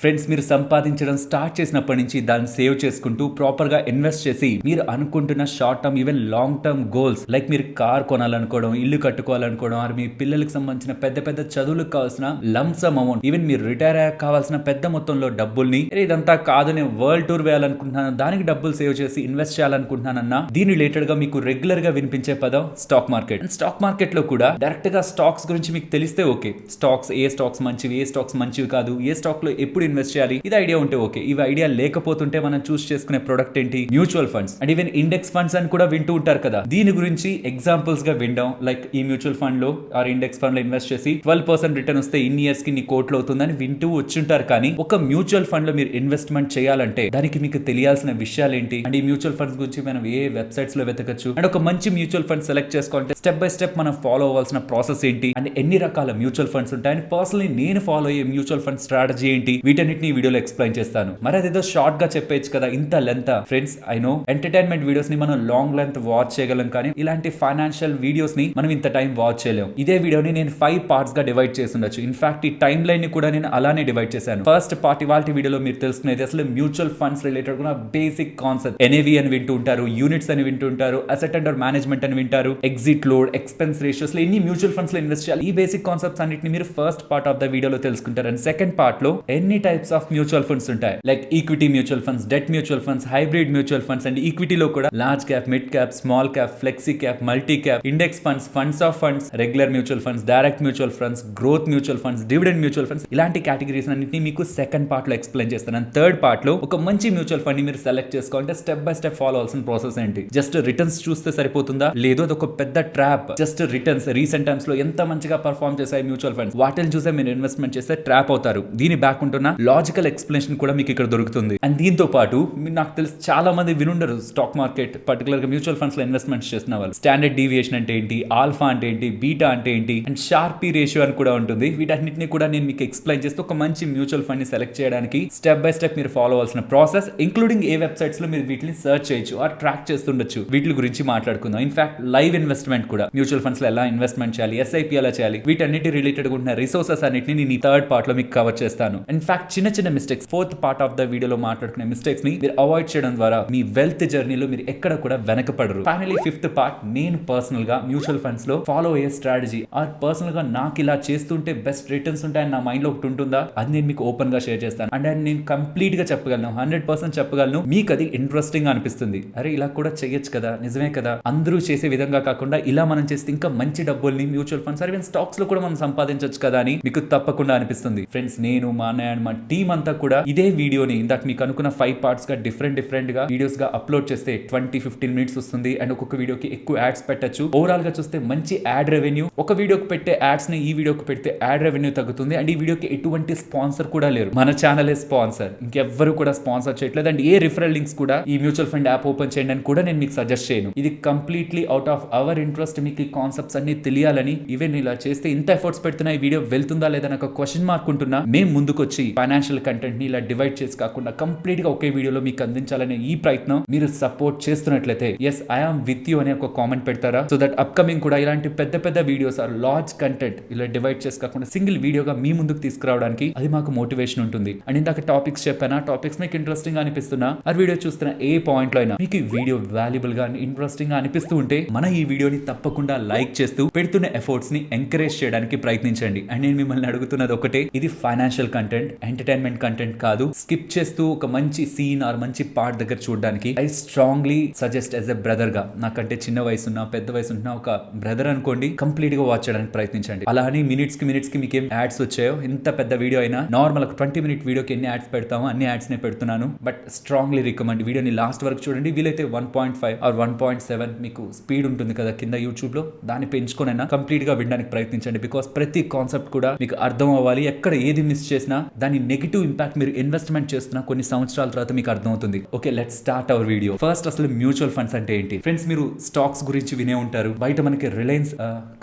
Friends, మీరు సంపాదించడం start చేసినప్పటి నుంచి దాన్ని సేవ్ చేసుకుంటూ ప్రాపర్ గా ఇన్వెస్ట్ చేసి మీరు అనుకుంటున్న short term even long term goals like మీరు కార్ కొనాలనుకోవడం, ఇల్లు కట్టుకోవాలనుకోవడం, మీ పిల్లలకు సంబంధించిన పెద్ద పెద్ద చదువులకు కావాల్సిన లంసమ్ అమౌంట్, ఈవెన్ మీరు రిటైర్ అయ్యాక కావాల్సిన పెద్ద మొత్తంలో డబ్బుల్ని ఇదంతా కాదు నేను వరల్డ్ టూర్ వేయాలనుకుంటున్నాను, దానికి డబ్బులు సేవ్ చేసి ఇన్వెస్ట్ చేయాలనుకుంటున్నానన్నా దీని రిలేటెడ్ గా మీకు రెగ్యులర్ గా వినిపించే పదం స్టాక్ మార్కెట్. స్టాక్ మార్కెట్ లో కూడా డైరెక్ట్ గా స్టాక్స్ గురించి మీకు తెలిస్తే ఓకే, స్టాక్స్ ఏ స్టాక్స్ మంచివి, ఏ స్టాక్స్ మంచివి కాదు, ఏ స్టాక్ లో ఎప్పుడు ఇన్వెస్ట్ చేయాలి, ఇది ఐడియా ఉంటే ఓకే. ఇవి ఐడియా లేకపోతుంటే మనం చూస్ చేసుకునే ప్రొడక్ట్ ఏంటి, mutual funds and even index funds అని కూడా వింటూ ఉంటారు కదా. దీని గురించి ఎగ్జాంపుల్స్ గా వినడం, లైక్ ఈ మ్యూచువల్ ఫండ్ లో ఆర్ ఇండెక్స్ ఫండ్ లో ఇన్వెస్ట్ చేసి 12% రిటర్న్ వస్తే ఇన్ని ఇయర్స్ కి నీ కోట్లు అవుతుందని వింటూ వచ్చుంటారు. కానీ ఒక మ్యూచువల్ ఫండ్ లో మీరు ఇన్వెస్ట్మెంట్ చేయాలంటే దానికి మీకు తెలియాల్సిన విషయాలు ఏంటి అండ్ ఈ మ్యూచువల్ ఫండ్స్ గురించి మనం ఏ వెబ్సైట్స్ లో వెతకచ్చు అండ్ ఒక మంచి మ్యూచువల్ ఫండ్ సెలెక్ట్ చేసుకోవాలంటే స్టెప్ బై స్టెప్ మనం ఫాలో అవ్వాల్సిన ప్రాసెస్ ఏంటి అండ్ ఎన్ని రకాల మ్యూచువల్ ఫండ్స్ ఉంటాయని పర్సనలీ నేను ఫాలో అయ్యే మ్యూచువల్ ఫండ్ స్ట్రాటజీ ఏంటి, వీటన్నిటిని వీడియోలో ఎక్స్ప్లెయిన్ చేస్తాను. మరి అదేదో షార్ట్ గా చెప్పేచ్చు కదా, ఇంత length. Friends, I know entertainment videos ని మనం లాంగ్ లెంత్ వాచ్ చేయగలం, కానీ ఇలాంటి ఫైనాన్షియల్ వీడియోస్ ని మనం ఇంత టైం వాచ్ చేయలేం. ఇదే వీడియోని నేను 5 పార్ట్స్ గా డివైడ్ చేసి ఉండొచ్చు. ఇన్ఫాక్ట్ ఈ టైం లైన్ ని కూడా నేను అలానే డివైడ్ చేశాను. ఫస్ట్ పార్ట్ ఇవాళ వీడియోలో మీరు తెలుసుకునేది అసలు మ్యూచువల్ ఫండ్స్ రిలేటెడ్ కూడా బేసిక్ కాన్సెప్ట్. ఎన్ఏవి అని వింటూ ఉంటారు, యూనిట్స్ అని వింటూ ఉంటారు, అసెట్ అండర్ మేనేజ్మెంట్ అని వింటారు, ఎగ్జిట్ లోడ్, ఎక్స్పెన్స్ రేషియోస్ లో ఎన్ని మ్యూచువల్ ఫండ్స్ లో ఇన్వెస్ట్ చేయాలి, ఈ బేసిక్ కాన్సెప్ట్స్ అన్నిటిని మీరు ఫస్ట్ పార్ట్ ఆఫ్ ద వీడియోలో తెలుసుకుంటారు. అండ్ సెకండ్ పార్ట్ లో ఎన్ని టైప్స్ ఆఫ్ మ్యూచువల్ ఫండ్స్ ఉంటాయి, like equity mutual funds, debt mutual funds, hybrid mutual funds and ఈక్విటీలో కూడా large cap, mid cap, small cap, flexi cap, multi cap, index funds, funds of funds, regular mutual funds, direct mutual funds, growth mutual funds, dividend mutual funds, ఇలాంటి categories అన్నింటినీ మీకు second part లో explain చేస్తాను. And third part లో ఒక మంచి mutual fund ని మీరు సెలెక్ట్ చేసుకోవాలంటే స్టెప్ బై స్టెప్ ఫాలో అవ్వాల్సిన ప్రాసెస్ ఏంటి, జస్ట్ రిటర్న్స్ చూస్తే సరిపోతుందా, లేదు అది ఒక పెద్ద trap. Just returns recent times లో ఎంత మంచిగా పర్ఫార్మ్ చేశాయి మ్యూచువల్ ఫండ్స్, వాటిని చూసే మీరు ఇన్వెస్ట్మెంట్ చేస్తే ట్రాప్ అవుతారు. దీని బ్యాక్ ఉంటున్న లాజికల్ ఎక్స్ప్లెనేషన్ కూడా మీకు ఇక్కడ దొరుకుతుంది. అండ్ దీంతో పాటు నాకు తెలిసి చాలా మంది వినుండరు స్టాక్ మార్కెట్ పర్టికులర్ గా మ్యూచువల్ ఫండ్స్ లో ఇన్వెస్ట్మెంట్స్ చేస్తున్న వాళ్ళు. స్టాండర్డ్ డీవియేషన్ అంటే ఏంటి, ఆల్ఫా అంటే ఏంటి, బీటా అంటే ఏంటి అండ్ షార్పీ రేషియో అని కూడా ఉంటుంది. వీటన్నిటిని కూడా నేను మీకు ఎక్స్ప్లెయిన్ చేస్తూ ఒక మంచి మ్యూచువల్ ఫండ్ ని సెలెక్ట్ చేయడానికి స్టెప్ బై స్టెప్ మీరు ఫాలో అవ్వాల్సిన ప్రాసెస్, ఇంక్లూడింగ్ ఏ వెబ్సైట్స్ లో మీరు వీటిని సర్చ్ చేయొచ్చు ఆ ట్రాక్ చేస్తుండొచ్చు, వీటి గురించి మాట్లాడుకుందాం. ఇన్ఫాక్ట్ లైవ్ ఇన్వెస్ట్మెంట్ కూడా మ్యూచువల్ ఫండ్స్ లో ఎలా ఇన్వెస్ట్మెంట్ చేయాలి, ఎస్ఐపి ఎలా చేయాలి, వీటన్నిటి రిలేటెడ్ ఉన్న రిసోర్సెస్ అన్నిటిని నేను ఈ థర్డ్ పార్ట్ లో మీకు కవర్ చేస్తాను. ఇన్ఫాక్ట్ చిన్న చిన్న mistakes fourth part of the వీడియోలో మాట్లాడుకునే మిస్టేక్స్ ని మీరు అవాయిడ్ చేయడం ద్వారా మీ వెల్త్ జర్నీలో మీరు ఎక్కడ కూడా వెనకపడరు. ఫైనలీ ఫిఫ్త్ పార్ట్, నేను పర్సనల్ గా మ్యూచువల్ ఫండ్స్ లో ఫాలో అయ్యే స్ట్రాటజీ ఆర్ పర్సనల్ గా నాకు ఇలా చేస్తుంటే బెస్ట్ రిటర్న్స్ ఉంటాయని నా మైండ్ లో ఒకటి ఉంటుందా, అది నేను మీకు ఓపెన్ గా షేర్ చేస్తాను. అండ్ నేను కంప్లీట్ గా చెప్పగలను, 100% చెప్పగలను, మీకు అది ఇంట్రెస్టింగ్ గా అనిపిస్తుంది. అరే ఇలా కూడా చేయొచ్చు కదా, నిజమే కదా, అందరూ చేసే విధంగా కాకుండా ఇలా మనం చేస్తే ఇంకా మంచి డబ్బుల్ని మ్యూచువల్ ఫండ్స్ ఆర్ స్టాక్స్ లో కూడా మనం సంపాదించవచ్చు కదా అని మీకు తప్పకుండా అనిపిస్తుంది. ఫ్రెండ్స్, నేను మా అన్నయ్య అండ్ మా టీమ్ అంతా కూడా ఇదే వీడియోని ఇందాక మీకు అనుకున్న 5 పార్ట్స్ గా డిఫరెంట్ గా వీడియోస్ గా అప్లోడ్ చేస్తే 20-15 మినిట్స్ వస్తుంది. అండ్ ఒక్కొక్క వీడియోకి ఎక్కువ యాడ్స్ పెట్టచ్చు. ఓవరాల్ గా చూస్తే మంచి యాడ్ రెవెన్యూ, ఒక వీడియోకి పెట్టే యాడ్స్ ని ఈ వీడియోకి పెడితే యాడ్ రెవెన్యూ తగ్గుతుంది. అండ్ ఈ వీడియోకి ఎటువంటి స్పాన్సర్ కూడా లేరు, మన ఛానల్ స్పాన్సర్, ఇంకెవ్వరు కూడా స్పాన్సర్ చేయట్లేదు. అండ్ ఏ రిఫరల్ లింక్స్ కూడా ఈ మ్యూచువల్ ఫండ్ యాప్ ఓపెన్ చేయండి అని కూడా నేను మీకు సజెస్ట్ చేయను. ఇది completely out of our interest, మీకు ఈ కాన్సెప్ట్స్ అన్ని తెలియాలని. ఈవెన్ ఇలా చేస్తే ఇంత ఎఫర్ట్స్ పెడుతున్నా ఈ వీడియో వెళ్తుందా లేదా నాకు క్వశ్చన్ మార్క్ ఉంటున్నా, మేము ముందుకొచ్చి ఫైనాన్షియల్ కంటెంట్ ని ఇలా డివైడ్ చేసి కాకుండా కంప్లీట్ గా ఒకే వీడియోలో మీకు అందించాలనే ఈ ప్రయత్నం మీరు సపోర్ట్ చేస్తున్నట్లయితే yes I am with you అనే ఒక కామెంట్ పెడతారా, సో దట్ అప్కమింగ్ కూడా ఇలాంటి పెద్ద పెద్ద వీడియోస్ ఆర్ లార్జ్ కంటెంట్ ఇలా డివైడ్ చేసి కాకుండా సింగిల్ వీడియోగా మీ ముందుకు తీసుకురావడానికి అది మాకు మోటివేషన్ ఉంటుంది. అండ్ ఇందాక టాపిక్స్ చెప్పానా, టాపిక్స్ మీకు ఇంట్రెస్టింగ్ గా అనిపిస్తున్నా, ఆ వీడియో చూస్తున్న ఏ పాయింట్ లో అయినా మీకు ఈ వీడియో వాల్యుబుల్ గా ఇంట్రెస్టింగ్ గా అనిపిస్తూ ఉంటే మన ఈ వీడియోని తప్పకుండా లైక్ చేస్తూ పెడుతున్న ఎఫర్ట్స్ ని ఎంకరేజ్ చేయడానికి ప్రయత్నించండి. అండ్ నేను మిమ్మల్ని అడుగుతున్నది ఒకటే, ఇది ఫైనాన్షియల్ కంటెంట్, ఎంటర్టైన్మెంట్ కంటెంట్ కాదు. స్కిప్ చేస్తూ ఒక మంచి సీన్ ఆర్ మంచి పార్ట్ దగ్గర చూడడానికి I strongly suggest as a brother గా, నాకంటే చిన్న వయసున్న పెద్ద వయసున్న ఒక బ్రదర్ అనుకోండి, కంప్లీట్ గా వాచ్ చేయడానికి ప్రయత్నించండి. అలా అని మినిట్స్ కి మీకు ఏం యాడ్స్ వచ్చాయో, ఇంత పెద్ద వీడియో అయినా నార్మల్ 20 మినిట్ వీడియోకి ఎన్ని యాడ్స్ పెడతామో అన్ని యాడ్స్ నే పెడుతున్నాను. బట్ స్ట్రాంగ్లీ రికమెండ్ వీడియోని లాస్ట్ వరకు చూడండి. వీలైతే 1.5 ఆర్ 1.7 మీకు స్పీడ్ ఉంటుంది కదా కింద యూట్యూబ్ లో, దాన్ని పెంచుకొనైనా కంప్లీట్ గా వినడానికి ప్రయత్నించండి. బికాస్ ప్రతి కాన్సెప్ట్ కూడా మీకు అర్థం అవ్వాలి. ఎక్కడ ఏది మిస్ చేసినా దాని నెగిటివ్ ఇంపాక్ట్ మీరు ఇన్వెస్ట్మెంట్ చేస్తున్నా కొన్ని సంవత్సరాల తర్వాత మీకు అర్థం అవుతుంది. Okay, let's start our video. First అసలు మ్యూచువల్ ఫండ్స్ అంటే ఏంటి? ఫ్రెండ్స్, మీరు స్టాక్స్ గురించి వినే ఉంటారు. బయట మనకి రిలయన్స్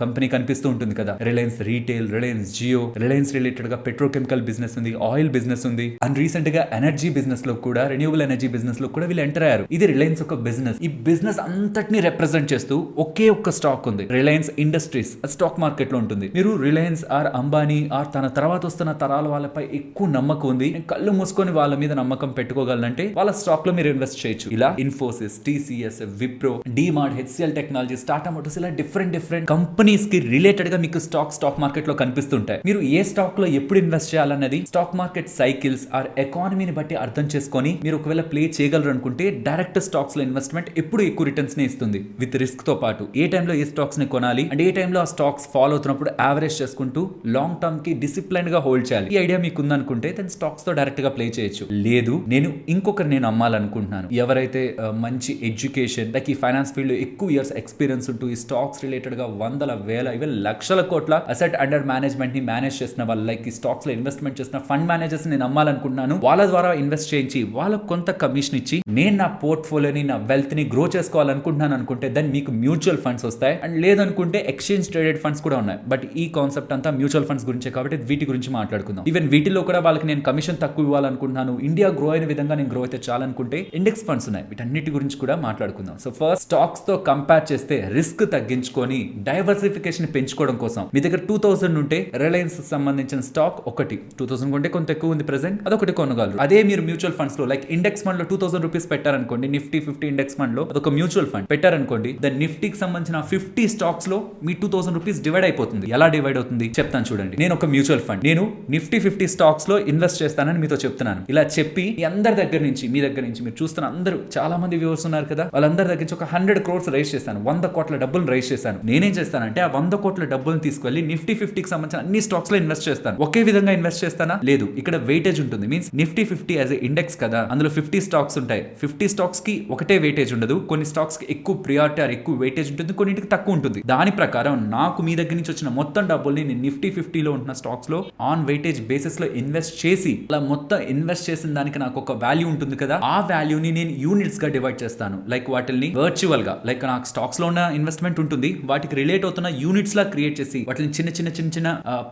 కంపెనీ కనిపిస్తూ ఉంటుంది కదా, Reliance retail, Reliance Jio, Reliance related గా పెట్రోకెమికల్ బిజినెస్ ఉంది, ఆయిల్ బిజినెస్ ఉంది. అండ్ రీసెంట్ గా ఎనర్జీ బిజినెస్ లో కూడా, రెన్యూవబుల్ ఎనర్జీ బిజినెస్ లో కూడా వీళ్ళు ఎంటర్ అయ్యారు. ఇది రిలయన్స్ ఒక బిజినెస్. ఈ బిజినెస్ అంతటిని రిప్రజెంట్ చేస్తూ ఒకే ఒక్క స్టాక్ ఉంది, రిలయన్స్ ఇండస్ట్రీస్. స్టాక్ మార్కెట్ లో ఉంటుంది. మీరు రిలయన్స్ ఆర్ అంబానీ ఆర్ తన తర్వాత వస్తున్న తరాల వాళ్ళపై ఎక్కువ ఎక్కువ నమ్మకం ఉంది, నేను కళ్ళు మూసుకొని వాళ్ళ మీద నమ్మకం పెట్టుకోగలనంటే వాళ్ళ స్టాక్ లో మీరు ఇన్వెస్ట్ చేయొచ్చు. ఇలా Infosys, TCS, Wipro, DMart, HCl technologies, Tata Motors, ఇలా డిఫరెంట్ కంపెనీస్ కి రిలేటెడ్ గా మీకు స్టాక్ మార్కెట్ లో కనిపిస్తుంటాయి. మీరు ఏ స్టాక్ లో ఎప్పుడు ఇన్వెస్ట్ చేయాలన్నది స్టాక్ మార్కెట్ సైకిల్స్ ఆర్ ఎకానమీని బట్టి అర్థం చేసుకొని మీరు ఒకవేళ ప్లే చేయగలరు అనుకుంటే డైరెక్ట్ స్టాక్స్ లో ఇన్వెస్ట్మెంట్ ఎప్పుడు ఎక్కువ రిటర్న్స్ ని ఇస్తుంది విత్ రిస్క్ తో పాటు. ఏ టైంలో ఏ స్టాక్స్ ని కొనాలి అండ్ ఏ టైంలో ఆ స్టాక్స్ ఫాలో అవుతున్నప్పుడు యావరేజ్ చేసుకుంటూ లాంగ్ టర్మ్ కి డిసిప్లైన్ గా హోల్డ్ చేయాలి. ఈ ఐడియా మీకు ఉందనుకుంటే దెన్ స్టాక్స్ తో డైరెక్ట్ గా ప్లే చేయొచ్చు. లేదు నేను అమ్మాలనుకుంటున్నాను, ఎవరైతే మంచి ఎడ్యుకేషన్ లైక్ ఈ ఫైనాన్స్ ఫీల్డ్ లో ఎక్కువ ఇయర్స్ ఎక్స్పీరియన్స్ ఉంటూ ఈ స్టాక్స్ రిలేటెడ్ గా వందల వేల ఈవెన్ లక్షల కోట్ల అసెట్ అండర్ మేనేజ్మెంట్ ని మేనేజ్ చేసిన వాళ్ళు, లైక్ ఈ స్టాక్స్ లో ఇన్వెస్ట్మెంట్ చేసిన ఫండ్ మేనేజర్స్ నేను అమ్మాలనుకుంటున్నాను, వాళ్ళ ద్వారా ఇన్వెస్ట్ చేయించి వాళ్ళకు కొంత కమిషన్ ఇచ్చి నేను నా పోర్ట్ఫోలియోని, నా వెల్త్ ని గ్రో చేసుకోవాలనుకుంటున్నాను అనుకుంటే దెన్ మీకు మ్యూచువల్ ఫండ్స్ వస్తాయి. అండ్ లేదనుకుంటే ఎక్స్చేంజ్ ట్రేడెడ్ ఫండ్స్ కూడా ఉన్నాయి. బట్ ఈ కాన్సెప్ట్ అంతా మ్యూచువల్ ఫండ్స్ గురించే కాబట్టి వీటి గురించి మాట్లాడుకుందాం. ఈవెన్ వీటిలో కూడా వాళ్ళకి నేను కమిషన్ తక్కువ ఇవ్వాలనుకుంటున్నాను, ఇండియా గ్రో అయిన విధంగా నేను గ్రో అయితే చాలనుకుంటే ఇండెక్స్ ఫండ్స్ ఉన్నాయి. వీటన్నిటి గురించి కూడా మాట్లాడుకుందాం. సో ఫస్ట్ స్టాక్స్ తో కంపేర్ చేస్తే రిస్క్ తగ్గించుకొని డైవర్సిఫికేషన్ పెంచుకోవడం కోసం మీ దగ్గర 2000 ఉంటే రిలయన్స్ సంబంధించిన స్టాక్ ఒకటి, 2000 కొంటే కొంత ఎక్కువ ఉంది ప్రెసెంట్, అదొకటి కొనగలరు. అదే మీరు మ్యూచువల్ ఫండ్స్ లో లైక్ ఇండెక్స్ ఫండ్ లో 2000 రూపీస్ పెట్టారనుకోండి, నిఫ్టీ 50 ఇండెక్స్ ఫండ్ లో అదొక మ్యూచువల్ ఫండ్ పెట్టారనుకోండి, దాని నిఫ్టీకి సంబంధించిన 50 స్టాక్స్ లో మీ 2000 రూపీస్ డివైడ్ అయిపోతుంది. ఎలా డివైడ్ అవుతుంది చెప్తాను చూడండి. నేను ఒక మ్యూచువల్ ఫండ్, నేను నిఫ్టీ 50 స్టాక్స్ లో ఇన్వెస్ట్ చేస్తానని మీతో చెప్తున్నాను. ఇలా చెప్పి మీ అందరి దగ్గర నుంచి, మీ దగ్గర నుంచి మీరు చూస్తున్న అందరూ చాలా మంది వ్యూవర్స్ ఉన్నారు కదా, వాళ్ళందరి దగ్గర నుంచి ఒక 100 crores రైజ్ చేస్తాను, 100 కోట్ల డబ్బులు రైజ్ చేశాను. నేనేం చేస్తానంటే ఆ 100 కోట్ల డబ్బులను తీసుకెళ్లి నిఫ్టీ 50కి సంబంధించిన అన్ని స్టాక్స్ లో ఇన్వెస్ట్ చేస్తాను. ఒకే విధంగా ఇన్వెస్ట్ చేస్తానా? లేదు, ఇక్కడ వెయిటేజ్ ఉంటుంది. Means Nifty 50 as a index కదా, అందులో 50 స్టాక్స్ ఉంటాయి. 50 స్టాక్స్ కి ఒకటే వెయిటేజ్ ఉండదు, కొన్ని స్టాక్స్ కి ఎక్కువ ప్రియారిటీ ఆర్ ఎక్కువ వెయిటేజ్ ఉంటుంది, కొన్నింటికి తక్కువ ఉంటుంది. దాని ప్రకారం నాకు మీ దగ్గర నుంచి వచ్చిన మొత్తం డబ్బుల్ని నేను నిఫ్టీ 50 లో ఉంటున్న స్టాక్స్ లో ఆన్ వెయిటేజ్ బేసిస్ లో ఇన్వెస్ట్ చేసి, అలా మొత్తం ఇన్వెస్ట్ చేసిన దానికి నాకు ఒక వాల్యూ ఉంటుంది కదా, ఆ వాల్యూని నేను యూనిట్స్ గా డివైడ్ చేస్తాను. లైక్ వాటిని వర్చువల్ గా, లైక్ నాకు స్టాక్స్ లో ఉన్న ఇన్వెస్ట్మెంట్ ఉంటుంది, వాటికి రిలేట్ అవుతున్న యూనిట్స్ లా క్రియేట్ చేసి వాటిని చిన్న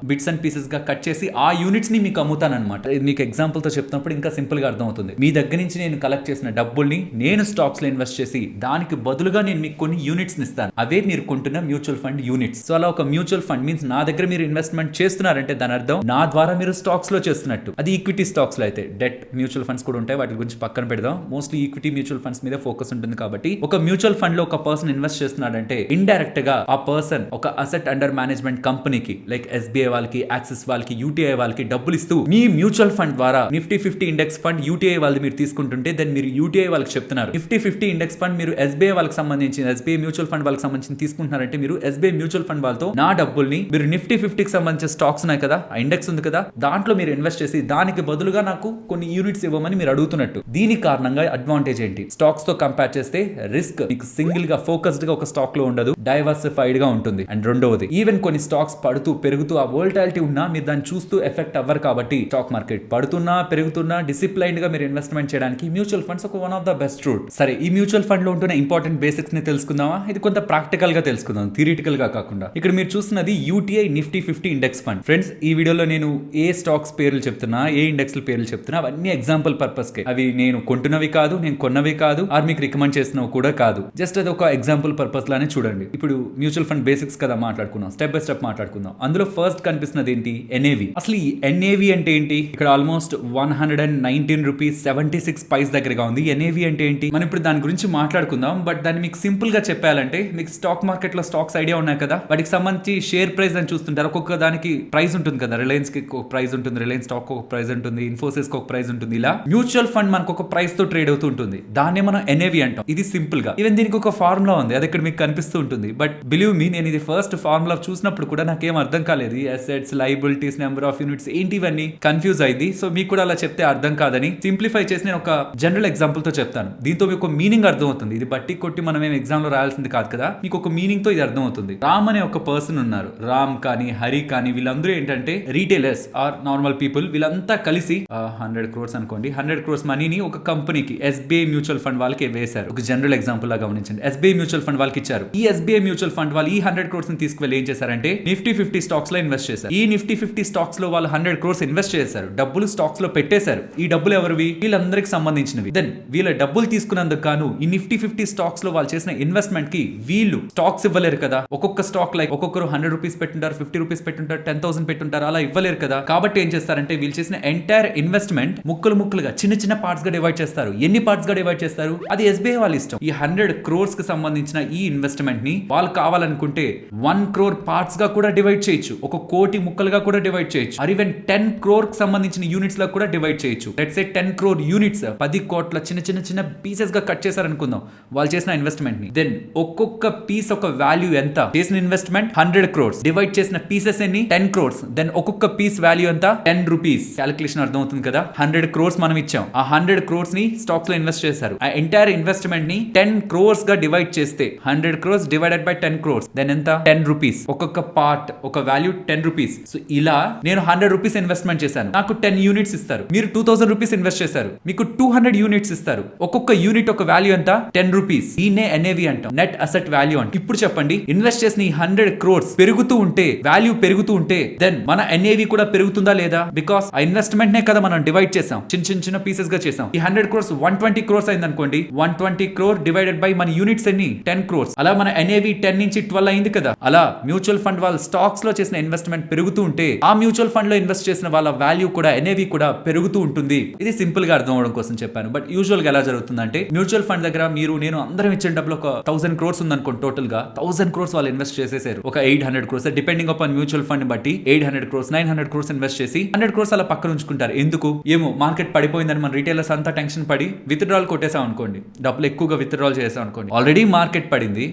బిట్స్ అండ్ పీసెస్ గా కట్ చేసి ఆ యూనిట్స్ ని మీకు అమ్ముతాను అనమాట. మీకు ఎగ్జాంపుల్ తో చెప్తున్నప్పుడు ఇంకా సింపుల్ గా అర్థం అవుతుంది. మీ దగ్గర నుంచి నేను కలెక్ట్ చేసిన డబ్బుల్ని నేను స్టాక్స్ లో ఇన్వెస్ట్ చేసి దానికి బదులుగా నేను మీకు కొన్ని యూనిట్స్ ఇస్తాను. అవే మీరు కొంటున్న మ్యూచువల్ ఫండ్ యూనిట్స్. సో అలా ఒక మ్యూచువల్ ఫండ్ మీన్స్ నా దగ్గర మీరు ఇన్వెస్ట్మెంట్ చేస్తున్నారంటే దాని అర్థం నా ద్వారా మీరు స్టాక్స్ లో చేస్తున్నట్టు. అది ఈక్విటీ స్టాక్స్ లో అయితే డెట్ మ్యూచువల్ ఫండ్స్ కూడా ఉంటాయి, వాటి గురించి పక్కన పెడదాం. మోస్ట్లీ ఈక్విటీ మ్యూచువల్ ఫండ్స్ మీద ఫోకస్ ఉంటుంది కాబట్టి ఒక మ్యూచువల్ ఫండ్ లో ఒక పర్సన్ ఇన్వెస్ట్ చేస్తున్నాడంటే ఇండైరెక్ట్ గా ఆ పర్సన్ ఒక అసెట్ అండర్ మేనేజ్మెంట్ కంపెనీకి లైక్ ఎస్బీఐ వాళ్ళకి, యాక్సిస్ వాళ్ళకి, యూటీఐ వాళ్ళకి డబ్బులు ఇస్తూ మీ మ్యూచువల్ ఫండ్ ద్వారా నిఫ్టీ 50 ఇండెక్స్ ఫండ్ యూటీఐ వాళ్ళది మీరు తీసుకుంటుంటే దెన్ మీరు యూటీఐ వాళ్ళకి చెప్తున్నారు నిఫ్టీ 50 ఇండెక్స్ ఫండ్ మీరు ఎస్బీఐ వాళ్ళకి సంబంధించి, ఎస్బీఐ మ్యూచువల్ ఫండ్ వాళ్ళకి సంబంధించి తీసుకుంటున్నారంటే మీరు ఎస్బీఐ మ్యూచువల్ ఫండ్ వాళ్ళతో నా డబ్బుల్ని మీరు నిఫ్టీ 50కి సంబంధించిన స్టాక్స్ ఉన్నాయి కదా, ఆ ఇండెక్స్ ఉంది కదా, దాంట్లో మీరు ఇన్వెస్ట్ చేసి దానికి బదులుగా నాకు కొన్ని యూనిట్స్ ఇవ్వమని మీరు అడుగుతున్నట్టు. దీని కారణంగా అడ్వాంటేజ్ ఏంటి? స్టాక్స్ తో కంపేర్ చేస్తే రిస్క్ మీకు సింగిల్ గా ఫోకస్డ్ గా ఒక స్టాక్ లో ఉండదు, డైవర్సిఫైడ్ గా ఉంటుంది. అండ్ రెండవది, ఈవెన్ కొన్ని స్టాక్స్ పడుతూ పెరుగుతూ ఆ వోల్టాలిటీ ఉన్నా మీరు దాన్ని చూస్తూ ఎఫెక్ట్ అవ్వరు కాబట్టి స్టాక్ మార్కెట్ పడుతున్నా పెరుగుతున్నా డిసిప్లైన్డ్ గా మీరు ఇన్వెస్ట్మెంట్ చేయడానికి మ్యూచువల్ ఫండ్స్ ఒక one of the best route. సరే, ఈ మ్యూచువల్ ఫండ్ లో ఉంటున్న ఇంపార్టెంట్ బేసిక్స్ ని తెలుసుకుందామా? ఇది కొంత ప్రాక్టికల్ గా తెలుసుకుందాం, థియరిటికల్ గా కాకుండా. ఇక్కడ మీరు చూస్తున్నది UTI Nifty 50 index fund. Friends, ఈ వీడియోలో నేను ఏ స్టాక్స్ పేర్లు చెప్తున్నా, ఏ ఇండెక్స్ పేర్లు చెప్తున్నా అవన్నీ ఎగ్జాంపుల్ పర్పస్ కే. అవి నేను కొంటున్నవి కాదు, నేను కొన్నవి కాదు, ఆర్ మీకు రికమెండ్ చేసినవి కూడా కాదు. జస్ట్ అది ఒక ఎగ్జాంపుల్ పర్పస్ లానే చూడండి. ఇప్పుడు మ్యూచువల్ ఫండ్ బేసిక్స్ కదా మాట్లాడుకున్నాం, స్టెప్ బై స్టెప్ మాట్లాడుకుందాం. అందులో ఫస్ట్ కనిపిస్తున్నది ఏంటి? ఎన్ఏవి. అసలు ఈ ఎన్ఏవి అంటే ఏంటి? ఇక్కడ ఆల్మోస్ట్ 119 రూపీస్ 76 పైస్ దగ్గరగా ఉంది. ఎన్ఏవి అంటే ఏంటి? మనం ఇప్పుడు దాని గురించి మాట్లాడుకుందాం. బట్ దాన్ని మీకు సింపుల్ గా చెప్పాలంటే, మీకు స్టాక్ మార్కెట్ లో స్టాక్స్ ఐడియా ఉన్నాయి కదా, వాటికి సంబంధించి షేర్ ప్రైస్ అని చూస్తుంటారు. ఒక్కొక్క దానికి ప్రైస్ ఉంటుంది కదా, రిలయన్స్ కి ఒక ప్రైస్ ఉంటుంది, రిలయన్స్ స్టాక్ ఒక ప్రైస్ ఉంటుంది, ఇన్ఫోసిస్ కి ఒక ప్రైస్ ఉంటుంది. ఇలా మ్యూచువల్ ఫండ్ మనకు ఒక ప్రైస్ తో ట్రేడ్ అవుతూ ఉంటుంది. దాన్నే మనం ఎన్ఏవి అంటాం. ఇది సింపుల్ గా, ఈవెన్ దీనికి ఒక ఫార్ములా ఉంది, అది ఇక్కడ మీకు కనిపిస్తూ ఉంటుంది. బట్ బిలీవ్ మీ, నేను ఇది ఫస్ట్ ఫార్ములా చూసినప్పుడు కూడా నాకేం అర్థం కాలేదు. Assets, liabilities, number of units ఏంటి ఇవన్నీ కన్ఫ్యూజ్ అయింది. సో మీకు కూడా అలా చెప్తే అర్థం కాదని సింప్లిఫై చేసి నేను ఒక జనరల్ ఎగ్జాంపుల్ తో చెప్తాను. దీంతో మీకు ఒక మీనింగ్ అర్థం అవుతుంది. ఇది బట్టి కొట్టి మనం ఏం ఎగ్జామ్ లో రాయాల్సింది కాదు కదా, మీకు ఒక మీనింగ్ తో ఇది అర్థం అవుతుంది. రామ్ అనే ఒక పర్సన్ ఉన్నారు. రామ్ కానీ, హరి కానీ, వీళ్ళందరూ ఏంటంటే రీటైలర్స్ ఆర్ నార్మల్ పీపుల్. వీళ్ళంతా కలిసి 100 crores అనుకోండి, 100 crores మనీని ఒక కంపెనీకి ఎస్బీఐ మ్యూచువల్ ఫండ్ వాళ్ళకి వేశారు. ఒక జనరల్ ఎగ్జాంపుల్ లా గమనించండి. ఎస్బీఐ మ్యూచువల్ ఫండ్ వాళ్ళకి ఇచ్చారు. ఈ ఎస్బీఐ మ్యూచువల్ ఫండ్ వాళ్ళు ఈ 100 crores ని తీసుకువెళ్ళి ఏం చేశారంటే నిఫ్టీ 50 స్టాక్స్ లో ఇన్వెస్ట్ చేశారు. ఈ నిఫ్టీ 50 స్టాక్స్ లో వాళ్ళు 100 crores ఇన్వెస్ట్ చేశారు. డబ్బులు స్టాక్స్ లో పెట్టేశారు. ఈ డబ్బులు ఎవరివి? వీళ్ళందరికి సంబంధించినవి. దెన్ వీళ్ళ డబ్బులు తీసుకున్నందుకు గాను ఈ నిఫ్టీ 50 స్టాక్స్ లో వాళ్ళు చేసిన ఇన్వెస్ట్మెంట్ కి వీళ్ళు స్టాక్స్ ఇవ్వలేరు కదా. ఒక్కొక్క స్టాక్ లైక్ ఒక్కొక్కరు 100 రూపీస్ పెట్టుంటారు, 50 రూపీస్ పెట్టుంటారు, 10,000 పెట్టుంటారు, అలా ఇవ్వలేరు కదా. కాబట్టి ఏం చేస్తారంటే చేస్తారంటే వీళ్ళు చేసిన ఎంటైర్ ఇన్వెస్ట్మెంట్ ముక్కలుగా చిన్న చిన్న పార్ట్స్ గా డివైడ్ చేస్తారు. ఎన్ని పార్ట్స్ గా డివైడ్ చేస్తారు అది ఎస్బీఐ వాళ్ళ ఇష్టం. ఈ 100 crores కి సంబంధించిన ఈ ఇన్వెస్ట్మెంట్ ని వాళ్ళు కావాలనుకుంటే 1 crore పార్ట్స్ గా కూడా డివైడ్ చేయొచ్చు, 1 కోటి ముక్కలుగా కూడా డివైడ్ చేయొచ్చు, ఆర్ ఈవెన్ 10 crore కి సంబంధించిన యూనిట్స్ లా కూడా డివైడ్ చేయొచ్చు. లెట్స్ సే 10 crore యూనిట్స్ 10 కోట్ల చిన్న పీసెస్ గా కట్ చేశారనుకుందాం వాళ్ళు చేసిన ఇన్వెస్ట్మెంట్ ని. దెన్ ఒక్కొక్క పీస్ ఒక వాల్యూ ఎంత? చేసిన ఇన్వెస్ట్మెంట్ 100 crores, డివైడ్ చేసిన పీసెస్ ఎన్ని? 10 crores. దెన్ ఒక్కొక్క పీస్ వాల్యూ ఎంత? 10 rupees. క్యాలిక్యులేషన్ అర్థమవుతుంది కదా. 100 crores మనం ఇచ్చాం, ఆ 100 crores ని స్టాక్స్ లో ఇన్వెస్ట్ చేశారు. ఆ ఎంటైర్ ఇన్వెస్ట్మెంట్ ని 10 crores గా డివైడ్ చేస్తే 100 crores divided by 10 crores then ఎంత? 10 rupees. ఒక్కొక్క పార్ట్ ఒక వాల్యూ 10 rupees. సో ఇలా నేను 100 rupees ఇన్వెస్ట్మెంట్ చేశాను, నాకు 10 యూనిట్స్ ఇస్తారు. మీరు 2000 rupees ఇన్వెస్ట్ చేశారు, మీకు 200 యూనిట్స్ ఇస్తారు. ఒక్కొక్క యూనిట్ ఒక వాల్యూ ఎంత? 10 rupees. దీన్నే NAV అంటాం, నెట్ అసెట్ వాల్యూ అంటాం. ఇప్పుడు చెప్పండి, ఇన్వెస్ట్ చేసిన ఈ 100 crores పెరుగుతూ ఉంటే, వాల్యూ పెరుగుతూ ఉంటే దెన్ మన NAV కూడా పెరుగుతుందా లేదా? బికాస్ ఆ ఇన్వెస్ట్మెంట్ నే కదా మనం డివైడ్ చేసాం, చిన్న పీసెస్ గా చేసాం. ఈ 100 crores 120 crores అయింది అనుకోండి, 120 crore డివైడెడ్ బై మన యూనిట్స్ ఎన్ని? 10 crores. అలా మన NAV 10 నుంచి 12 అయింది కదా. అలా మ్యూచువల్ ఫండ్ వాళ్ళు స్టాక్స్ లో చేసిన ఇన్వెస్ట్మెంట్ పెరుగుతూ ఉంటే ఆ మ్యూచువల్ ఫండ్ లో ఇన్వెస్ట్ చేసిన వాళ్ళ వాల్యూ కూడా NAV కూడా పెరుగుతూ ఉంటుంది. ఇది సింపుల్ గా అర్థం అవడం కోసం చెప్పాను. బట్ యూజువల్ గా ఎలా జరుగుతుందంటే, మ్యూచువల్ ఫండ్ దగ్గర మీరు నేను అందరం ఇచ్చిన డబ్బులు ఒక 1000 crores ఉందనుకోండి, టోటల్ గా 1000 crores వాళ్ళు ఇన్వెస్ట్ చేసేసారు. ఒక 800 crores depending upon mutual fund బట్టి 800 crores 900 crores ఇన్వెస్ట్ చేసి 100 crores అలా పక్కన ఉంచుకుంటారు. ఎందుకు? ఏమో మార్కెట్ పడిపోయిందని మన రిటైలర్స్ అంతా టెన్షన్ పడి విత్డ్రాల్ కొట్టేసాం అనుకోండి, డబ్బులు ఎక్కువగా విత్డ్రాల్ చేసాం అనుకోండి, ఆల్రెడీ మార్కెట్ పడింది,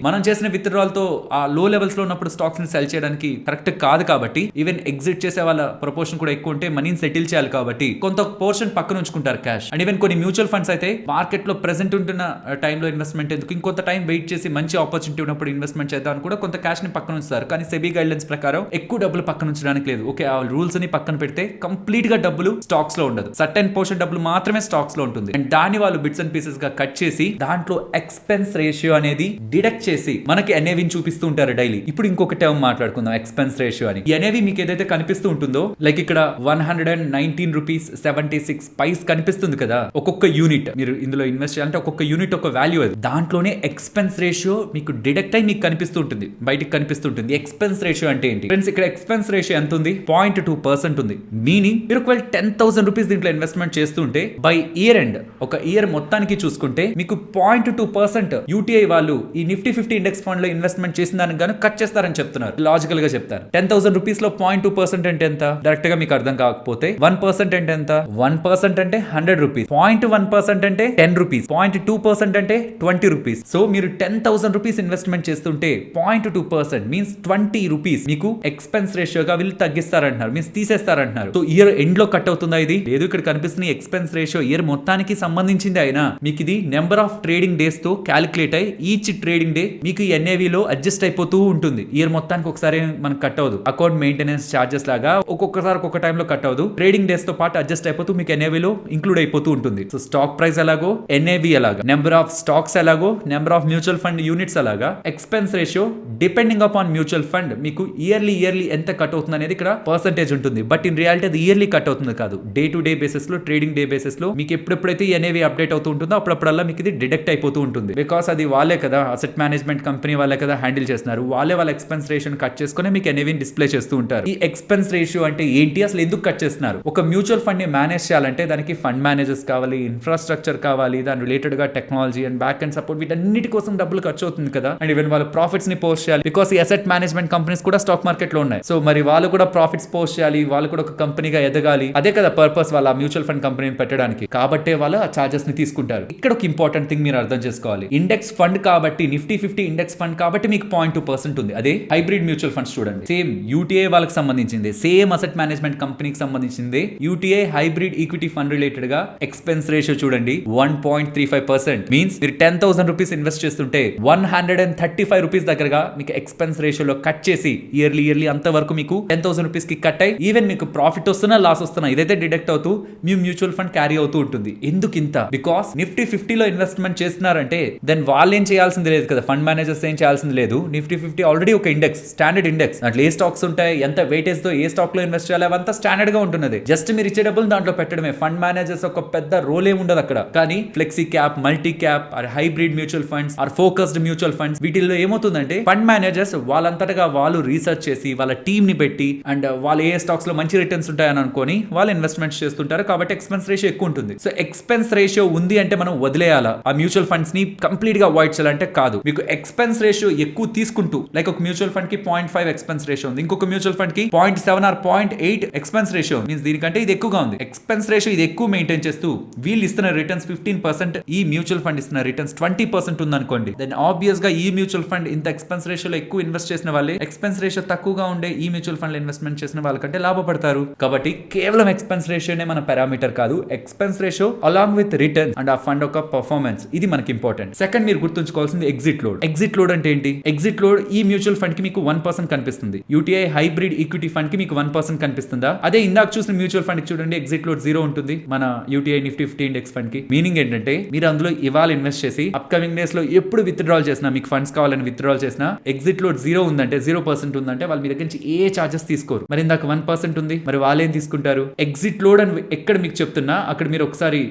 మనం చేసిన విత్డ్రాల్ తో ఆ లో లెవెల్స్ లో ఉన్నప్పుడు స్టాక్స్ ని సెల్ చేయడానికి కరెక్ట్ కాదు. కాబట్టి ఈవెన్ ఎగ్జిట్ చేసే వాళ్ళ ప్రపోర్షన్ కూడా ఎక్కువ ఉంటే మనీని సెటిల్ చేయాలి కాబట్టి కొంత పోర్షన్ పక్కన ఉంచుకుంటారు క్యాష్. అండ్ ఈవెన్ కొన్ని మ్యూచువల్ ఫండ్స్ అయితే మార్కెట్ లో ప్రెసెంట్ ఉంటున్న టైంలో ఇన్వెస్ట్మెంట్ ఎందుకు, ఇంకొంత టైం వెయిట్ చేసి మంచి ఆపర్చునిటీ ఉన్నప్పుడు ఇన్వెస్ట్మెంట్ చేద్దాం అని కూడా కొంత క్యాష్ ని పక్కన ఉంచుతారు. కానీ సెబీ గైడ్లైన్స్ ప్రకారం ఎక్కువ డబ్బులు పక్కన ఉంచడానికి లేదు. ఓకే, ఆ రూల్స్ ని పక్కన పెడితే కంప్లీట్ గా డబ్బులు స్టాక్స్ లో ఉండదు, సర్టెన్ పోర్షన్ డబ్బులు మాత్రమే స్టాక్స్ లో ఉంటుంది. అండ్ దాన్ని వాళ్ళు బిట్స్ అండ్ పీసెస్ గా కట్ చేసి దాంట్లో ఎక్స్పెన్స్ రేషియో అనేది డిడక్ట్ చేసి మనకి NAV చూపిస్తూ ఉంటారు డైలీ. ఇప్పుడు ఇంకొక టర్మ్ మాట్లాడుకుందాం, ఎక్స్పెన్స్ రేషియో అని. ఈ NAV మీకు ఏదైతే కనిపిస్తూ ఉంటుందో, లైక్ ఇక్కడ 119 rupees 76 పైస్ కనిపిస్తుంది కదా, ఒక్కొక్క యూనిట్ మీరు ఇందులో ఇన్వెస్ట్ చేయాలంటే ఒక్కొక్క యూనిట్ ఒక వాల్యూ, అది దాంట్లోనే ఎక్స్పెన్స్ రేషియో మీకు డిడక్ట్ అయి మీకు కనిపిస్తూ ఉంటుంది, బయటికి కనిపిస్తుంటుంది. ఎక్స్పెన్స్ రేషియో అంటే ఏంటి ఫ్రెండ్స్? ఇక్కడ ఎక్స్పెన్స్ రేషియో ఎంత ఉంది? 0.2% ఉంది. మీనింగ్ మీరు ఒకవేళ 10,000 rupees దీంట్లో ఇన్వెస్ట్మెంట్ చేస్తుంటే బై ఇయర్ ఎండ్, ఒక ఇయర్ మొత్తానికి చూసుకుంటే మీకు 0.2% UTI వాళ్ళు ఈ నిఫ్టీ 50 ఇండెక్స్ ఫండ్ లో ఇన్వెస్ట్మెంట్ చేసిన దానికి గాను కట్ చేస్తారని చెప్తున్నారు. లాజికల్ గా చెప్తారు. 10,000 rupees లో 0.2% అంటే ఎంత? డైరెక్ట్ గా మీకు అర్థం కాకపోతే 1% అంటే ఎంత? 1% అంటే 100 rupees, 0.1% అంటే 10 rupees, 0.2% అంటే 20 rupees. సో మీరు 10,000 rupees ఇన్వెస్ట్మెంట్ చేస్తుంటే 0.2% మీన్స్ 20 rupees మీకు ఎక్స్పెన్స్ రేషియోగా వీళ్ళు తగ్గిస్తారంటున్నారు, మీన్స్ తీసేస్తారంటున్నారు. సో ఇయర్ ఎండ్ లో కట్ అవుతుందా ఇది? లేదు. ఇక్కడ కనిపిస్తున్న ఎక్స్పెన్స్ రేషియో ఇయర్ మొత్తానికి సంబంధించింది అయినా మీకు ఇది నెంబర్ ఆఫ్ ట్రేడింగ్ డేస్ తో క్యాలిక్యులేట్ అయ్యి ఈచ్ ట్రేడింగ్ డే మీకు NAV లో అడ్జస్ట్ అయిపోతూ ఉంటుంది. ఇయర్ మొత్తానికి ఒకసారి మనకు కట్ అవ్వదు. అకౌంట్ మెయింటెనెన్స్ చార్జెస్ లాగా ఒక్కొక్కసారి ఒక్కొక్క టైంలో కట్ అవ్వదు, ట్రేడింగ్ డేస్ తో పాటు అడ్జస్ట్ అయిపోతూ మీకు NAV లో ఇంక్లూడ్ అయిపోతూ ఉంటుంది. సో స్టాక్ ప్రైస్ ఎలాగో NAV ఎలాగా, నెంబర్ ఆఫ్ స్టాక్స్ ఎలాగో number of mutual fund units అలాగా expense ratio depending upon mutual fund మీకు ఇయర్లీ ఎంత కట్ అవుతుంది అనేది ఇక్కడ పర్సెంటేజ్ ఉంటుంది. బట్ ఇన్ రియాలిటీ అది ఇయర్లీ కట్ అవుతుంది కాదు, డే టు డే బేసిస్ లో, ట్రేడింగ్ డే బేసిస్ లో మీకు ఎప్పుడెప్పుడైతే NAV అప్డేట్ అవుతూ ఉంటుందో అప్పుడప్పుడల్లా మీకు ఇది డిడక్ట్ అయిపోతూ ఉంటుంది. బికాస్ అది వాళ్ళే కదా, అసెట్ మేనేజ్మెంట్ కంపెనీ వాళ్ళే కదా హ్యాండిల్ చేస్తున్నారు, వాళ్ళే వాళ్ళ ఎక్స్పెన్స్ రేషియో కట్ చేసుకుని మీకు NAV డిస్ప్లే చేస్తూ ఉంటారు. ఈ ఎక్స్పెన్స్ రేషియో అంటే ఏంటి, అసలు ఎందుకు కట్ చేస్తున్నారు? ఒక మ్యూచువల్ ఫండ్ ని మేనేజ్ చేయాలంటే దానికి ఫండ్ మేనేజర్స్ కావాలి, ఇన్ఫ్రాస్ట్రక్చర్ కావాలి, దాని రిలేటెడ్ గా technology and back and support, వీటన్నిటి కోసం డబ్బులు ఖర్చు అవుతుంది కదా. అండ్ ఈవెన్ వాళ్ళ ప్రాఫిట్స్ ని పోస్ట్ చేయాలి, బికాస్ ఈ అసెట్ మేనేజ్మెంట్ కంపెనీస్ కూడా స్టాక్ మార్కెట్ లో ఉన్నాయి. సో మరి వాళ్ళు కూడా ప్రాఫిట్స్ పోస్ట్ చేయాలి, వాళ్ళు కూడా ఒక కంపెనీగా ఎదగాలి. అదే కదా పర్పస్ వాళ్ళ మ్యూచువల్ ఫండ్ కంపెనీని పెట్టడానికి. కాబట్టే వాళ్ళు ఆ చార్జెస్ ని తీసుకుంటారు. ఇక్కడ ఒక ఇంపార్టెంట్ థింగ్ మీరు అర్థం చేసుకోవాలి, ఇండెక్స్ ఫండ్ కాబట్టి, నిఫ్టీ 50 ఇండెక్స్ ఫండ్ కాబట్టి మీకు 0.2% ఉంది. అదే హైబ్రిడ్ మ్యూచువల్ ఫండ్స్ చూడండి, సేమ్ UTI వాళ్ళకి సంబంధించింది, సేమ్ అసెట్ మేనేజ్మెంట్ కంపెనీకి సంబంధించింది. UTI hybrid equity fund related గా ఎక్స్పెన్స్ రేషియో చూడండి 1.35%. మీన్స్ మీరు 10,000 rupees ఇన్వెస్ట్ చేస్తుంటే 135 rupees దగ్గరగా మీకు ఎక్స్పెన్స్ రేషియోలో కట్ చేసి ఇయర్లీ అంత వరకు మీకు 10,000 rupees కి కట్ అయ్యి ఈవెన్ మీకు ప్రాఫిట్ వస్తున్నా లాస్ వస్తున్నా ఇదైతే డిడక్ట్ అవుతూ మీ మ్యూచువల్ ఫండ్ క్యారీ అవుతూ ఉంటుంది. ఎందుకు ఇంత? బికాస్ నిఫ్టీ 50 లో ఇన్వెస్ట్మెంట్ చేస్తున్నారంటే దెన్ వాళ్ళు ఏం చేయాల్సింది లేదు కదా, ఫండ్ మేనేజర్స్ ఏం చేయాల్సింది లేదు. నిఫ్టీ 50 ఆల్రెడీ ఒక ఇండెక్స్, స్టాండర్డ్ ఇండెక్స్, దాంట్లో ఏ స్టాక్స్ ఉంటాయి, ఎంత వెయిటేజ్ తో ఏ స్టాక్ లో ఇన్వెస్ట్ చేయాలి అవంతా స్టాండర్డ్ గా ఉంటున్నది. జస్ట్ మీరు ఇచ్చే డబ్బులు దాంట్లో పెట్టడమే, ఫండ్ మేనేజర్స్ ఒక పెద్ద రోల్ ఏమి ఉండదు అక్కడ. కానీ flexi cap, multi cap, or hybrid mutual funds, or focused mutual funds, వీటిల్లో ఏమవుతుందంటే ఫండ్ మేనేజర్స్ వాళ్ళంతటగా వాళ్ళు రీసెర్చ్ చేసి వాళ్ళ టీమ్ ని పెట్టి అండ్ వాళ్ళు ఏ స్టాక్స్ లో మంచి రిటర్న్స్ ఉంటాయి ఉంటాయని అనుకొని వాళ్ళు ఇన్వెస్ట్మెంట్స్ చేస్తుంటారు, కాబట్టి ఎక్స్పెన్స్ రేషియో ఎక్కువ ఉంటుంది. సో ఎక్స్పెన్స్ రేషియో ఉంది అంటే మనం వదిలేయాలా ఆ మ్యూచువల్ ఫండ్స్ ని కంప్లీట్ గా అవాయిడ్ చేయాలంటే కాదు. మీకు ఎక్స్పెన్స్ రేషియో ఎక్కువ తీసుకుంటూ, లైక్ ఒక మ్యూచువల్ ఫండ్ కి 0.5 ఎక్స్పెన్స్ రేషియో ఉంది, ఇంకొక మ్యూచువల్ ఫండ్ కి 0.7 ఆర్ 0.8 ఎక్స్పెన్స్ రేషియో మీన్స్ దీనికంటే ఇది ఎక్కువగా ఉంది. ఎక్స్పెన్స్ రేషియో ఇది ఎక్కువ మెయింటైన్ చేస్తూ వీళ్ళు ఇస్తున్న రిటర్న్స్ 15%, ఈ మ్యూచువల్ ఫండ్ ఇస్తున్న రిటర్న్స్ 20% ఉందనుకోండి, దెన్ ఆబ్వియస్ గా ఈ మ్యూచువల్ ఫండ్ ఇంత ఎక్స్పెన్స్ రేషియోలో ఎక్కువ ఇన్వెస్ట్ చేసిన వాళ్ళే ఎక్స్పెన్స్ రేషియో తక్కువగా ఉండే ఈ మ్యూచువల్ ఫండ్ ఇన్వెస్ట్మెంట్ చేసిన వాళ్ళకంటే లాభపడతారు. కాబట్టి కేవలం ఎక్స్పెన్స్ రేషియోనే మన పారామీటర్ కాదు, expense ratio along with return and ఆ ఫండ్ యొక్క పర్ఫార్మెన్స్, ఇది మనకి ఇంపార్టెంట్. సెకండ్ మీరు గుర్తుంచుకోవాల్సింది ఎగ్జిట్ లోడ్. ఎగ్జిట్ లోడ్ అంటే ఏంటి? ఎగ్జిట్ లోడ్ ఈ మ్యూచువల్ ఫండ్ కి మీకు 1% కనిపిస్తుంది, యూటీఐ హైబ్రిడ్ ఈక్విటీ ఫండ్ కి మీకు 1% కనిపిస్తుందా? అదే ఇందాక చూసిన మ్యూచువల్ ఫండ్ కి చూడండి ఎగ్జిట్ లోడ్ 0 ఉంటుంది మన యూటీఐ నిఫ్టీ 50 ఇండెక్స్ ఫండ్ కి. మీనింగ్ ఏంటంటే మీరు అందులో ఇవాళ ఇన్వెస్ట్ చేసి అప్కమింగ్ డేస్ లో ఎప్పుడు విత్డ్రాల్ చేసినా, మీకు ఫండ్స్ కావాలని విత్డ్రాల్ చేసినా ఎగ్జిట్ లోడ్ 0 ఉందంటే, 0% ఉందంటే వాళ్ళు మీ దగ్గర నుంచి ఏ చార్జెస్ తీసుకోరు. మరి ఇందాక 1% ఉంది, మరి వాళ్ళు ఏం తీసుకుంటారు? ఎగ్జిట్ లోడ్ అని ఎక్కడ మీకు చెప్తున్నా అక్కడ మీరు ఒకసారి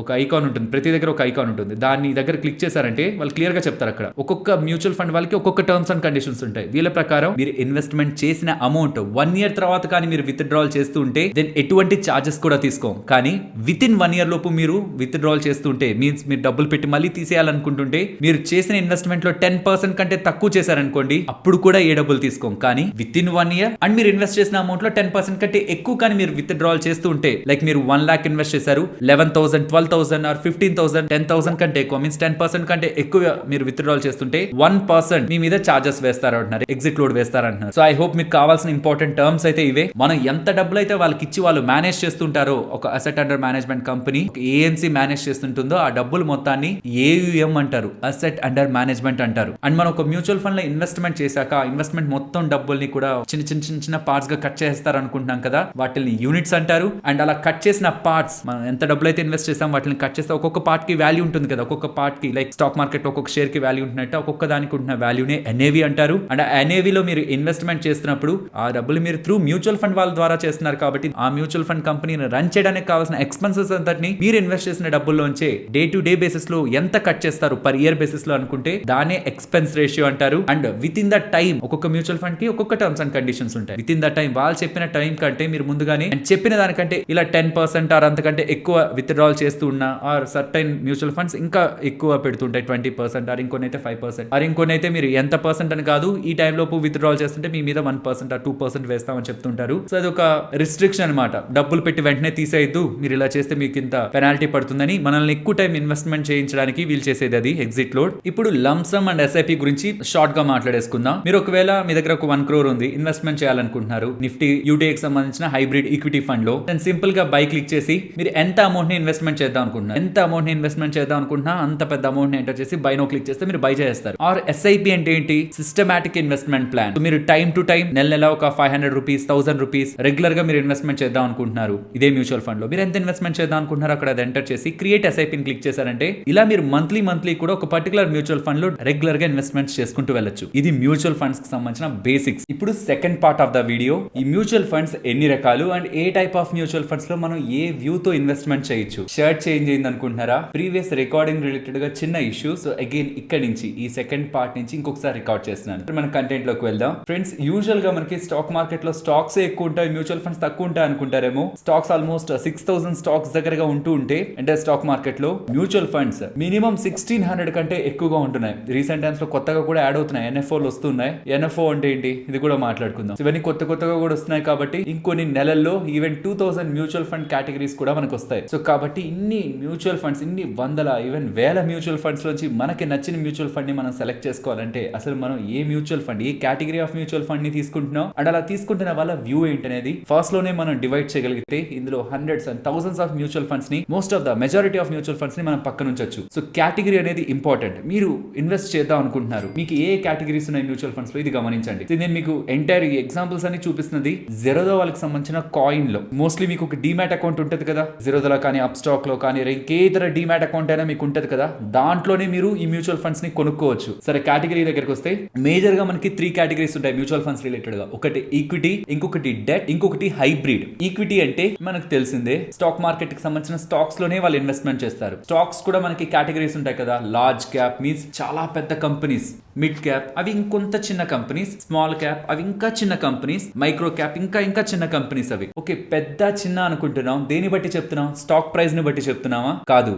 ఒక ఐకాన్ ఉంటుంది, ప్రతి దగ్గర ఒక ఐకాన్ ఉంటుంది, దాన్ని దగ్గర క్లిక్ చేశారంటే వాళ్ళు క్లియర్ గా చెప్తారు. అక్కడ ఒక్కొక్క మ్యూచువల్ ఫండ్ వాళ్ళకి ఒక్కొక్క టర్మ్స్ అండ్ కండిషన్స్ ఉంటాయి. వీళ్ళ ప్రకారం మీరు ఇన్వెస్ట్మెంట్ చేసిన అమౌంట్ 1 year తర్వాత కానీ మీరు విత్డ్రాల్ చేస్తూ ఉంటే దెన్ ఎటువంటి చార్జెస్ కూడా తీసుకోం. కానీ విత్ ఇన్ 1 year లోపు మీరు విత్డ్రాల్ చేస్తుంటే మీన్స్ మీరు డబ్బులు పెట్టి మళ్ళీ తీసేయాలనుకుంటుంటే, మీరు చేసిన ఇన్వెస్ట్మెంట్ లో 10% కంటే తక్కువ చేశారనుకోండి, అప్పుడు కూడా ఏ డబ్బులు తీసుకోం. కానీ విత్ ఇన్ 1 year అండ్ మీరు ఇన్వెస్ట్ చేసిన అమౌంట్ లో 10% కంటే ఎక్కువ కానీ మీరు విత్డ్రాల్ చేస్తూ ఉంటే, లైక్ మీరు 1 lakh ఇన్వెస్ట్ చేశారు, 11,000, 12,000 ఆర్ 15,000, 10,000 కంటే ఎక్కువ మీన్స్ 10% కంటే ఎక్కువ మీరు విత్డ్రాల్ చేస్తుంటే 1% మీ మీద చార్జెస్ వేస్తారు అంటున్నారు, ఎగ్జిట్ లోడ్ వేస్తారు అంటున్నారు. సో ఐ హోప్ మీకు కావాల్సిన ఇంపార్టెంట్ టర్మ్స్ అయితే ఇవే. మనం ఎంత డబ్బులు అయితే వాళ్ళకి ఇచ్చి వాళ్ళు మేనేజ్ చేస్తుంటారో, ఒక asset under management company AMC manage చేస్తుంటుందో ఆ డబ్బులు మొత్తాన్ని ఏయుఎం అంటారు, అసెట్ అండర్ మేనేజ్మెంట్ అంటారు. అండ్ మనం ఒక మ్యూచువల్ ఫండ్ లో ఇన్వెస్ట్మెంట్ చేశాక ఇన్వెస్ట్మెంట్ మొత్తం డబ్బుల్ని కూడా చిన్న చిన్న చిన్న చిన్న పార్ట్స్ గా కట్ చేస్తారు అనుకుంటున్నాం కదా, వాటిని యూనిట్స్ అంటారు. అండ్ అలా కట్ చేసిన పార్ట్స్, మనం ఎంత డబ్బులు అయితే ఇన్వెస్ట్ చేస్తాం వాటిని కట్ చేస్తే ఒక్కొక్క పార్ట్ కి వాల్యూ ఉంటుంది కదా, ఒక్కొక్క పార్ట్ కి లైక్ స్టాక్ మార్కెట్ ఒక్కొక్క షేర్ కి వాల్యూ ఉంటున్నట్టు ఒక్కొక్క దానికి ఉంటున్న వాల్యూనే ఎన్ఏవి అంటారు. అండ్ ఆ ఎన్ఏవి లో మీరు ఇన్వెస్ట్మెంట్ చేస్తున్నప్పుడు ఆ డబ్బులు మీరు త్రూ మ్యూచువల్ ఫండ్ వాళ్ళ ద్వారా చేస్తున్నారు కాబట్టి ఆ మ్యూచువల్ ఫండ్ కంపెనీని రన్ చేయడానికి కావాల్సిన ఎక్స్పెన్సెస్ అంతటిని మీరు ఇన్వెస్ట్ చేసిన డబ్బుల్లోంచే డే టు డే బేసిస్ లో ఎంత కట్ చేస్తారు పర్ ఇయర్ బేసిస్ లో అనుకుంటే దానే ఎక్స్పెన్స్ రేషియో అంటారు. And with in the time ఒక్కొక్క మ్యూచువల్ ఫండ్ కి ఒక్కొక్క టర్మ్స్ అండ్ కండిషన్స్ ఉంటాయి. విత్ ఇన్ ద టైం వాళ్ళు చెప్పిన టైం కంటే మీరు ముందుగానే చెప్పిన దానికంటే ఇలా 10% ఆర్ అంతకంటే ఎక్కువ విత్డ్రాల్ చేస్తూ ఉన్నా, ఆర్ సర్టైన్ మ్యూచువల్ ఫండ్స్ ఇంకా ఎక్కువ పెడుతుంటాయి 20%, ఆర్ ఇంకొన్ని అయితే 5%, ఆర్ ఇంకొన్ని అయితే మీరు ఎంత పర్సెంట్ అని కాదు ఈ టైం లోపు విత్డ్రాల్ చేస్తుంటే మీ మీద 1% ఆర్ 2% వేస్తామని చెప్తుంటారు. సో అది ఒక రిస్ట్రిక్షన్ అనమాట. డబ్బులు పెట్టి వెంటనే తీసేయద్దు, మీరు ఇలా చేస్తే మీకు ఇంత పెనాల్టీ పడుతుందని మనల్ని ఎక్కువ టైం ఇన్వెస్ట్మెంట్ చేయించడానికి వీలు చేసేది అది ఎగ్జిట్ లోడ్. ఇప్పుడు లంసమ్ అండ్ ఎస్ఐపి గురించి షార్ట్ గా మాట్లాడేసుకుందాం. మీరు ఒకవేళ మీ దగ్గర ఒక 1 crore ఉంది, ఇన్వెస్ట్మెంట్ చేయాలనుకుంటున్నారు నిఫ్టీ యూటీఐకి సంబంధించిన హైబ్రిడ్ ఈక్విటీ ఫండ్ లో, దెన్ సింపుల్ గా బై క్లిక్ చేసి మీరు ఎంత అమౌంట్ ని ఇన్వెస్ట్మెంట్ చేద్దాం అనుకుంటున్నారు, ఎంత అమౌంట్ ని ఇన్వెస్ట్మెంట్ చేద్దాం అనుకుంటున్నా అంత పెద్ద అమౌంట్ ని ఎంటర్ చేసి బై నో క్లిక్ చేస్తే మీరు బై చేస్తారు. ఆర్ ఎస్ఐపి అంటే ఏంటి? Systematic investment plan. మీరు టైం టు టైం నెల నెల ఒక 500 రూపీస్, 1000 రూపీస్ రెగ్యులర్ గా మీరు ఇన్వెస్ట్మెంట్ చేద్దాం అనుకుంటున్నారు ఇదే మ్యూచువల్ ఫండ్ లో. మీరు ఎంత ఇన్వెస్ట్మెంట్ చేద్దాం అనుకుంటున్నారు అక్కడ అది ఎంటర్ చేసి క్రియేట్ ఎస్ఐపి క్లిక్ చేశారంటే ఇలా మీరు మంత్లీ కూడా ఒక పర్టికులర్ మ్యూచువల్ ఫండ్ లో రెగ్యులర్ గా ఇన్వెస్ట్మెంట్స్ చేసుకుంటూ వెళ్ళొచ్చు. ఇది మ్యూచువల్ ఫండ్స్ కి సంబంధించిన బేసిక్స్. ఇప్పుడు second part of the video, ఈ మ్యూచువల్ ఫండ్స్ ఎన్ని రకాలు and A type of mutual funds లో మనం ఏ వ్యూ తో ఇన్వెస్ట్మెంట్ చేయొచ్చు. షర్ట్ చేంజ్ అయింది అనుకుంటున్నారా? ప్రీవియస్ రికార్డింగ్ రిలేటెడ్ గా చిన్న ఇష్యూ. సో అగైన్ ఇక్కడ నుంచి ఈ సెకండ్ పార్ట్ నుంచి ఇంకొకసారి రికార్డ్ చేస్తున్నాను. మన కంటెంట్ లోకి వెళ్దాం. ఫ్రెండ్స్, యూజువల్ గా మనకి స్టాక్ మార్కెట్ లో స్టాక్స్ ఎక్కువ ఉంటాయి, మ్యూచువల్ ఫండ్స్ తక్కువ ఉంటాయి అనుకుంటారేమో. స్టాక్స్ ఆల్మోస్ట్ 6000 స్టాక్స్ దగ్గరగా ఉంటూ ఉంటే అంటే స్టాక్ మార్కెట్ లో మ్యూచువల్ ఫండ్స్ మినిమం 1600 కంటే ఎక్కువగా ఉంటున్నాయి. రీసెంట్ టైమ్స్ లో కొత్తగా కూడా యాడ్ అవుతున్నాయి, ఎన్ఎఫ్ఓలు వస్తున్నాయి. ఎన్ఎఫ్ఓ అంటే ఏంటి ఇది కూడా మాట్లాడుకుందాం. ఇవన్నీ కొత్తగా కూడా వస్తున్నాయి కాబట్టి ఇంకొన్ని నెలల్లో ఈవెన్ 2000 మ్యూచువల్ ఫండ్ కేటగిరీస్ కూడా మనకు వస్తాయి. సో కాబట్టి ఇన్ని మ్యూచువల్ ఫండ్స్, ఇన్ని వందల ఈవెన్ వేల మ్యూచువల్ ఫండ్స్ నుంచి మనకి నచ్చిన మ్యూచువల్ ఫండ్ ని మనం సెలెక్ట్ చేసుకోవాలంటే అసలు మనం ఏ మ్యూచువల్ ఫండ్, ఏ కేటగిరీ ఆఫ్ మ్యూచువల్ ఫండ్ ని తీసుకుంటున్నాం అండ్ అలా తీసుకుంటున్న వాళ్ళ వ్యూ ఏంటనేది ఫస్ట్ లోనే మనం డివైడ్ చేయగలిగితే ఇందులో hundreds and thousands of mutual funds ని, most of the majority of mutual funds ని మనం పక్కన ఉంచొచ్చు. సో కేటగిరీ అనేది ఇంపార్టెంట్. మీరు ఇన్వెస్ట్ చేద్దాం అనుకుంటున్నారు, మీకు ఏ కేటగిరీస్ ఉన్నాయి మ్యూచువల్ ఫండ్స్ లో ఇది గమనించండి. నేను మీకు ఎంటైర్ ఎగ్జాంపుల్స్ అని చూపిస్తున్నది జెరోదా వాళ్ళకి సంబంధించిన కాయిన్ లో. మోస్ట్లీ మీకు ఒక డిమాట్ అకౌంట్ ఉంటుంది కదా జెరోదాలో కానీ, అప్ స్టాక్ లో కానీ, ఇంకే ఇతర డిమాట్ అకౌంట్ అయినా మీకు ఉంటుంది కదా, దాంట్లోనే మీరు ఈ మ్యూచువల్ ఫండ్స్ ని కొనుక్కోవచ్చు. సరే, కేటగిరీ దగ్గరికి వస్తే మేజర్ గా మనకి 3 కేటగిరీస్ ఉంటాయి మ్యూచువల్ ఫండ్స్ రిలేటెడ్ గా. ఒకటి ఈక్విటీ, ఇంకొకటి డెట్, ఇంకొకటి హైబ్రిడ్. ఈక్విటీ అంటే మనకు తెలిసిందే, స్టాక్ మార్కెట్ కి సంబంధించిన స్టాక్స్ లోనే వాళ్ళు ఇన్వెస్ట్మెంట్ చేస్తారు. స్టాక్స్ కూడా మనకి కేటగిరీస్ ఉంటాయి కదా. లార్జ్ క్యాప్ మీన్స్ చాలా పెద్ద కంపెనీస్, మిడ్ క్యాప్ అవి ఇంకొంత చిన్న కంపెనీస్, స్మాల్ క్యాప్ అవి ఇంకా చిన్న కంపెనీస్, మైక్రో క్యాప్ ఇంకా చిన్న కంపెనీస్. కంపెనీస్ అవి. ఓకే, పెద్ద చిన్న అనుకుంటున్నాం, దేని బట్టి చెప్తున్నాం? స్టాక్ ప్రైస్ ని బట్టి చెప్తున్నావా? కాదు,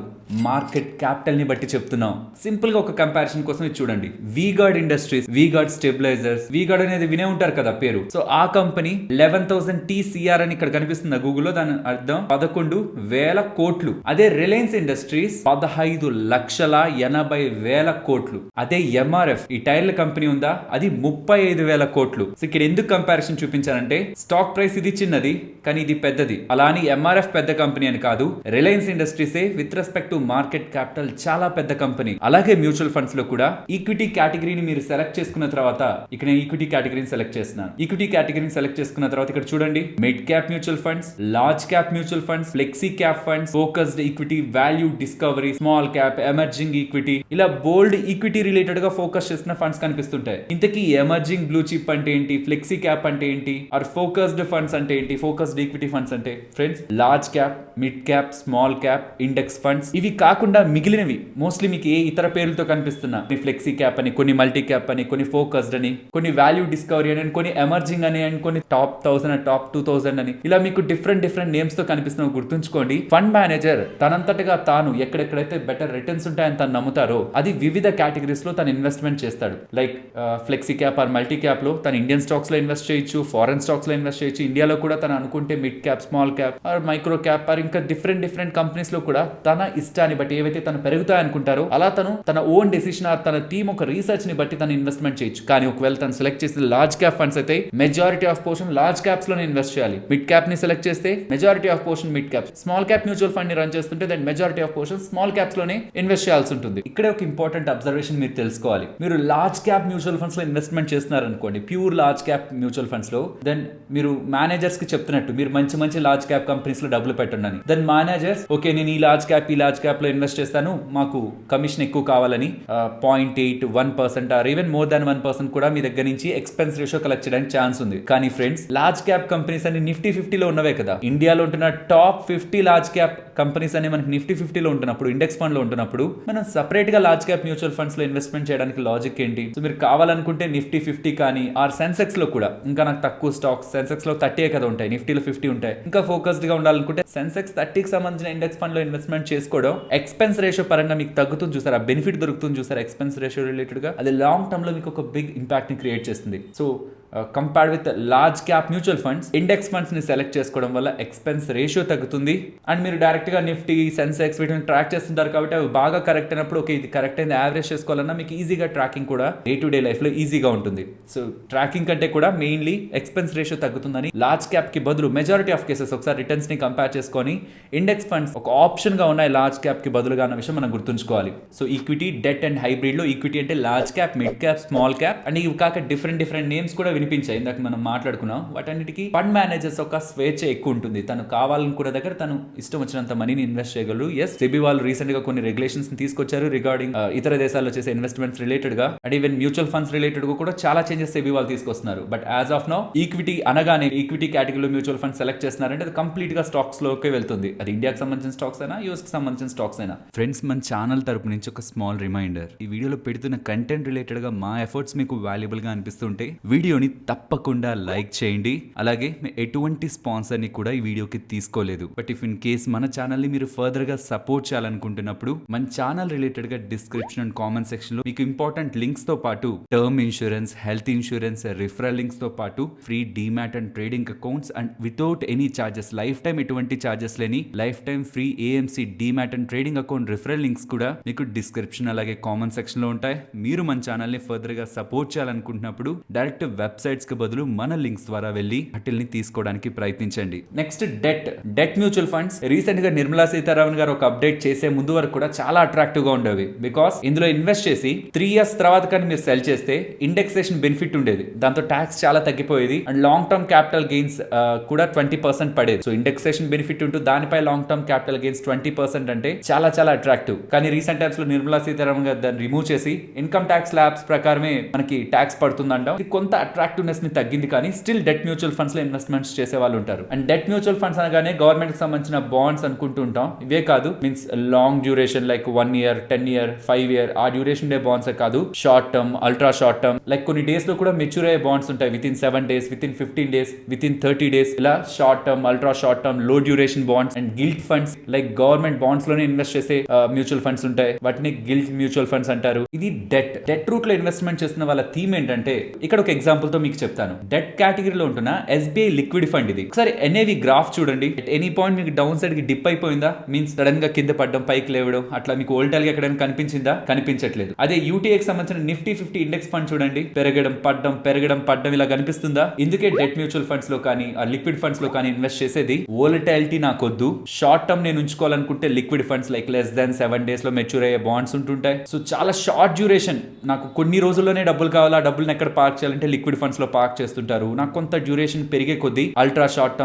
మార్కెట్ క్యాపిటల్ ని బట్టి చెప్తున్నాం. సింపుల్ గా ఒక కంపారిజన్ కోసం ఇది చూడండి. వీగార్డ్ ఇండస్ట్రీస్, వీగార్డ్ స్టెబిలైజర్స్, వీగార్డ్ అనేది వినే ఉంటారు కదా పేరు. సో ఆ కంపెనీ 11,000 TCR అని ఇక్కడ కనిపిస్తుంది గూగుల్లో, దాని అర్థం 11,000 కోట్లు. అదే రిలయన్స్ ఇండస్ట్రీస్ 15,80,000 కోట్లు. అదే MRF ఈ టైర్ల కంపెనీ ఉందా, అది 35,000 కోట్లు. సో ఇక్కడ ఎందుకు కంపారిజన్ చూపించానంటే స్టాక్ ప్రైస్ ఇది చిన్నది కానీ ఇది పెద్దది. అలా అని MRF పెద్ద కంపెనీ అని కాదు, రిలయన్స్ ఇండస్ట్రీసే with respect to market capital చాలా పెద్ద కంపెనీ. అలాగే మ్యూచువల్ ఫండ్స్ లో కూడా ఈక్విటీ కేటగిరీని మీరు సెలెక్ట్ చేసుకున్న తర్వాత, ఇక్కడ నేను ఈక్విటీ కేటగిరీని సెలెక్ట్ చేస్తున్నాను. ఈక్విటీ కేటగిరీని సెలెక్ట్ చేసుకున్న తర్వాత ఇక్కడ చూడండి, mid cap mutual funds, large cap mutual funds, flexi cap funds, focused equity, value discovery, small cap, emerging equity, ఇలా బోల్డ్ ఈక్విటీ రిలేటెడ్ గా ఫోకస్ చేసిన ఫండ్స్ కనిపిస్తుంటాయి. ఇంతకీ ఎమర్జింగ్ బ్లూ చిప్ అంటే ఏంటి, ఫ్లెక్సీ క్యాప్ అంటే ఏంటి, ఆర్ ఫోకస్డ్ ఫండ్స్ అంటే ఏంటి, ఫోకస్డ్ ఈక్విటీ ఫండ్స్ అంటే friends large cap, mid cap, small cap, index funds. ఇవి కాకుండా మిగిలినవి మోస్ట్లీ మీకు ఏ ఇతర పేర్లతో కనిపిస్తున్నా, ఫ్లెక్సీ క్యాప్ అని, కొన్ని మల్టీ క్యాప్ అని, కొన్ని ఫోకస్డ్ అని, కొన్ని వాల్యూ డిస్కవరీ అని, కొన్ని ఎమర్జింగ్ అని, అండ్ కొన్ని టాప్ 1000 అని, టాప్ 2000 అని, ఇలా మీకు డిఫరెంట్ నేమ్స్ తో కనిపిస్తున్నా. గుర్తుంచుకోండి, ఫండ్ మేనేజర్ తనంతటగా తాను ఎక్కడెక్కడైతే బెటర్ రిటర్న్స్ ఉంటాయని తను నమ్ముతారో అది వివిధ కేటగిరీస్ లో తను ఇన్వెస్ట్మెంట్ చేస్తాడు. Like flexi cap or multi cap లో తను ఇండియన్ స్టాక్స్ లో ఇన్వెస్ట్ చేయొచ్చు, ఫారెన్ స్టాక్స్ లో ఇన్వెస్ట్ చేయొచ్చు, ఇండియాలో కూడా తను అనుకుంటే mid cap, small cap or micro cap or ఇంకా డిఫరెంట్ కంపెనీస్ లో కూడా తన ఇష్టాన్ని బట్టి ఏవైతే తను పెరుగుతాయనుకుంటారో అలా తను తన ఓన్ డెసిషన్ ఆర్ తన టీమ్ ఒక రీసెర్చ్ ని బట్టి తను ఇన్వెస్ట్మెంట్ చేయొచ్చు. కానీ ఒకవేళ తను సెలెక్ట్ చేసిన లార్జ్ క్యాప్ ఫండ్స్ అయితే majority of portion large caps లోనే ఇన్వెస్ట్ చేయాలి. మిడ్ క్యాప్ ని సెలెక్ట్ చేస్తే majority of portion mid cap, small cap mutual fund ని రన్ చేస్తుంటే then majority of portion small caps లోనే ఇన్వెస్ట్ చేయాల్సి ఉంటుంది. ఇక్కడే ఒక ఇంపార్టెంట్ అబ్జర్వేషన్ మీరు తెలుసుకోవాలి. మీరు లార్జ్ క్యాప్ మ్యూచువల్ ఫండ్స్ లో ఇన్వెస్ట్మెంట్ చేస్తున్నారనుకోండి, pure large cap mutual funds లో, దెన్ మీరు మేనేజర్స్ కి చెప్తున్నట్టు మీరు మంచి లార్జ్ క్యాప్ కంపెనీస్ లో డబ్బులు పెట్టండి అని. దెన్ మేనేజర్స్ ఓకే నేను ఈ లార్జ్ క్యాప్ లో ఇన్వెస్ట్ చేస్తాను, మాకు కమిషన్ ఎక్కువ కావాలని 0.8, 1% ఆర్ ఈవెన్ మోర్ దాన్ 1% కూడా మీ దగ్గర నుంచి ఎక్స్పెన్స్ రేషియో కలెక్ట్ చేయడానికి ఛాన్స్ ఉంది. కానీ ఫ్రెండ్స్, లార్జ్ క్యాప్ కంపెనీస్ అన్ని నిఫ్టీ 50 లో ఉన్నవే కదా. ఇండియాలో ఉంటున్న టాప్ 50 లార్జ్ క్యాప్ కంపెనీస్ అన్ని మనకి నిఫ్టీ 50 లో ఉంటున్నప్పుడు, ఇండెక్స్ ఫండ్ లో ఉంటున్నప్పుడు మనం సపరేట్ గా లార్జ్ క్యాప్ మ్యూచువల్ ఫండ్స్ లో ఇన్వెస్ట్మెంట్ చేయడానికి లాజిక్ ఏంటి? సో మీరు కావాలనుకుంటే నిఫ్టీ 50 కానీ ఆర్ సెన్సెక్స్ లో కూడా, ఇంకా నాకు తక్కువ స్టాక్స్ సెన్సెక్స్ లో 30 కదా ఉంటాయి, నిఫ్టీలో 50 ఉంటాయి. ఇంకా ఫోకస్డ్ గా ఉండాలనుకుంటే సెన్సెక్స్ 30కి సంబంధించిన ఇండెక్స్ ఫండ్ లో ఇన్వెస్ట్మెంట్ చేసుకోవడం ఎక్స్పెన్స్ రేషియో పరంగా మీకు తగ్గుతుంది చూసారా, బెనిఫిట్ దొరుకుతుంది చూసారా ఎక్స్పెన్స్ రేషియో రిలేటెడ్ గా, అది లాంగ్ టర్మ్ లో మీకు ఒక బిగ్ ఇంపాక్ట్ ని క్రియేట్ చేస్తుంది. So compared with large cap mutual funds, index funds ని సెలెక్ట్ చేసుకోవడం వల్ల ఎక్స్పెన్స్ రేషియో తగ్గుతుంది. అండ్ మీరు డైరెక్ట్ గా నిఫ్టీ, సెన్సెక్స్ వీటిని ట్రాక్ చేస్తుంటారు కాబట్టి అవి బాగా కరెక్ట్ అయినప్పుడు ఓకే ఇది కరెక్ట్ అయింది యావరేజ్ చేసుకోవాలన్నా మీకు ఈజీగా ట్రాకింగ్ కూడా డే టు డే లైఫ్ లో ఈజీగా ఉంటుంది. సో ట్రాకింగ్ కంటే కూడా మెయిన్లీ ఎక్స్పెన్స్ రేషియో తగ్గుతుందని లార్జ్ క్యాప్ కి బదులు మెజారిటీ ఆఫ్ కేసెస్ ఒకసారి రిటర్న్స్ ని కంపేర్ చేసుకొని ఇండెక్స్ ఫండ్స్ ఒక ఆప్షన్ గా ఉన్నాయి లార్జ్ క్యాప్ కి బదులుగా అన్న విషయం మనం గుర్తుంచుకోవాలి. So equity, debt and hybrid లో ఈక్విటీ అంటే large cap, mid cap, small cap and ఇవి కాక డిఫరెంట్ నేమ్స్ కూడా వినిపించాయి ఇందాక మనం మాట్లాడుకున్నాం. వాటన్నిటికీ ఫండ్ మేనేజర్స్ ఒక స్వేచ్ఛ ఎక్కువ ఉంటుంది. తను కావాలనుకున్న దగ్గర తను ఇష్టం వచ్చినంత మనీని ఇన్వెస్ట్ చేయగలరు. ఎస్, సెబీ వాళ్ళు రీసెంట్ గా కొన్ని రెగ్యులేషన్స్ తీసుకొచ్చారు రిగార్డింగ్ ఇతర దేశాల్లో చేసే ఇన్వెస్ట్మెంట్స్ రిలేటెడ్ గా and even mutual funds related గా కూడా చాలా చేంజెస్ సెబీ వాళ్ళు తీసుకొస్తున్నారు. But as of now equity అనగానే ఈక్విటీ కేటగిరీలో మ్యూచువల్ ఫండ్ సెలెక్ట్ చేస్తున్నారంటే అది కంప్లీట్ గా స్టాక్స్ లోకి వెళ్తుంది. అది ఇండియాకి సంబంధించిన స్టాక్స్ అయినా, యూఎస్ కి సంబంధించిన స్టాక్స్ అయినా. ఫ్రెండ్స్, మన ఛానల్ తరపు నుంచి ఒక స్మాల్ రిమైండర్, ఈ వీడియోలో పెడుతున్న కంటెంట్ రిలేటెడ్ గా మా ఎఫర్ట్స్ మీకు వాల్యుబుల్ గా అనిపిస్తుంటే వీడియోని తప్పకుండా లైక్ చేయండి. అలాగే ఎటువంటి స్పాన్సర్ ని కూడా ఈ వీడియోకి తీసుకోలేదు. బట్ ఇఫ్ ఇన్ కేస్ మన ఛానల్ ని మీరు ఫర్దర్ గా సపోర్ట్ చేయాలనుకుంటున్నప్పుడు మన ఛానల్ రిలేటెడ్ గా డిస్క్రిప్షన్ అండ్ కామెంట్ సెక్షన్ లో మీకు ఇంపార్టెంట్ లింక్స్ తో పాటు term insurance, health insurance, referral links తో పాటు free demat and trading accounts and without any charges, life time ఎటువంటి చార్జెస్ లేని life time free AMC demat and trading account referral links కూడా మీకు డిస్క్రిప్షన్ అలాగే comment section లో ఉంటాయి. మీరు మన ఛానల్ ని ఫర్దర్ గా సపోర్ట్ చేయాలనుకుంటున్నప్పుడు డైరెక్ట్ వెబ్సైట్స్ కి బదులు మన లింక్స్ ద్వారా వెళ్ళి వాటిల్ని తీసుకోవడానికి ప్రయత్నించండి. Next debt mutual funds. Recent గా నిర్మలా సీతారామన్ గారు ఒక అప్డేట్ చేసే ముందు వరకు కూడా చాలా అట్రాక్టివ్ గా ఉండేవి. బికాస్ ఇందులో ఇన్వెస్ట్ చేసి 3 years తర్వాత కానీ మీరు సెల్ చేస్తే ఇండెక్సేషన్ బెనిఫిట్ ఉండేది, దాంతో ట్యాక్స్ చాలా తగ్గిపోయేది and long term capital gains కూడా 20% పడేది. సో ఇండెక్సేషన్ బెనిఫిట్ ఉంటూ దానిపై లాంగ్ టర్మ్ క్యాపిటల్ గెయిన్స్ 20% అంటే చాలా అట్రాక్టివ్. కానీ రీసెంట్ టైమ్స్ లో నిర్మలా సీతారామన్ గారు దాన్ని రిమూవ్ చేసి ఇన్కమ్ ట్యాక్స్ ల్యాబ్స్ ప్రకారమే మనకి ట్యాక్స్ పడుతుందంటాం. ఇది కొంత అట్రాక్టివ్ అట్రాక్టివ్నెస్ ని తగ్గింది, కానీ స్టిల్ డెట్ మ్యూచువల్ ఫండ్స్ లో ఇన్వెస్ట్మెంట్స్ చేసే వాళ్ళు ఉంటారు. అండ్ డెట్ మ్యూచువల్ ఫండ్స్ అనగానే గవర్నమెంట్ కి సంబంధించిన బాండ్స్ అనుకుంటూ ఉంటాం. ఇవే కాదు, means long duration like 1 year, 10 year, 5 year ఆ డ్యూరేషన్ డే బాండ్స్ కాదు, short term, ultra short term, like కొన్ని డేస్ లో కూడా మెచ్యూర్ అయ్యే బాండ్స్ ఉంటాయి. With in 7 days, with in 15 days, with in 30 days, ఇలా short term, ultra short term, లో duration bonds and guilt funds, like government bonds లోనే invest చేసే mutual funds ఉంటాయి. వాటిని గిల్ట్ మ్యూచువల్ ఫండ్స్ అంటారు. ఇది డెట్ రూట్ లో ఇన్వెస్ట్మెంట్ చేస్తున్న వాళ్ళ థీమ్ ఏంటంటే, ఇక్కడ ఒక ఎగ్జాంపుల్ తో మీకు చెప్తాను. డెట్ కేటగిరీలో ఉంటున్న SBI లిక్విడ్ ఫండ్ ఇది. ఒకసారి NAV గ్రాఫ్ చూడండి. ఎట్ ఎనీ పాయింట్ మీకు డౌన్ సైడ్ కి డిప్ అయిపోయిందా, మీన్స్ సడన్ గా కింద పడడం, పైకి లేవడం, అట్లా మీకు ఓల్టాల్ గా ఎక్కడైనా కనిపించిందా? కనిపించట్లేదు. అదే UTI కి సంబంధించిన నిఫ్టీ 50 ఇండెక్స్ ఫండ్ చూడండి, పెరగడం పడ్డం ఇలా కనిపిస్తుందా? ఇందుకే డెట్ మ్యూచువల్ ఫండ్స్ లో కానీ ఆ లిక్విడ్ ఫండ్స్ లో కానీ ఇన్వెస్ట్ చేసేది. వోలటాలిటీ నాకొద్దు, షార్ట్ టర్మ్ నేను ఉంచుకోవాలనుకుంటే liquid funds like less than 7 days లో మెచ్యూర్ అయ్యే బాండ్స్ ఉంటుంటాయి. సో చాలా షార్ట్ డ్యూరేషన్, నాకు కొన్ని రోజుల్లోనే డబ్బులు కావాలా, డబ్బులను ఎక్కడ పార్క్ చేయాలంటే లిక్విడ్ ఫండ్స్ లో పార్క్ చేస్తుంటారు. నాకు కొంత డ్యూరేషన్ పెరిగే కొద్దీ ultra short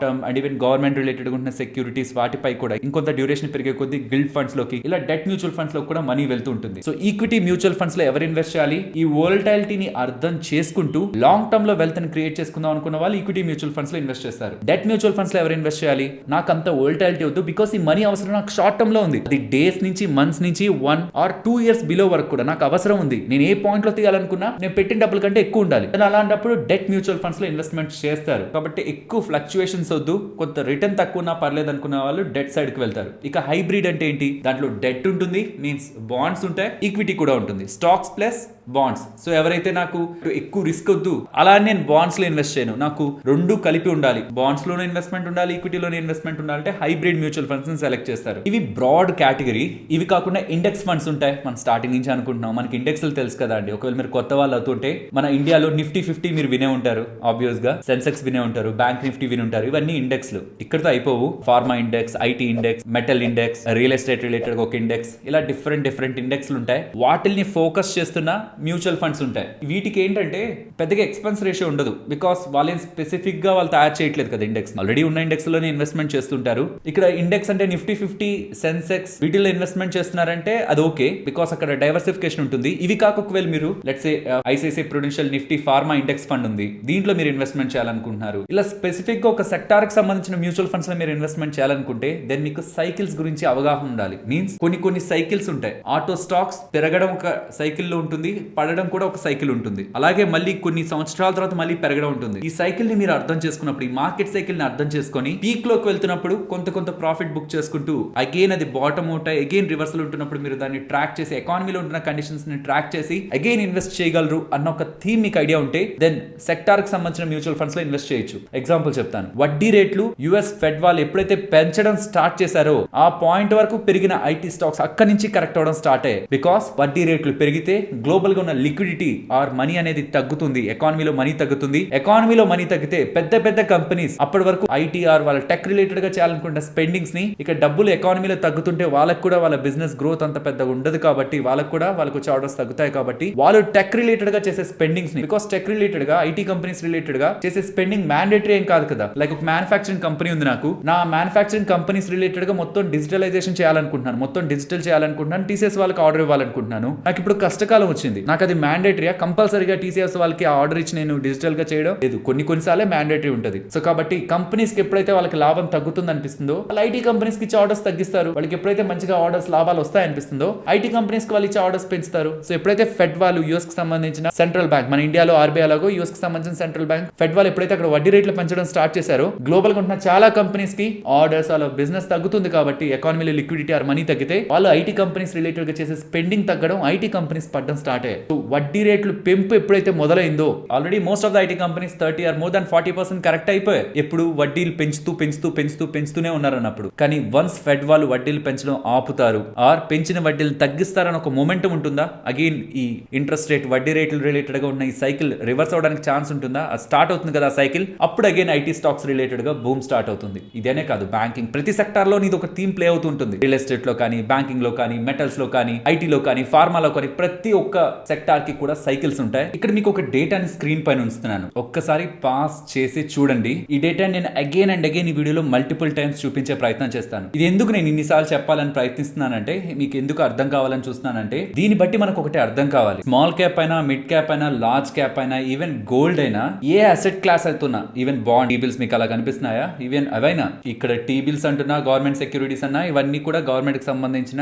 term and even government related ఉన్న సెక్యూరిటీస్ వాటిపై కూడా ఇంకొంత డ్యూరేషన్ పెరిగే కొద్దీ గిల్డ్ ఫండ్స్ లోకి, ఇలా డెట్ మ్యూచువల్ ఫండ్స్ లో కూడా మనీ వెళ్తూ ఉంటుంది. సో ఈక్విటీ మ్యూచువల్ ఫండ్స్ లో ఎవరు ఇన్వెస్ట్ చేయాలి? ఈ వోలటాలిటీని అర్థం చేసుకుంటూ లాంగ్ టర్మ్ లో వెల్త్ ని క్రియేట్ చేసుకుందాం అనుకున్న వాళ్ళు ఈక్విటీ మ్యూచువల్ ఫండ్స్ లో ఇన్వెస్ట్ చేస్తారు. డెట్ మ్యూచువల్ ఫండ్స్ లో ఎవరు ఇన్వెస్ట్ చేయాలి? నాకు అంత వోలటాలిటీ వద్దు, బికాస్ ఈ మనీ అవసరం నాకు షార్ట్ టర్మ్ లో ఉంది. అది డేస్ నుంచి, మంత్స్ నుంచి, 1 or 2 years బిలో వరకు కూడా నాకు అవసరం ఉంది. నేను ఏ పాయింట్ లో తీయాలనుకున్నా నేను పెట్టిన డబ్బుల కంటే ఎక్కువ ఉండాలి. అలాంటప్పుడు డెట్ మ్యూచువల్ ఫండ్స్ లో ఇన్వెస్ట్మెంట్ చేస్తారు. కాబట్టి ఎక్కువ ఫ్లక్చుయేషన్స్ వద్దు, కొంత రిటర్న్ తక్కువ ఉన్నా పర్లేదు అనుకున్న వాళ్ళు డెట్ సైడ్ కి వెళ్తారు. ఇక హైబ్రిడ్ అంటే ఏంటి? దాంట్లో డెట్ ఉంటుంది, మీన్స్ బాండ్స్ ఉంటాయి, ఈక్విటీ కూడా ఉంటుంది, స్టాక్స్ ప్లస్ బాండ్స్. సో ఎవరైతే నాకు ఎక్కువ రిస్క్ వద్దు, అలా నేను బాండ్స్ లో ఇన్వెస్ట్ చేయను, నాకు రెండు కలిపి ఉండాలి, బాండ్స్ లోనే ఇన్వెస్ట్మెంట్ ఉండాలి, ఈక్విటీలోనే ఇన్వెస్ట్మెంట్ ఉండాలంటే హైబ్రిడ్ మ్యూచువల్ ఫండ్స్ ని సెలెక్ట్ చేస్తారు. ఇవి బ్రాడ్ కేటగిరీ. ఇవి కాకుండా ఇండెక్స్ ఫండ్స్ ఉంటాయి. మనం స్టార్టింగ్ నుంచి అనుకుంటున్నాం, మనకి ఇండెక్స్ తెలుసు కదా అండి. ఒకవేళ మీరు కొత్త వాళ్ళు అవుతుంటే, మన ఇండియాలో నిఫ్టీ 50 మీరు వినే ఉంటారు, ఆబ్వియస్ గా సెన్సెక్స్ వినే ఉంటారు, బ్యాంక్ నిఫ్టీ విని ఉంటారు. ఇవన్నీ ఇండెక్స్ లు. ఇక్కడతో అయిపోవు. Pharma index, IT index, metal index, real estate related ఒక ఇండెక్స్, ఇలా డిఫరెంట్ ఇండెక్స్ ఉంటాయి. వాటిల్ని ఫోకస్ చేస్తున్న మ్యూచువల్ ఫండ్స్ ఉంటాయి. వీటికి ఏంటంటే పెద్దగా ఎక్స్పెన్స్ రేషియో ఉండదు, బికాస్ వాళ్ళేం స్పెసిఫిక్ గా వాళ్ళు తయారు చేయట్లేదు కదా ఇండెక్స్. ఆల్రెడీ ఉన్న ఇండెక్స్ లోనే ఇన్వెస్ట్మెంట్ చేస్తుంటారు. ఇక్కడ ఇండెక్స్ అంటే నిఫ్టీ 50, సెన్సెక్స్ వీటిలో ఇన్వెస్ట్మెంట్ చేస్తున్నారంటే అది ఓకే, బికాస్ అక్కడ డైవర్సిఫికేషన్ ఉంటుంది. ఇవి కాక ఒకవేళ మీరు let's say ICICI Prudential Nifty pharma index fund ఉంది, దీంట్లో మీరు ఇన్వెస్ట్మెంట్ చేయాలనుకుంటున్నారు, ఇలా స్పెసిఫిక్ గా ఒక సెక్టార్ కి సంబంధించిన మ్యూచువల్ ఫండ్స్ లో మీరు ఇన్వెస్ట్మెంట్ చేయాలనుకుంటే దెన్ మీకు సైకిల్స్ గురించి అవగాహన ఉండాలి. మీన్స్ కొన్ని సైకిల్స్ ఉంటాయి. ఆటో స్టాక్స్ పెరగడం ఒక సైకిల్ లో ఉంటుంది, పడడం కూడా ఒక సైకిల్ ఉంటుంది. అలాగే మళ్ళీ కొన్ని సంవత్సరాల తర్వాత మళ్ళీ పెరగడం ఉంటుంది. ఈ సైకిల్ ని మీరు అర్థం చేసుకున్నప్పుడు, ఈ మార్కెట్ సైకిల్ ని అర్థం చేసుకొని పీక్ లోకి వెళ్తున్నప్పుడు కొంత ప్రాఫిట్ బుక్ చేసుకుంటూ అగైన్ అది బాటమ్ అవుట్ అగైన్ రివర్సల్ ఉంటున్నప్పుడు మీరు దాన్ని ట్రాక్ చేసి ఎకానమీలో ఉంటున్న కండిషన్స్ ని ట్రాక్ చేసి అగైన్ ఇన్వెస్ట్ చేయగలరు అన్న ఒక థీమ్ మీకు ఐడియా ఉంటే దెన్ సెక్టార్ కి సంబంధించిన మ్యూచువల్ ఫండ్స్ లో ఇన్వెస్ట్ చేయొచ్చు. ఎగ్జాంపుల్ చెప్తాను. వడ్డీ రేట్లు US ఫెడ్ వాళ్ళు ఎప్పుడైతే పెంచడం స్టార్ట్ చేశారో ఆ పాయింట్ వరకు పెరిగిన IT స్టాక్స్ అక్కడి నుంచి కరెక్ట్ అవడం స్టార్ట్ అయ్యాయి. బికాస్ వడ్డీ రేట్లు పెరిగితే గ్లోబల్ గా ఉన్న లిక్విడిటీ ఆర్ మనీ అనేది తగ్గుతుంది, ఎకానమీలో మనీ తగ్గుతుంది. ఎకానమీలో మనీ తగ్గితే పెద్ద కంపెనీస్ అప్పటి వరకు ITR వాళ్ళ టెక్ రిలేటెడ్ గా చేయాలనుకుంటున్న స్పెండింగ్స్ ని, ఇక డబ్బులు ఎకానమీలో తగ్గుతుంటే వాళ్ళకు కూడా వాళ్ళ బిజినెస్ గ్రోత్ అంత పెద్దగా ఉండదు కాబట్టి వాళ్ళకు వచ్చే ఆర్డర్స్ తగ్గుతాయి. కాబట్టి వాళ్ళు టెక్ రిలేటెడ్ గా చేసే స్పెండింగ్స్ ని, బికాస్ టెక్ రిలేటెడ్ గా IT కంపెనీస్ రిలేటెడ్ గా చేసే స్పెండింగ్ మ్యాండేటరీ ఏం కాదు కదా. లైక్ ఒక మ్యానుఫాక్చరింగ్ కంపెనీ ఉంది, నాకు నా మ్యానుఫాక్చరింగ్ కంపెనీస్ రిలేటెడ్ గా మొత్తం డిజిటలైజేషన్ చేయాలనుకుంటున్నాను, మొత్తం డిజిటల్ చేయాలనుకుంటున్నాను, TCS వాళ్ళకి ఆర్డర్ ఇవ్వాలనుకుంటున్నాను. నాకు ఇప్పుడు కష్టకాలం వచ్చింది, నాకు అది మ్యాండేటరీగా కంపల్సరీగా TCS వాళ్ళకి ఆర్డర్ ఇచ్చి నేను డిజిటల్ గా చేయడం లేదు, కొన్నిసార్లే మ్యాండేటరీ ఉంటుంది. సో కాబట్టి కంపెనీస్ కి ఎప్పుడైతే వాళ్ళకి లాభం తగ్గుతుంది అనిపిస్తుందో వాళ్ళు IT కంపెనీస్ కి ఇచ్చే ఆర్డర్స్ తగ్గిస్తారు. వాళ్ళకి ఎప్పుడైతే మంచిగా ఆర్డర్స్ లాభాలు వస్తాయి అనిపిస్తుందో IT కంపెనీస్ కి వాళ్ళు ఇచ్చే ఆర్డర్స్ పెంచుతారు. సో ఎప్పుడైతే ఫెడ్ వాళ్ళు US కి సంబంధించిన సెంట్రల్ బ్యాంక్, మన ఇండియాలో RBI లాగో US కి సంబంధించిన సెంట్రల్ బ్యాంక్, ఫెడ్ వాళ్ళు ఎప్పుడైతే అక్కడ వడ్డీ రేట్లు పెంచడం స్టార్ట్ చేశారో గ్లోబల్ గా ఉన్న చాలా కంపెనీస్ కి ఆర్డర్స్, వాళ్ళ బిజినెస్ తగ్గుతుంది. కాబట్టి ఎకానమీలో లిక్విడిటీ ఆర్ మనీ తగ్గితే వాళ్ళు IT కంపెనీస్ రిలేటెడ్ గా చేసే స్పెండింగ్ తగ్గడం, IT కంపెనీస్ పడడం స్టార్ట్ అయ్యాయి. సో వడ్డీ రేట్లు పెంపు ఎప్పుడైతే మొదలైందో already most of the IT companies 30 or more than 40% correct అయిపోయాయి. ఎప్పుడు వడ్డీలు పెంచుతూనే ఉన్నారన్నప్పుడు. కానీ వన్స్ ఫెడ్ వాళ్ళు వడ్డీలు పెంచడం ఆపుతారు ఆర్ పెంచిన వడ్డీలు తగ్గిస్తారని ఒక మొమెంటం ఉంటుందా, అగైన్ ఈ ఇంట్రెస్ట్ రేట్ వడ్డీ రేట్లు రిలేటెడ్ గా ఉన్న ఈ సైకిల్ రివర్స్ అవడానికి ఛాన్స్ ఉంటుందా? అది స్టార్ట్ అవుతుంది కదా సైకిల్, అప్పుడు అగైన్ IT స్టాక్స్ రిలేటెడ్ గా బూమ్ స్టార్ట్ అవుతుంది. ఇదేనే కాదు, బ్యాంకింగ్ ప్రతి సెక్టార్ లో ఇది ఒక థీమ్ ప్లే అవుతుంటుంది. రియల్ ఎస్టేట్ లో కానీ, బ్యాంకింగ్ లో కానీ, మెటల్స్ లో కానీ, IT లో కానీ, ఫార్మాలో కానీ ప్రతి ఒక్క సెక్టార్ కి కూడా సైకిల్స్ ఉంటాయి. ఇక్కడ మీకు ఒక డేటాని స్క్రీన్ పైన ఉంచుతున్నాను, ఒక్కసారి పాస్ చేసి చూడండి. ఈ డేటా నేను అగైన్ అండ్ అగైన్ ఈ వీడియోలో మల్టిపుల్ టైమ్స్ చూపించే ప్రయత్నం చేస్తాను. ఇది ఎందుకు నేను ఇన్నిసార్లు చెప్పాలని ప్రయత్నిస్తున్నానంటే, మీకు ఎందుకు అర్థం కావాలని చూస్తున్నానంటే, దీన్ని బట్టి మనకు ఒకటి అర్థం కావాలి. స్మాల్ క్యాప్ అయినా, మిడ్ క్యాప్ అయినా, లార్జ్ క్యాప్ అయినా, ఈవెన్ గోల్డ్ అయినా, ఏ అసెట్ క్లాస్ అవుతున్నా, ఈవెన్ బాండ్, టీ బిల్స్ మీకు అలా కనిపిస్తున్నాయా? ఈవెన్ అవైనా, ఇక్కడ టీ బిల్స్ అంటున్నా, గవర్నమెంట్ సెక్యూరిటీస్ అన్నా, ఇవన్నీ కూడా గవర్నమెంట్ కి సంబంధించిన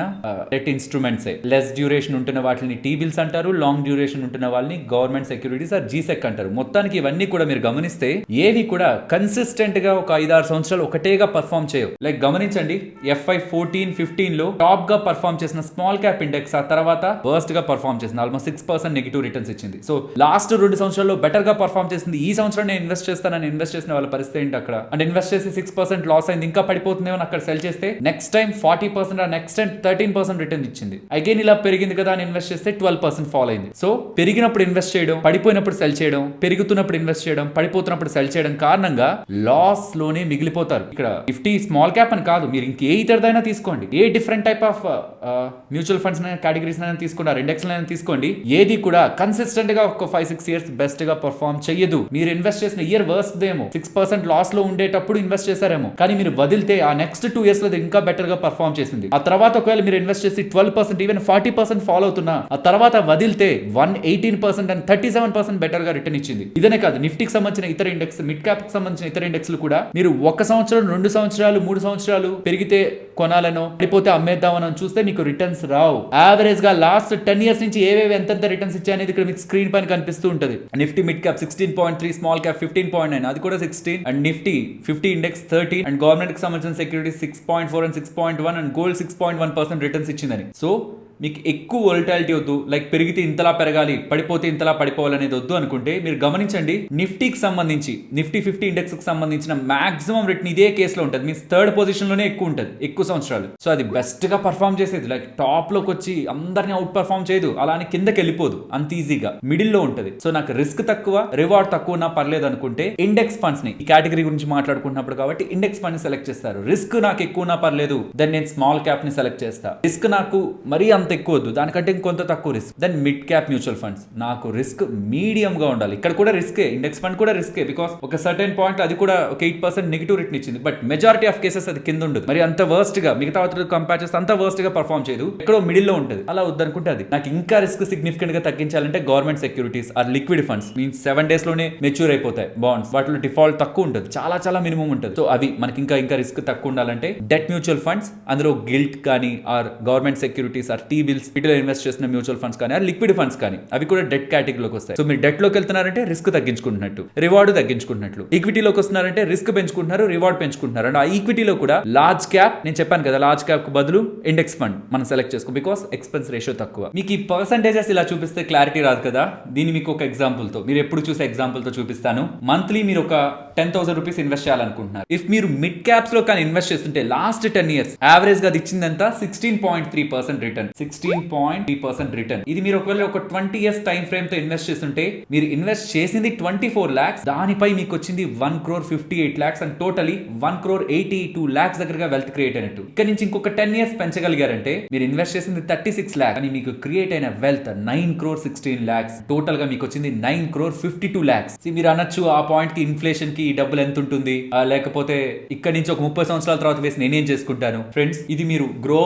డెట్ ఇన్స్ట్రుమెంట్స్. లెస్ డ్యూరేషన్ ఉంటున్న వాటిని టీ బిల్స్ అంటారు, లాంగ్ డ్యూరేషన్ ఉంటున్న వాళ్ళని గవర్నమెంట్ సెక్యూరిటీస్ ఆర్ జీసెక్ అంటారు. మొత్తానికి ఇవన్నీ కూడా మీరు గమనిస్తే ఏవి కూడా కన్సిస్టెంట్ గా ఒక 5-6 సంవత్సరాలు ఒకటేగా పర్ఫామ్ చేయవు. లైక్ గమనించండి, FY 14-15 లో టాప్ గా పర్ఫామ్ చేసిన స్మాల్ క్యాప్ ఇండెక్స్ ఆ తర్వాత వర్స్ట్ గా పర్ఫామ్ చేసింది, ఆల్మోస్ట్ 6% నెగిటివ్ రిటర్న్స్ ఇచ్చింది. సో లాస్ట్ 2 సంవత్సరాల్లో బెటర్ గా పర్ఫామ్ చేసింది. ఈ సంవత్సరం నేను ఇన్వెస్ట్ చేస్తానని ఇన్వెస్ట్ చేసిన వాళ్ళ పరిస్థితి ఏంటి అక్కడ? అంటే ఇన్వెస్ట్ చేసి 6% లాస్ అయింది, ఇంకా పడిపోతుందేమో అక్కడ సెల్ చేస్తే next time 40%, next time 13% return ఇచ్చింది. అగైన్ ఇలా పెరిగింది కదా అని ఇన్వెస్ట్ చేస్తే 12% ఫాల్ అయింది. సో పెరిగినప్పుడు ఇన్వెస్ట్ చేయడం, పడిపోయినప్పుడు సెల్ చేయడం, పెరుగుతున్నప్పుడు ఇన్వెస్ట్ చేయడం, పడిపోతున్నప్పుడు సెల్ చేయడం కారణంగా లాస్ లోనే మిగిలిపోతారు. ఇక్కడ నిఫ్టీ స్మాల్ క్యాప్ అని కాదు, మీరు ఇంకే ఇతరదైనా తీసుకోండి, a different type of mutual funds categories తీసుకున్నారు, ఇండెక్స్ తీసుకోండి, ఏది కూడా కన్సిస్టెంట్ గా ఒక 5-6 ఇయర్స్ బెస్ట్ గా పర్ఫామ్ చెయ్యదు. మీరు ఇన్వెస్ట్ చేసిన ఇయర్ వర్స్ట్ దేమో, 6% లాస్ లో ఉండేటప్పుడు ఇన్వెస్ట్ చేశారేమో, కానీ మీరు వదిలితే ఆ నెక్స్ట్ 2 ఇయర్స్ లో ఇంకా బెటర్ గా పర్ఫామ్ చేసింది. ఆ తర్వాత ఒకవేళ మీరు ఇన్వెస్ట్ చేసి 12%, ఈవెన్ 40% ఫాలో అవుతున్నా, ఆ తర్వాత వదిలితే 118% అండ్ 37% బెటర్ గా రిటర్న్ ఇచ్చింది. ఇదనే కాదు, నిఫ్టీకి సంబంధించిన ఇతర ఇండెక్స్, మిడ్ క్యాప్ కి సంబంధించిన ఇతర ఇండెక్స్ కూడా మీరు 1 సంవత్సరం, 2 సంవత్సరాలు, 3 సంవత్సరాలు పెరిగితే కొనాలనో, పడిపోతే అమ్మేద్దామనో చూస్తే మీకు రిటర్న్స్ రావు. యావరేజ్ గా లాస్ట్ 10 ఇయర్స్ నుంచి ఏవేవి ఎంత రిటర్న్స్ ఇచ్చాయనేది ఇక్కడ మీకు స్క్రీన్ పైన కనిపిస్తూ ఉంటుంది. Nifty mid cap 16.3, small cap 15.9, అది కూడా 16, and Nifty 50 index 30, and government కి సంబంధించిన security 6.4 and 6.1, and gold 6.1% returns ఇచ్చిందని. సో మీకు ఎక్కువ వోల్టాలిటీ వద్దు, లైక్ పెరిగితే ఇంతలా పెరగాలి, పడిపోతే ఇంతలా పడిపోవాలనేది వద్దు అనుకుంటే మీరు గమనించండి, నిఫ్టీకి సంబంధించి నిఫ్టీ 50 ఇండెక్స్ కి సంబంధించిన మాక్సిమం రిటర్న్ ఇదే కేసులో ఉంటుంది. మీ థర్డ్ పొజిషన్ లోనే ఎక్కువ ఉంటుంది, ఎక్కువ సంవత్సరాలు. సో అది బెస్ట్ గా పర్ఫామ్ చేసేది, లైక్ టాప్ లోకి వచ్చి అందరినీ అవుట్ పర్ఫామ్ చేయదు, అలానే కిందకి వెళ్ళిపోదు అంత ఈజీగా, మిడిల్ లో ఉంటుంది. సో నాకు రిస్క్ తక్కువ, రివార్డ్ తక్కువ నా పర్లేదు అనుకుంటే ఇండెక్స్ ఫండ్స్ ని, ఈ కేటగిరీ గురించి మాట్లాడుకుంటున్నప్పుడు కాబట్టి ఇండెక్స్ ఫండ్ ని సెలెక్ట్ చేస్తారు. రిస్క్ నాకు ఎక్కువ నా పర్లేదు, దెన్ నేను స్మాల్ క్యాప్ ని సెలెక్ట్ చేస్తా. రిస్క్ నాకు మరీ అంత ఎక్కువ వద్దు, దానికంటే ఇంకొంత తక్కువ risk, then mid cap mutual funds. నాకు రిస్క్ మీడియం గా ఉండాలి. ఇక్కడ కూడా రిస్కే, ఇండెక్స్ ఫండ్ కూడా రిస్కే, బికాస్ ఒక సర్టెన్ పాయింట్ అది కూడా ఒక 8% నెగిటివ్ రిటర్న్ ఇచ్చింది, బట్ మెజారిటీ ఆఫ్ కేసెస్ అది కింద ఉండదు. మరి అంత వర్స్ట్ గా మిగతా కంపేర్ చేస్తే అంత వర్స్ట్ గా పర్ఫామ్ చేయదు, ఎక్కడో మిడిల్ లో ఉంటుంది. అలా వద్దనుకుంటే అది. నాకు ఇంకా రిస్క్ సిగ్నిఫికెంట్ గా తగ్గించాలంటే government securities or liquid funds, means 7 days లోనే మెచ్యూర్ అయిపోతాయి బాండ్స్, వాటిలో డిఫాల్ట్ తక్కువ ఉంటుంది, చాలా చాలా మినిమం ఉంటుంది. సో అవి మనకి ఇంకా రిస్క్ తక్కువ ఉండాలంటే డెట్ మ్యూచువల్ ఫండ్స్, అందులో గిల్ట్ కానీ or government securities or T bills, వీటిలో ఇన్వెస్ట్ చేసిన మ్యూచువల్ ఫండ్స్ కానీ లిక్విడ్ ఫండ్స్ కానీ, అవి కూడా డెట్ కేటగిరీలోకి వస్తాయి. సో మీరు డెట్ లోకి వెళ్తున్నారంటే రిస్క్ తగ్గించుకుంటున్నట్టు, రివార్డ్ తగ్గించుకుంటున్నట్లు. ఈక్విటీలోకి వస్తున్నారంటే రిస్క్ పెంచుకుంటున్నారు, రివార్డ్ పెంచుకుంటున్నారు. అండ్ ఆ ఈక్విటీలో కూడా లార్జ్ క్యాప్, నేను చెప్పాను కదా, లార్జ్ క్యాప్ కు బదులు ఇండెక్స్ ఫండ్ మనం సెలెక్ట్ చేసుకో, బికాస్ ఎక్స్పెన్స్ రేషియో తక్కువ. మీకు ఈ పర్సంటేజెస్ ఇలా చూపిస్తే క్లారిటీ రాదు కదా, దీన్ని మీకు ఒక ఎగ్జాంపుల్ తో, మీరు ఎప్పుడు చూసే ఎగ్జాంపుల్ తో చూపిస్తాను. మంత్లీ మీరు ఒక 10,000 రూపీస్ ఇన్వెస్ట్ చేయాలనుకుంటున్నారు. ఇఫ్ మీరు మిడ్ క్యాప్స్ లో కానీ ఇన్వెస్ట్ చేస్తుంటే లాస్ట్ 10 years యావరేజ్ గా అది ఇచ్చిందంతా 16.3% రిటర్న్, 16.3% రిటర్న్. ఇది మీరు ఒకవేళ ఒక 20 years టైం ఫ్రేమ్ తో ఇన్వెస్ట్ చేస్తుంటే, మీరు ఇన్వెస్ట్ చేసింది 24 lakhs, దానిపై మీకు వచ్చింది 1,58 lakhs, అండ్ టోటలీ 1,82 lakhs దగ్గరగా వెల్త్ క్రియేట్ అయినట్టు. ఇక్కడ నుంచి ఇంకొక 10 years పెంచగలిగారంటే, మీరు ఇన్వెస్ట్ చేసింది 36 lakhs, అని మీకు క్రియేట్ అయిన వెల్త్ 9,16 lakhs. టోటల్ గా మీకు వచ్చింది 9,52 lakhs. మీరు అనొచ్చు, ఆ పాయింట్ కి ఇన్ఫ్లేషన్ కి ఈ డబ్బులు ఎంత ఉంటుంది, లేకపోతే ఇక్కడ నుంచి ఒక 30 సంవత్సరాల తర్వాత వేసి నేనేం చేసుకుంటాను. ఫ్రెండ్స్, ఇది మీరు గ్రో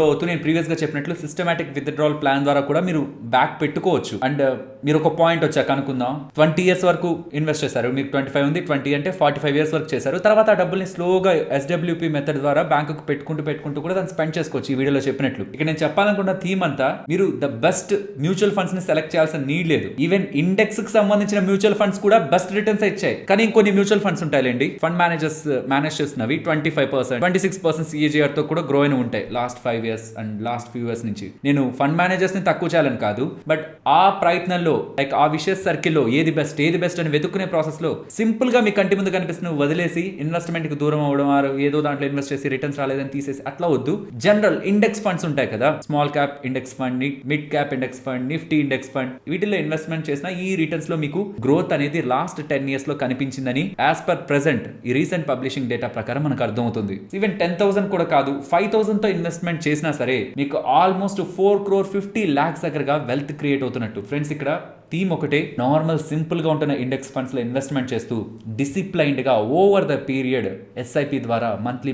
అవుతూ నేను ప్రీవియస్ గా చెప్పినట్లు సిస్టమాటిక్ విత్డ్రాల్ ప్లాన్ ద్వారా కూడా మీరు బ్యాక్ పెట్టుకోవచ్చు. అండ్ మీరు ఒక పాయింట్ వచ్చాక అనుకుందాం, 20 years వరకు ఇన్వెస్ట్ చేశారు, మీకు 25 ఉంది, 20 అంటే 45 years వరకు చేశారు. తర్వాత ఆ డబ్బుల్ని స్లోగా SWP మెథడ్ ద్వారా బ్యాంకు పెట్టుకుంటూ కూడా దాన్ని స్పెండ్ చేసుకోవచ్చు. ఈ వీడియోలో చెప్పినట్లు ఇక్కడ నేను చెప్పాలనుకున్న థీమ్ అంతా, మీరు ద బెస్ట్ మ్యూచువల్ ఫండ్స్ ని సెలెక్ట్ చేయాల్సిన నీడ్ లేదు. ఈవెన్ ఇండెక్స్ కి సంబంధించిన మ్యూచువల్ ఫండ్స్ కూడా బెస్ట్ రిటర్న్స్ ఇచ్చాయి. కానీ ఇంకొన్ని మ్యూచువల్ ఫండ్స్ ఉంటాయండి, ఫండ్ మేనేజర్స్ మేనేజ్ చేస్తున్నవి 25%, 26% CAGR తో కూడా గ్రో అయిన ఉంటాయి last 5 years and last few years నుంచి. నేను ఫండ్ మేనేజర్స్ ని తక్కువ చేయాలని కాదు, బట్ ఆ ప్రయత్నంలో, లైక్ ఆ విషయస్ సర్కిల్లో ఏది బెస్ట్ అని వెతుక్కునే ప్రాసెస్ లో సింపుల్ గా మీ కంటి ముందు కనిపిస్తున్న వదిలేసి ఇన్వెస్ట్మెంట్ కి దూరం అవడం, ఏదో దాంట్లో ఇన్వెస్ట్ చేసి రిటర్న్స్ రాలేదని రిటర్న్ తీసేసి అట్లా వద్దు. జనరల్ ఇండెక్స్ ఫండ్స్ ఉంటాయి కదా, small cap index fund, mid cap index fund, Nifty index fund, వీటిలో ఇన్వెస్ట్మెంట్ చేసిన ఈ రిటర్న్స్ లో మీకు గ్రోత్ అనేది లాస్ట్ 10 years లో కనిపించిందని యాజ్ పర్ ప్రెసెంట్ ఈ రీసెంట్ పబ్లిషింగ్ డేటా ప్రకారం మనకు అర్థమవుతుంది. ఈవెన్ 10,000 కూడా కాదు, 5,000 తో ఇన్వెస్ట్మెంట్ చేసినా సరే మీకు ఆల్మోస్ట్ 4,50 lakhs దగ్గరగా వెల్త్ క్రియేట్ అవుతున్నట్టు. ఫ్రెండ్స్, ఇక్కడ థీమ్ ఒకటే, నార్మల్ సింపుల్ గా ఉంటున్న ఇండెక్స్ ఫండ్స్ లో ఇన్వెస్ట్మెంట్ చేస్తూ డిసిప్లైన్డ్ గా ఓవర్ ద పీరియడ్ ఎస్ఐపి ద్వారా మంత్లీ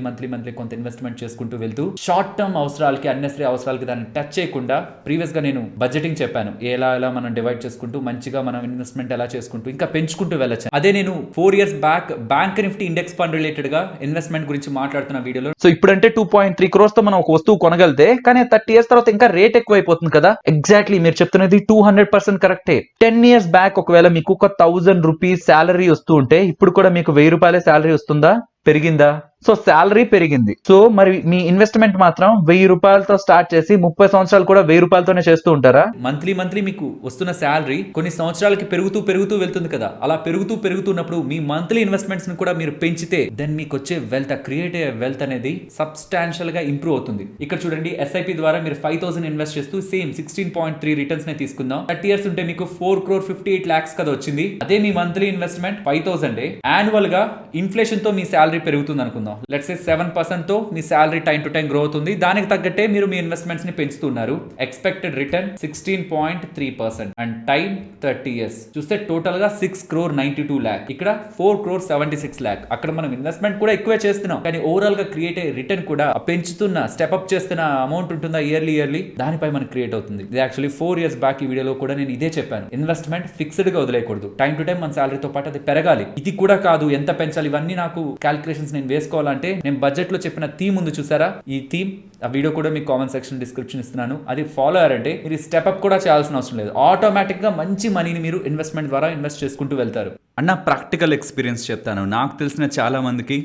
కొంత ఇన్వెస్ట్మెంట్ చేసుకుంటూ వెళ్తూ షార్ట్ టర్మ్ అవసరాలకి, అన్నెసరీ అవసరాలకి దాన్ని టచ్ చేయకుండా, ప్రీవియస్ గా నేను బడ్జెటింగ్ చెప్పాను, ఎలా మనం డివైడ్ చేసుకుంటూ మంచిగా మనం ఇన్వెస్ట్మెంట్ ఎలా చేసుకుంటూ ఇంకా పెంచుకుంటూ వెళ్ళచ్చు. అదే నేను 4 years back bank Nifty index fund related గా ఇన్వెస్ట్మెంట్ గురించి మాట్లాడుతున్న వీడియోలో, సో ఇప్పుడంటే 2.3 crores తో మనం ఒక వస్తువు కొనగలితే, కానీ 30 years తర్వాత ఇంకా రేట్ ఎక్కువ అయిపోతుంది కదా. ఎగ్జాక్ట్లీ మీరు చెప్తున్నది 200% కరెక్టే. 10 years బ్యాక్ ఒకవేళ మీకు ఒక 1,000 rupees శాలరీ వస్తూ ఉంటే, ఇప్పుడు కూడా మీకు 1,000 రూపాయలే శాలరీ వస్తుందా, పెరిగిందా? సో శాలరీ పెరిగింది. సో మరి మీ ఇన్వెస్ట్మెంట్ మాత్రం 1,000 రూపాయలతో స్టార్ట్ చేసి 30 సంవత్సరాలు కూడా 1,000 రూపాయలతోనే చేస్తూ ఉంటారా? మంత్లీ మీకు వస్తున్న శాలరీ కొన్ని సంవత్సరాలకి పెరుగుతూ వెళ్తుంది కదా. అలా పెరుగుతున్నప్పుడు మీ మంత్లీ ఇన్వెస్ట్మెంట్స్ ని కూడా మీరు పెంచితే దెన్ మీకు వచ్చే వెల్త్, క్రియేట్ అయ్యే వెల్త్ అనేది సబ్స్టాన్షియల్ గా ఇంప్రూవ్ అవుతుంది. ఇక్కడ చూడండి, ఎస్ఐపి ద్వారా మీరు 5,000 ఇన్వెస్ట్ చేస్తూ సేమ్ 16.3 రిటర్న్స్ నే తీసుకుందాం. 30 years ఉంటే మీకు 4,58 lakhs కదా వచ్చింది. అదే మీ మంత్లీ ఇన్వెస్ట్మెంట్ 5,000 యాన్యువల్ గా ఇన్ఫ్లేషన్ తో మీ శాలరీ పెరుగుతుంది అనుకుందాం. లెట్స్ సే 7% తో మీ salary time to time grow అవుతుంది. దానికి తగ్గట్టే మీరు మీ ఇన్వెస్ట్మెంట్స్ ని పెంచుతున్నారు. Expected return 16.3% and time 30 years. చూస్తే టోటల్ గా 6,92 lakh, ఇక్కడ 4,76 lakh. అక్కడ మనం ఇన్వెస్ట్మెంట్ కూడా ఎక్కువే చేస్తున్నాం, కానీ ఓవరాల్ గా క్రియేట్ అయ్యే రిటర్న్ కూడా పెంచుతున్న, స్టెప్ అప్ చేస్తున్న అమౌంట్ ఉంటుందా ఇయర్లీ దానిపై మనకు క్రియేట్ అవుతుంది. ఇది యాక్చువల్లీ 4 years బ్యాక్ ఈ వీడియోలో కూడా నేను ఇదే చెప్పాను. ఇన్వెస్ట్మెంట్ ఫిక్స్డ్ గా వదిలేయకూడదు, టైం టు టైం మన శాలరీతో పాటు అది పెరగాలి. ఇది కూడా కాదు, ఎంత పెంచాలి, ఇవన్నీ నాకు క్యాల్కులేషన్స్ నేను వేసుకోవాలంటే నేను బడ్జెట్ లో చెప్పిన థీమ్ ఉంది చూసారా, ఈ థీమ్, ఆ వీడియో కూడా మీకు కామెంట్ సెక్షన్ డిస్క్రిప్షన్ ఇస్తున్నాను. అది ఫాలో అయ్యారంటే మీరు స్టెప్ అప్ కూడా చేయాల్సిన అవసరం లేదు. ఆటోమేటిక్ గా మంచి మనీని మీరు ఇన్వెస్ట్మెంట్ ద్వారా ఇన్వెస్ట్ చేసుకుంటూ వెళ్తారు. అన్న ప్రాక్టికల్ ఎక్స్పీరియన్స్ చెప్తాను. నాకు తెలిసిన చాలా మందికి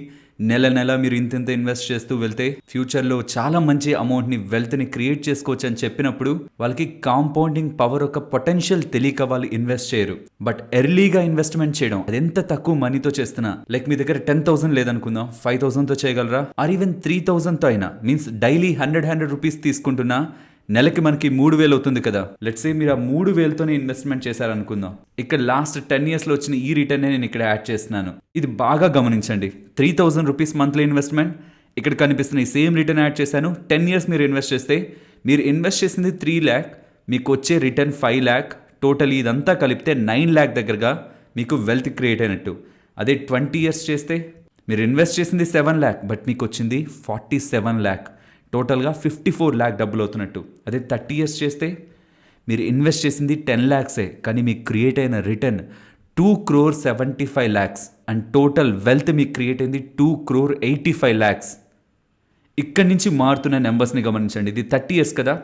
నెల మీరు ఇంత ఇన్వెస్ట్ చేస్తూ వెళ్తే ఫ్యూచర్లో చాలా మంచి అమౌంట్ని, వెల్త్ని క్రియేట్ చేసుకోవచ్చు అని చెప్పినప్పుడు వాళ్ళకి కాంపౌండింగ్ పవర్ ఒక పొటెన్షియల్ తెలియక వాళ్ళు ఇన్వెస్ట్ చేయరు. బట్ ఎర్లీగా ఇన్వెస్ట్మెంట్ చేయడం, అది ఎంత తక్కువ మనీతో చేస్తున్నా, లైక్ మీ దగ్గర 10,000 లేదనుకుందాం, 5,000తో చేయగలరా, ఆర్ ఈవెన్ 3,000తో అయినా, మీన్స్ డైలీ 100 రూపీస్ తీసుకుంటున్నా నెలకి మనకి 3,000 అవుతుంది కదా. లెట్స్ సే మీరు ఆ 3,000తోనే ఇన్వెస్ట్మెంట్ చేశారనుకుందాం. ఇక్కడ లాస్ట్ 10 yearsలో వచ్చిన ఈ రిటర్న్ నేను ఇక్కడ యాడ్ చేస్తున్నాను. ఇది బాగా గమనించండి. 3,000 రూపీస్ మంత్లీ ఇన్వెస్ట్మెంట్, ఇక్కడ కనిపిస్తున్న ఈ సేమ్ రిటర్న్ యాడ్ చేశాను. 10 years మీరు ఇన్వెస్ట్ చేస్తే, మీరు ఇన్వెస్ట్ చేసింది 3 lakh, మీకు వచ్చే రిటర్న్ 5 lakh, టోటల్ ఇదంతా కలిపితే 9 lakh దగ్గరగా మీకు వెల్త్ క్రియేట్ అయినట్టు. అదే 20 years చేస్తే, మీరు ఇన్వెస్ట్ చేసింది 7 lakh, బట్ మీకు వచ్చింది 47 lakh, టోటల్గా 54 lakh డబ్బులు అవుతున్నట్టు. అదే 30 years చేస్తే, మీరు ఇన్వెస్ట్ చేసింది 10 lakhsే, కానీ మీకు క్రియేట్ అయిన return 2,75 lakhs and total wealth మీకు క్రియేట్ అయింది 2,85 lakhs. ఇక్కడి నుంచి మారుతున్న నెంబర్స్ని గమనించండి. ఇది 30 years కదా,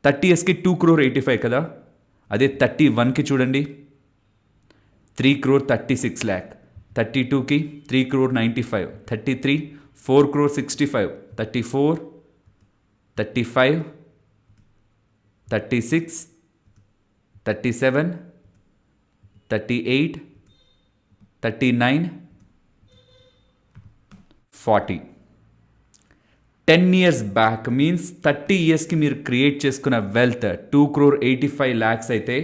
30 yearsకి 2,85 కదా. అదే 31కి చూడండి, 3,36 lakh, 32కి 3,95, 33 4,65, 34 35 36 37 38 39 40. 10 years బ్యాక్ మీన్స్ 30 yearsకి మీరు క్రియేట్ చేసుకున్న వెల్త్ 2,85 lakhs అయితే,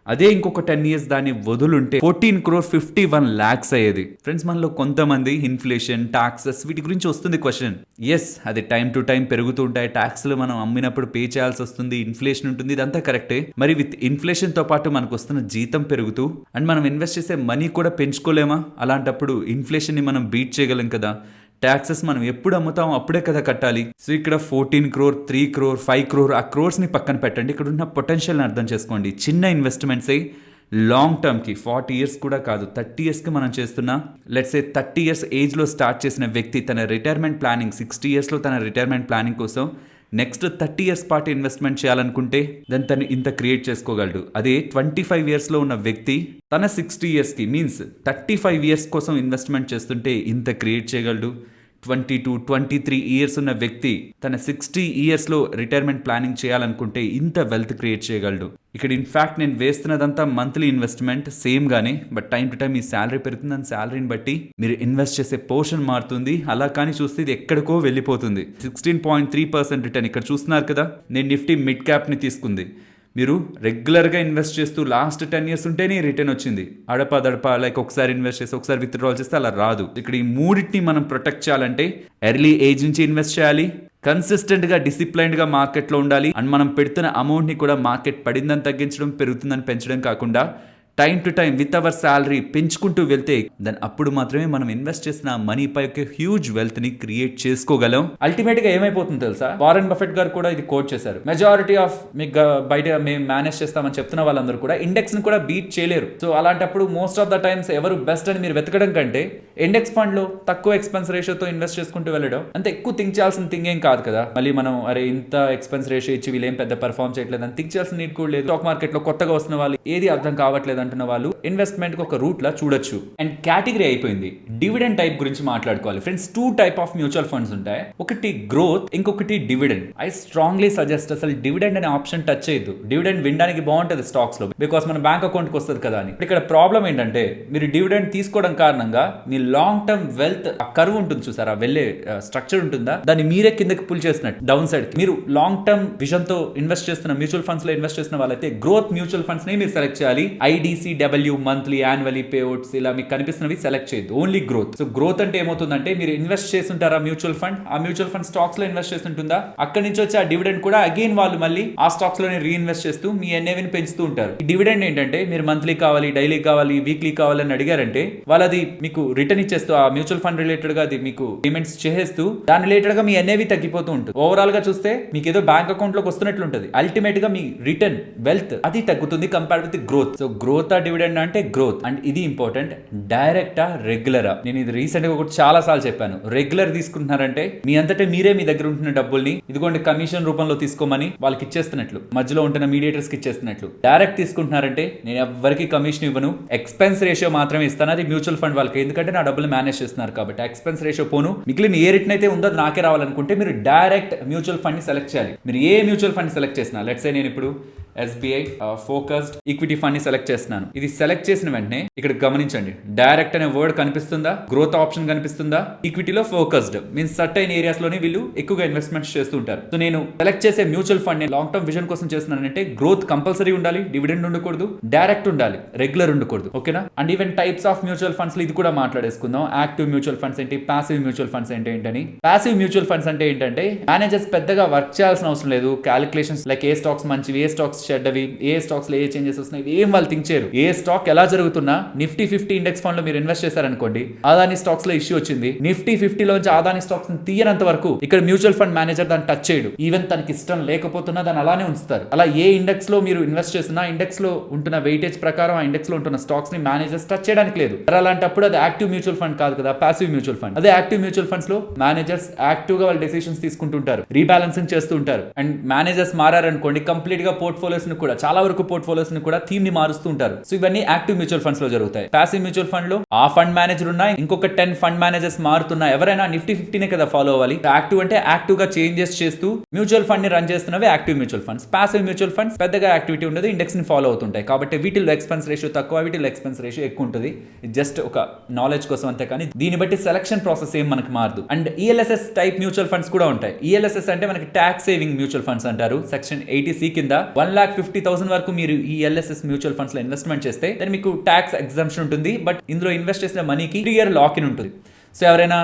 అదే ఇంకొక 10 years దాన్ని వదులుంటే 14,51 lakhs అయ్యేది. ఫ్రెండ్స్, మనలో కొంతమంది ఇన్ఫ్లేషన్, టాక్సెస్ వీటి గురించి వస్తుంది క్వశ్చన్. ఎస్, అది టైం టు టైం పెరుగుతూ ఉంటాయి. ట్యాక్స్లు మనం అమ్మినప్పుడు పే చేయాల్సి వస్తుంది, ఇన్ఫ్లేషన్ ఉంటుంది, ఇదంతా కరెక్టే. మరి విత్ ఇన్ఫ్లేషన్తో పాటు మనకు వస్తున్న జీతం పెరుగుతూ అండ్ మనం ఇన్వెస్ట్ చేసే మనీ కూడా పెంచుకోలేమా? అలాంటప్పుడు ఇన్ఫ్లేషన్ని మనం బీట్ చేయగలం కదా. ట్యాక్సెస్ మనం ఎప్పుడు అమ్ముతాం అప్పుడే కదా కట్టాలి. సో ఇక్కడ 14 crore, 3 crore, 5 crore, ఆ క్రోర్స్ని పక్కన పెట్టండి. ఇక్కడ ఉన్న పొటెన్షియల్ని అర్థం చేసుకోండి. చిన్న ఇన్వెస్ట్మెంట్సే లాంగ్ టర్మ్కి 40 years కూడా కాదు, 30 yearsకి మనం చేస్తున్న, లెట్స్ సే 30 years ఏజ్లో స్టార్ట్ చేసిన వ్యక్తి తన రిటైర్మెంట్ ప్లానింగ్ 60 yearsలో తన రిటైర్మెంట్ ప్లానింగ్ కోసం నెక్స్ట్ 30 years పాటు ఇన్వెస్ట్మెంట్ చేయాలనుకుంటే దాన్ని తను ఇంత క్రియేట్ చేసుకోగలడు. అదే 25 yearsలో ఉన్న వ్యక్తి తన 60 yearsకి మీన్స్ 35 years కోసం ఇన్వెస్ట్మెంట్ చేస్తుంటే ఇంత క్రియేట్ చేయగలడు. 22-23 ఇయర్స్ ఉన్న వ్యక్తి తన 60 ఇయర్స్లో రిటైర్మెంట్ ప్లానింగ్ చేయాలనుకుంటే ఇంత వెల్త్ క్రియేట్ చేయగలడు. ఇక్కడ ఇన్ఫ్యాక్ట్ నేను వేస్తున్నదంతా మంత్లీ ఇన్వెస్ట్మెంట్ సేమ్ గానే, but time to time me salary పెరుగుతుంది. అండ్ శాలరీని బట్టి మీరు ఇన్వెస్ట్ చేసే పోర్షన్ మారుతుంది. అలా కానీ చూస్తే ఇది ఎక్కడికో వెళ్ళిపోతుంది. 16.3% రిటర్న్ ఇక్కడ చూస్తున్నారు కదా. నేను నిఫ్టీ మిడ్ క్యాప్ని తీసుకుంది. మీరు రెగ్యులర్గా ఇన్వెస్ట్ చేస్తూ లాస్ట్ 10 ఇయర్స్ ఉంటేనే రిటర్న్ వచ్చింది. అడపా లైక్ ఒకసారి ఇన్వెస్ట్ చేసి ఒకసారి విత్డ్రాల్ చేస్తే అలా రాదు. ఇక్కడ ఈ మూడింటిని మనం ప్రొటెక్ట్ చేయాలంటే ఎర్లీ ఏజ్ నుంచి ఇన్వెస్ట్ చేయాలి, కన్సిస్టెంట్గా డిసిప్లైన్డ్గా మార్కెట్లో ఉండాలి, అండ్ మనం పెడుతున్న అమౌంట్ని కూడా మార్కెట్ పడిందని తగ్గించడం, పెరుగుతుందని పెంచడం కాకుండా time to time with our salary పెంచుకుంటూ వెళ్తే దాని అప్పుడు మాత్రమే మనం ఇన్వెస్ట్ చేసిన మనీపై ఒక హ్యూజ్ వెల్త్ ని క్రియేట్ చేసుకోగలం. అల్టిమేట్ గా ఏమైపోతుంది తెలుసా, వారెన్ బఫెట్ గారు కూడా ఇది కోట్ చేశారు. మెజారిటీ ఆఫ్ మీకు బయట మేము మేనేజ్ చేస్తామని చెప్తున్న వాళ్ళందరూ కూడా ఇండెక్స్ ని కూడా బీట్ చేయలేరు. సో అలాంటప్పుడు మోస్ట్ ఆఫ్ ద టైమ్స్ ఎవరు బెస్ట్ అని మీరు వెతకడం కంటే ఇండెక్స్ ఫండ్ లో తక్కువ ఎక్స్పెన్స్ రేషియోతో ఇన్వెస్ట్ చేసుకుంటూ వెళ్ళడం అంత ఎక్కువ థింక్ చేయాల్సిన థింగ్ ఏం కాదు కదా. మళ్ళీ మనం అరే ఇంత ఎక్స్పెన్స్ రేషియో ఇచ్చి వీళ్ళు ఏం పెద్ద పర్ఫార్మ్ చేయట్లేదు అని థింక్ చేయాల్సిన నీడ్ కూడా లేదు. స్టాక్ మార్కెట్ లో కొత్తగా వస్తున్న వాళ్ళు ఏది అర్థం కావట్లేదు అంటున్న వాళ్ళు ఇన్వెస్ట్మెంట్ కి ఒక రూట్ లా చూడొచ్చు. అండ్ కేటగిరీ అయిపోయింది. డివిడెండ్ టైప్ గురించి మాట్లాడుకోవాలి friends. 2 type of mutual funds ఉంటాయి. ఒకటి గ్రోత్, ఇంకొకటి డివిడెండ్. ఐ స్ట్రాంగ్లీ సజెస్ట్ అసలు డివిడెండ్ అనే ఆప్షన్ టచ్ చేయొద్దు. డివిడెండ్ వినడానికి బాగుంటుంది స్టాక్స్ లో, బికాస్ మన బ్యాంక్ అకౌంట్ కి వస్తుంది కదా అని. ఇక్కడ ప్రాబ్లం ఏంటంటే మీరు డివిడెండ్ తీసుకోవడం కారణంగా మీ లాంగ్ టర్మ్ వెల్త్ ఆ కర్వ్ ఉంటుంది చూసారా, వెళ్ళే స్ట్రక్చర్ ఉంటుందా, దాన్ని మీరే కిందకి పుల్ చేసినట్టు డౌన్ సైడ్. మీరు లాంగ్ టర్మ్ విజన్ తో ఇన్వెస్ట్ చేస్తున్న మ్యూచువల్ ఫండ్స్ లో ఇన్వెస్ట్ చేస్తున్న వాళ్ళైతే గ్రోత్ మ్యూచువల్ ఫండ్స్ ని మీరు సెలెక్ట్ చేయాలి. IDCW మంత్లీ, యాన్యువలీ పేఅవుట్స్ ఇలా మీకు కనిపిస్తున్నవి సెలెక్ట్ చేయొద్దు, ఓన్లీ గ్రోత్. సో గ్రోత్ అంటే ఏమవుతుందంటే మీరు ఇన్వెస్ట్ చేస్తుంటారా మ్యూచువల్ ఫండ్, ఆ మ్యూచువల్ ఫండ్ స్టాక్స్ లో ఇన్వెస్ట్ చేస్తుంటుందా, అక్కడి నుంచి వచ్చి ఆ డివిడెండ్ కూడా అగైన్ వాళ్ళు మళ్ళీ ఆ స్టాక్స్ లోనే రీఇన్వెస్ట్ చేస్తూ మీ ఎన్ఏవిని పెంచుతూ ఉంటారు. ఈ డివిడెండ్ ఏంటంటే మీరు మంత్లీ కావాలి, డైలీ కావాలి, వీక్లీ కావాలని అడిగారంటే వాళ్ళు అది మీకు రిటర్న్ ఇచ్చేస్తూ ఆ మ్యూచువల్ ఫండ్ రిలేటెడ్ గా అది మీకు పేమెంట్స్ చేస్తూ దాని రిలేటెడ్ గా మీ ఎన్ఏవి తగ్గిపోతూ ఉంటుంది. ఓవరాల్ గా చూస్తే మీకు ఏదో బ్యాంక్ అకౌంట్ లోకి వస్తున్నట్లు ఉంటుంది. అల్టిమేట్ గా మీ రిటర్న్ వెల్త్ అది తగ్గుతుంది compare with growth. So growth ఆ డివిడెండ్ అంటే గ్రోత్. అండ్ ఇది ఇంపార్టెంట్. డైరెక్టా రెగ్యులరా, నేను ఇది రీసెంట్ గా ఒకటి చాలా సార్లు చెప్పాను. రెగ్యులర్ తీసుకుంటున్నారంటే మీ అంతటే మీరే మీ దగ్గర ఉంటున్న డబ్బుల్ని ఇదిగోండి కమిషన్ రూపంలో తీసుకోమని వాళ్ళకి ఇచ్చేస్తున్నట్లు, మధ్యలో ఉంటున్న మీడియేటర్స్ కి ఇచ్చేస్తున్నట్లు. డైరెక్ట్ తీసుకుంటున్నారంటే నేను ఎవరికి కమిషన్ ఇవ్వను, ఎక్స్పెన్స్ రేషియో మాత్రమే ఇస్తాను. అది మ్యూచువల్ ఫండ్ వాళ్ళకి, ఎందుకంటే నా డబ్బులు మేనేజ్ చేస్తున్నారు కాబట్టి ఎక్స్పెన్స్ రేషియో పోను, మిగిలిన ఏ రిటర్న్ అయితే ఉందో అది నాకే రావాలనుకుంటే మీరు డైరెక్ట్ మ్యూచువల్ ఫండ్ ని సెలెక్ట్ చేయాలి. మీరు ఏ మ్యూచువల్ ఫండ్ సెలెక్ట్ చేసినా, లెట్స్ సే నేను ఇప్పుడు SBI ఫోకస్డ్ ఈక్విటీ ఫండ్ ని సెలెక్ట్ చేస్తున్నాను. ఇది సెలెక్ట్ చేసిన వెంటనే ఇక్కడ గమనించండి, డైరెక్ట్ అనే వర్డ్ కనిపిస్తుందా, గ్రోత్ ఆప్షన్ కనిపిస్తుందా, ఈక్విటీలో ఫోకస్డ్ మీన్స్ సర్టైన్ ఏరియాస్ లోనే వీళ్ళు ఎక్కువగా ఇన్వెస్ట్మెంట్స్ చేస్తూ ఉంటారు. సో నేను సెలెక్ట్ చేసే మ్యూచువల్ ఫండ్ ని లాంగ్ టర్మ్ విజన్ కోసం చేస్తున్నానంటే గ్రోత్ కంపల్సరీ ఉండాలి, డివిడెండ్ ఉండకూడదు, డైరెక్ట్ ఉండాలి, రెగ్యులర్ ఉండకూడదు. ఓకేనా. And even types of mutual funds ఇది కూడా మాట్లాడేసుకుందాం. యాక్టివ్ మ్యూచువల్ ఫండ్స్ ఏంటి, పాసివ్ మ్యూచువల్ ఫండ్స్ ఏంటని. పాసివ్ మ్యూచువల్ ఫండ్స్ అంటే ఏంటంటే మేనేజర్స్ పెద్దగా వర్క్ చేయాల్సిన అవసరం లేదు. క్యాలిక్యులేషన్స్ లైక్ ఏ స్టాక్స్ మంచివి, ఏ స్టాక్స్ చెడ్డవి, ఏ స్టాక్స్ లో ఏ చేంజెస్ వస్తున్నాయి, ఏం వాళ్ళు థింక్ చేయరు. ఏ స్టాక్ ఎలా జరుగుతున్నా నిఫ్టీ 50 ఇండెక్స్ ఫండ్ లో మీరు ఇన్వెస్ట్ చేశారనుకోండి, అదాని స్టాక్స్ లో ఇష్యూ వచ్చింది, నిఫ్టీ 50 లోంచి అదాని స్టాక్స్ తీయనంత వరకు ఇక్కడ మ్యూచువల్ ఫండ్ మేనేజర్ దాన్ని టచ్ చేయడు. ఈవెన్ తనకి ఇష్టం లేకపోతున్నా దాన్ని అలానే ఉంచుతారు. అలా ఏ ఇండెక్స్ లో మీరు ఇన్వెస్ట్ చేస్తున్నా ఇండెక్స్ లో ఉంటున్న వెయిటేజ్ ప్రకారం ఆ ఇండెక్స్ లో ఉంటున్న స్టాక్స్ ని మేనేజర్స్ టచ్ చేయడానికి లేదు. అలాంటప్పుడు అది యాక్టివ్ మ్యూచువల్ ఫండ్ కాదు కదా, పాసివ్ మ్యూచువల్ ఫండ్. అదే యాక్టివ్ మ్యూచువల్ ఫండ్స్ లో మేనేజర్స్ యాక్టివ్ గా వాళ్ళ డెసిషన్స్ తీసుకుంటుంటారు, రీబ్యాలెన్సింగ్ చేస్తూ ఉంటారు. అండ్ మేనేజర్స్ మారారనుకోండి కంప్లీట్ గా పోర్ట్ఫోలియోస్ ని కూడా, చాలా వరకు పోర్ట్ఫోలియోస్ ని కూడా థీమ్ ని మారుస్తూ ఉంటారు. సో ఇవన్నీ యాక్టివ్ మ్యూచువల్ ఫండ్స్ లో జరుగుతాయి. పాసివ్ మ్యూచువల్ ఫండ్ లో ఆ ఫండ్ మేనేజర్ ఉన్నా, ఇంకొక 10 ఫండ్ మేనేజర్స్ మారుతున్నా, ఎవరైనా నిఫ్టీ 50 కదా ఫాలో అవ్వాలి. యాక్టివ్ అంటే యాక్టివ్ గా చేంజెస్ చేస్తూ మ్యూచువల్ ఫండ్ ని రన్ చేస్తున్నవి active mutual funds. Passive mutual funds పెద్దగా యాక్టివిటీ ఉండదు, ఇండెక్స్ ని ఫాలో అవుతుంటాయి. కాబట్టి వీటిలో ఎక్స్పెన్స్ రేషియో తక్కువ, వీటిలో ఎక్స్పెన్స్ రేషియో ఎక్కువ ఉంటుంది. జస్ట్ ఒక నాలెడ్జ్ కోసం అంతే, కానీ దీన్ని బట్టి సెలక్షన్ ప్రాసెస్ ఏం మనకి మారదు. And ELSS type mutual funds కూడా ఉంటాయి. ELSS అంటే మనకి ట్యాక్స్ సేవింగ్ మ్యూచువల్ ఫండ్స్ అంటారు. సెక్షన్ 80C కింద 1,50,000 వరకు మీరు ఈ ELSS మ్యూచువల్ ఫండ్స్ లో ఇన్వెస్ట్మెంట్ చేస్తే దాని మీకు ట్యాక్స్ ఎగ్జంప్షన్ ఉంటుంది. బట్ ఇందులో ఇన్వెస్ట్ చేసిన మనీకి 3 year లాక్ ఇన్ ఉంటుంది. సో ఎవరైనా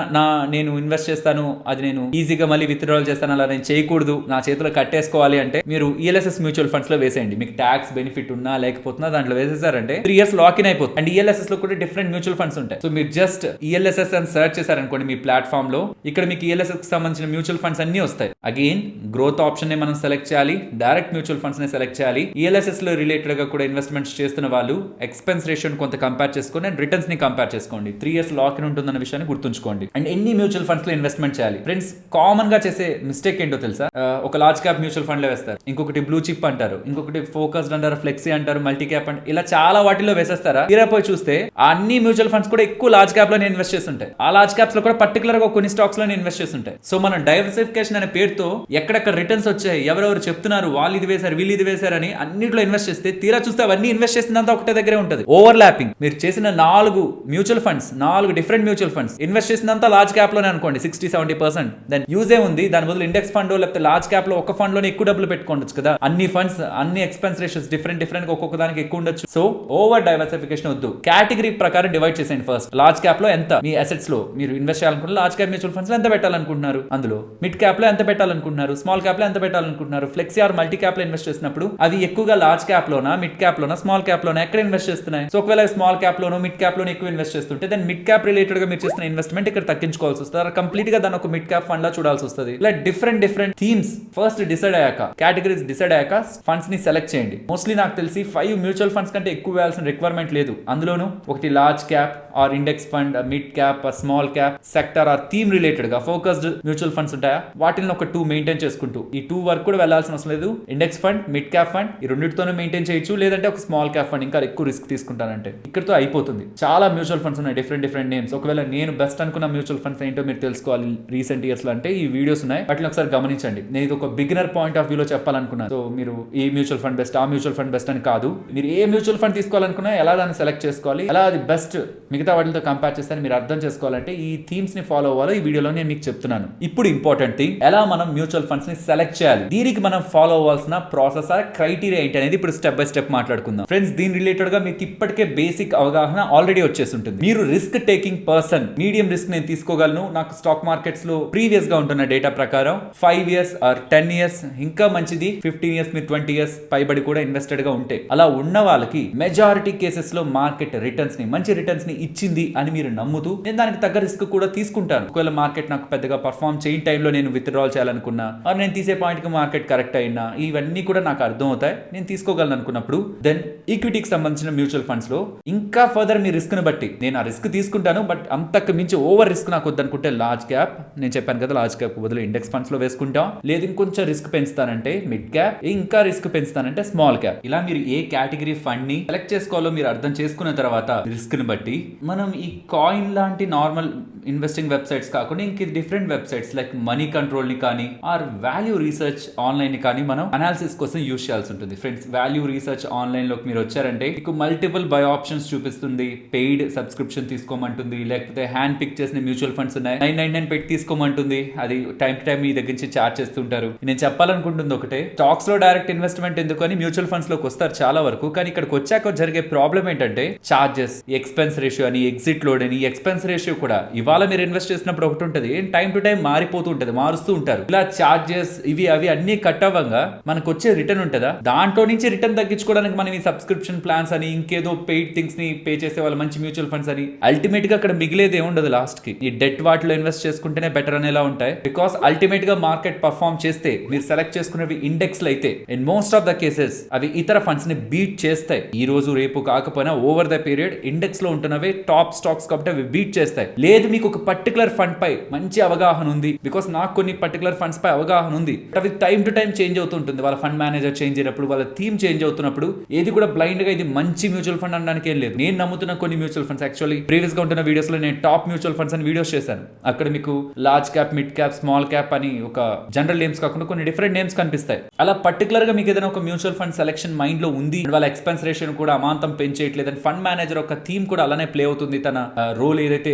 నేను ఇన్వెస్ట్ చేస్తాను, అది నేను ఈజీగా మళ్ళీ విత్డ్రాల్ చేస్తాను, అలా నేను చేయకూడదు, నా చేతిలో కట్టేసుకోవాలి అంటే మీరు ELSS మ్యూచువల్ ఫండ్స్ లో వేసేయండి. మీకు ట్యాక్స్ బెనిఫిట్ ఉన్నా లేకపోతున్నా దాంట్లో వేసేసారంటే 3 years లాక్ ఇన్ అయిపోతుంది. అండ్ ELSS లో కూడా డిఫరెంట్ మ్యూచువల్ ఫండ్స్ ఉంటాయి. సో మీరు జస్ట్ ELSS అని సర్చ్ చేశారనుకోండి మీ ప్లాట్ఫామ్ లో, ఇక్కడ మీకు ELSS కి సంబంధించిన మ్యూచువల్ ఫండ్స్ అన్ని వస్తాయి. అగైన్ గ్రోత్ ఆప్షన్ ని మనం సెలెక్ట్ చేయాలి, డైరెక్ట్ మ్యూచువల్ ఫండ్స్ ని సెలెక్ట్ చేయాలి. ELSS లో రిలేటెడ్ గా కూడా ఇన్వెస్ట్మెంట్స్ చేస్తున్న వాళ్ళు ఎక్స్పెన్స్ రేషియోని కొంత కంపేర్ చేసుకొని అండ్ రిటర్న్స్ ని కంపేర్ చేసుకోండి. 3 years లాక్ ఇన్ ఉంటుందన్న విషయాన్ని గుర్తుంచుకోండి. అండ్ ఎన్ని మ్యూచువల్ ఫండ్స్ లో ఇన్వెస్ట్మెంట్ చేయాలి ఫ్రెండ్స్? కామన్ గా చేసే మిస్టేక్ ఏంటో తెలుసా? ఒక లార్జ్ క్యాప్ మ్యూచువల్ ఫండ్ లో వేస్తారు, ఇంకొకటి బ్లూ చిప్ అంటారు, ఇంకొకటి ఫోకస్డ్ అంటారు, ఫ్లెక్సీ అంటారు, మల్టీ క్యాప్ అంటారు, ఇలా చాలా వాటిలో వేసేస్తారా? తీరా పోయి చూస్తే అన్ని మ్యూచువల్ ఫండ్స్ కూడా ఎక్కువ లార్జ్ క్యాప్ లో ఇన్వెస్ట్ చేస్తుంటాయి. ఆ లార్జ్ క్యాప్స్ లో కూడా పర్టికులర్ గా కొన్ని స్టాక్స్ లో ఇన్వెస్ట్ చేస్తుంటాయి. సో మనం డైవర్సిఫికేషన్ అనే పేరుతో ఎక్కడెక్కడ రిటర్న్స్ వచ్చాయి, ఎవరెవరు చెప్తున్నారు వాళ్ళు ఇది వేశారు వీళ్ళు ఇది వేశారు అని అన్నిట్లో ఇన్వెస్ట్ చేస్తే తీరా చూస్తే అవన్నీ ఇన్వెస్ట్ చేసినంత ఒకటే దగ్గరే ఉంటుంది. Over lapping. మీరు చేసిన 4 mutual funds, 4 different mutual funds invest చేసినంత లార్జ్ క్యాప్ లోనే అనుకోండి 60-70%. దాని యూజ్ ఉంది. దాని బదులు ఇండెక్స్ ఫండ్ లేకపోతే లార్జ్ క్యాప్ లో ఒక ఫండ్ లోనే ఎక్కువ డబ్బులు పెట్టుకోవచ్చు కదా. అన్ని ఫండ్స్ అన్ని ఎక్స్పెన్స్ రేషియోస్ డిఫరెంట్ గా ఒక్కొక్క దానికి ఎక్కువ ఉండొచ్చు. సో ఓవర్ డైవర్సిఫికేషన్ వద్దు. కేటగిరీ ప్రకారం డివైడ్ చేసేయండి. ఫస్ట్ లార్జ్ క్యాప్ లో ఎంత మీ అసెట్స్ లో మీరు ఇన్వెస్ట్ చేయాలనుకుంటున్నారు, లార్జ్ క్యాప్ మ్యూచువల్ ఫండ్స్ లో ఎంత పెట్టాలనుకుంటున్నారు, అందులో మిడ్ క్యాప్ లో ఎంత పెట్టాలనుకుంటున్నారు, స్మాల్ క్యాప్ లో ఎంత పెట్టాలనుకుంటున్నారు, ఫ్లెక్సీ ఆర్ మల్టీ క్యాప్ లో ఇన్వెస్ట్ చేసినప్పుడు అవి ఎక్కువగా లార్జ్ క్యాప్ లోనా, మిడ్ క్యాప్ లోనా, స్మాల్ క్యాప్ లోనా, ఎక్కడ ఇన్వెస్ట్ చేస్తున్నాయి? సో ఒకవేళ స్మాల్ క్యాప్ లోనో మిడ్ క్యాప్ లోనో ఎక్కువ ఇన్వెస్ట్ చేస్తుంటే దాని మిడ్ క్యాప్ రిలేటెడ్ గా మీరు చేస్తున్న ఇన్వెస్ట్మెంట్ ఇక్కడ తగ్గించుకోవాల్సి వస్తుంది. కంప్లీట్ గా దాని ఒక మిడ్ క్యాప్ ఫండ్ లా చూడాల్సి వస్తుంది. ఇలా డిఫరెంట్ థీమ్స్ ఫస్ట్ డిసైడ్ అయ్యాక, కేటగిరీస్ డిసైడ్ అయ్యాక ఫండ్స్ ని సెలెక్ట్ చేయండి. మోస్ట్లీ నాకు తెలిసి 5 మ్యూచువల్ ఫండ్స్ కంటే ఎక్కువ వేయాల్సిన రిక్వైర్మెంట్ లేదు. అందులోనూ ఒకటి large cap or index fund, mid cap, small cap, sector are theme related గా ఫోకస్డ్ మ్యూచువల్ ఫండ్స్ ఉంటాయా, వాటిని ఒక 2 మెయింటైన్ చేసుకుంటూ ఈ 2 వరకు కూడా వెళ్లాల్సిన అవసరం లేదు. Index fund, mid cap fund ఈ రెండింటితోనే మెయింటైన్ చేయొచ్చు. లేదంటే ఒక స్మాల్ క్యాప్ ఫండ్ ఇంకా ఎక్కువ రిస్క్ తీసుకుంటానంటే ఇక్కడతో అయిపోతుంది. చాలా మ్యూచువల్ ఫండ్స్ ఉన్నాయి, డిఫరెంట్ నేమ్స్. ఒకవేళ నేను బెస్ట్ అనుకున్న మ్యూచువల్ ఫండ్స్ ఏంటో మీరు తెలుసుకోవాలి రీసెంట్ ఇయర్స్ లో అంటే ఈ వీడియోస్ ఉన్నాయి, వాటిని ఒకసారి గమనించండి. నేను ఇది ఒక బిగినర్ పాయింట్ ఆఫ్ వ్యూలో చెప్పాలనుకున్నాను. సో మీరు ఈ మ్యూచువల్ ఫండ్ బెస్ట్, ఆ మ్యూచువల్ ఫండ్ బెస్ట్ అని కాదు. మీరు ఏ మ్యూచువల్ ఫండ్ తీసుకోవాలనుకున్నా ఎలా దాన్ని సెలెక్ట్ చేసుకోవాలి, ఎలా అది బెస్ట్ మిగతా వాటితో కంపేర్ చేస్తే మీరు అర్థం చేసుకోవాలంటే ఈ థీమ్స్ ని ఫాలో అవ్వాలో ఈ వీడియోలో నేను మీకు చెప్తున్నాను. ఇప్పుడు ఇంపార్టెంట్ థింగ్, ఎలా మనం మ్యూచువల్ ఫండ్స్ ని సెలెక్ట్ చేయాలి, దీనికి మనం ఫాలో అవ్వాల్సిన ప్రాసెస్ ఆర్ క్రైటీరియా ఏంటి అనేది ఇప్పుడు స్టెప్ బై స్టెప్ మాట్లాడుకుందాం. ఫ్రెండ్స్ దీని రిలేటెడ్ గా మీకు ఇప్పటికే బేసిక్ అవగాహన ఆల్రెడీ వచ్చేసి ఉంటుంది. మీరు risk taking person, medium risk నేను తీసుకోగలను, నాకు స్టాక్ మార్కెట్స్ లో ప్రీవియస్ గా ఉంటున్న డేటా ప్రకారం 5 ఇయర్స్ ఆర్ 10 ఇయర్స్, ఇంకా మంచిది 15 ఇయర్స్, మీరు 20 ఇయర్స్ పైబడి కూడా ఇన్వెస్టెడ్ గా ఉంటే, అలా ఉన్న వాళ్ళకి మెజారిటీ కేసెస్ లో మార్కెట్ రిటర్న్స్ ని, మంచి రిటర్న్స్ ని ఇచ్చింది అని మీరు నమ్ముతూ నేను దానికి తగ్గ రిస్క్ కూడా తీసుకుంటాను. ఒకవేళ మార్కెట్ నాకు పెద్దగా పర్ఫార్మ్ చేయని టైంలో నేను విత్డ్రాల్ చేయాలనుకున్నా, ఆర్ నేను తీసే పాయింట్ కి మార్కెట్ కరెక్ట్ అయినా, ఇవన్నీ కూడా నాకు అర్థం అవుతాయి, నేను తీసుకోగలను అనుకున్నప్పుడు దెన్ ఈక్విటీకి సంబంధించిన మ్యూచువల్ ఫండ్స్ లో ఇంకా ఫర్దర్ మీ రిస్క్ ని బట్టి నేను ఆ రిస్క్ తీసుకుంటాను. బట్ అంతకు మించి ఓవర్ రిస్క్ నాకు వద్దనుకుంటే లార్జ్ క్యాప్, నేను చెప్పాను కదా లార్జ్ క్యాప్ బదులు ఇండెక్స్ ఫండ్స్ లో వేసుకుంటాం. లేదు ఇంకొంచెం రిస్క్ పెంచుతానంటే మిడ్ క్యాప్, ఇంకా రిస్క్ పెంచుతానంటే స్మాల్ క్యాప్. ఇలా మీరు ఏ కేటగిరీ ఫండ్ ని సెలెక్ట్ చేసుకోవాలో మీరు అర్థం చేసుకున్న తర్వాత రిస్క్ ని బట్టి మనం ఈ కాయిన్ లాంటి నార్మల్ ఇన్వెస్టింగ్ వెబ్సైట్స్ కాకుండా ఇంక different websites like money control ని కానీ ఆర్ వాల్యూ రీసెర్చ్ ఆన్లైన్ ని కానీ మనం అనాలిసిస్ కోసం యూజ్ చేయాల్సి ఉంటుంది. ఫ్రెండ్స్ వాల్యూ రీసెర్చ్ ఆన్లైన్ లోకి మీరు వచ్చారంటే మీకు మల్టిపుల్ బై ఆప్షన్స్ చూపిస్తుంది. పెయిడ్ సబ్స్క్రిప్షన్ తీసుకోమంటుంది, లేకపోతే హ్యాండ్ పిక్ చేసిన మ్యూచువల్ ఫండ్స్ ఉన్నాయి 999 పెట్టి తీసుకోమంటుంది. అది టైం టు టైం మీ దగ్గర నుంచి చార్జ్ చేస్తుంటారు. నేను చెప్పాలనుకుంటుంది ఒకటే, స్టాక్స్ లో డైరెక్ట్ ఇన్వెస్ట్మెంట్ ఎందుకు అని మ్యూచువల్ ఫండ్స్ లోకి వస్తారు చాలా వరకు. కానీ ఇక్కడికి వచ్చాక జరిగే ప్రాబ్లం ఏంటంటే చార్జెస్, ఎక్స్పెన్స్ రేషియో అని, ఎగ్జిట్ లోడ్ అని. ఎక్స్పెన్స్ రేషియో కూడా ఇవాళ మీరు ఇన్వెస్ట్ చేసినప్పుడు ఒకటి ఉంటుంది, టైం టు టైం మారిపోతూ ఉంటుంది, మారుస్తూ ఉంటారు. ఇలా చార్జెస్ ఇవి అవి అన్ని కట్ అవ్వగా మనకు వచ్చే రిటర్న్ ఉంటుందా, దాంట్లో నుంచి రిటర్న్ తగ్గించుకోవడానికి మనం ఈ సబ్స్క్రిప్షన్ ప్లాన్స్ అని ఇంకేదో పెయిడ్ థింగ్స్ ని పే చేసే వాళ్ళు మంచి మ్యూచువల్ ఫండ్స్ అని అల్టిమేట్ గా అక్కడ మిగిలేది ఏముండదు. లాస్ట్ కి ఈ డెట్ వాటిలో ఇన్వెస్ట్ చేసుకుంటేనే బెటర్ అనేలా ఉంటాయి. బికాస్ అల్టిమేట్ గా మార్కెట్ పర్ఫార్మ్ చేస్తే మీరు సెలెక్ట్ చేసుకునేవి ఇండెక్స్ లో అయితే in most of the cases అవి ఇతర ఫండ్స్ ని బీట్ చేస్తాయి. ఈ రోజు రేపు కాకపోయినా ఓవర్ ద పీరియడ్ ఇండెక్స్ లో ఉంటున్నవే టాప్ స్టాక్స్ కాబట్టి అవి బీట్ చేస్తాయి. లేదు మీకు ఒక పర్టికులర్ ఫండ్ పై మంచి అవగాహన ఉంది, బికాస్ నాకు కొన్ని పర్టికులర్ ఫండ్స్ పై అవగాహన ఉంది, అవి టైం టు టైం చేంజ్ అవుతుంటుంది. వాళ్ళ ఫండ్ మేనేజర్ చేంజ్ అయినప్పుడు, వాళ్ళ థీమ్ చేంజ్ అవుతున్నప్పుడు ఏది కూడా బ్లైండ్ గా ఇది మంచి మ్యూచువల్ ఫండ్ అనడానికి ఏం లేదు. నేను నమ్ముతున్న కొన్ని మ్యూచువల్ ఫండ్స్, యాక్చువల్లీ ప్రీవియస్ గా ఉంటున్న వీడియోస్ లో నేను టాప్ మ్యూచువల్ ఫండ్స్ అని వీడియోస్ చేశాను. అక్కడ మీకు large cap, mid cap, small cap అని ఒక జనరల్ నేమ్స్ కాకుండా కొన్ని డిఫరెంట్ నేమ్స్ కనిపిస్తాయి. అలా పర్టికులర్ గా మీకు ఏదైనా ఒక మ్యూచువల్ ఫండ్ సెలెక్షన్ మైండ్ లో ఉంది, వాళ్ళ ఎక్స్పెన్స్ రేషియో కూడా అమాంతం పెంచేయట్లేదు, అండ్ ఫండ్ మేనేజర్ ఒక థీమ్ కూడా అలానే ప్లే అవుతుంది, తన రోల్ ఏదైతే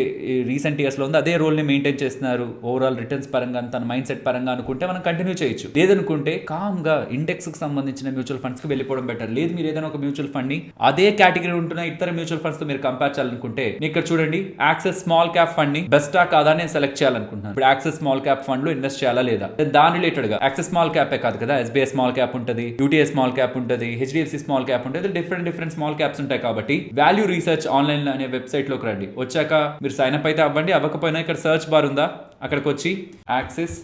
రీసెంట్ ఇయర్స్ లో ఉందో అదే రోల్ ని మెయింటైన్ చేస్తున్నారు, ఓవరాల్ రిటర్న్స్ పరంగా తన మైండ్ సెట్ పరంగా అనుకుంటే మనం కంటిన్యూ చేయొచ్చు. లేదనుకుంటే కామ్ గా ఇండెక్స్ కి సంబంధించిన మ్యూచువల్ ఫండ్స్ కి వెళ్ళిపోవడం బెటర్. లేదు మీరు ఏదైనా ఒక మ్యూచువల్ ఫండ్ ని అదే కేటగిరీ ఉంటున్న ఇతర మ్యూచువల్ ఫండ్స్ తో మీరు కంపేర్ చేయాలనుకుంటే ఇక్కడ చూడండి, యాక్సెస్ స్మాల్ క్యాప్ ఫండ్ ని బెస్టా కాదా నేను సెలెక్ట్ చేయాలనుకుంటున్నాను. ఇప్పుడు యాక్సెస్ స్మాల్ క్యాప్ ఫండ్ లో ఇన్వెస్ట్ చేయాలా లేదా, దాని రిలేటెడ్ గా యాక్సెస్ స్మాల్ క్యాప్ కాదు కదా, SBI స్మాల్ క్యాప్ ఉంటుంది, UTI స్మాల్ క్యాప్ ఉంటుంది, HDFC స్మాల్ క్యాప్ ఉంటుంది, డిఫరెంట్ స్మాల్ క్యాప్స్ ఉంటాయి. కాబట్టి వాల్యూ రీసెర్చ్ ఆన్లైన్ అనే వెబ్సైట్ లోకి రండి. వచ్చాక మీరు సైన్ అప్ అయితే అవ్వండి, అవ్వకపోయినా ఇక్కడ సర్చ్ బార్ ఉందా, అక్కడికి వచ్చి యాక్సెస్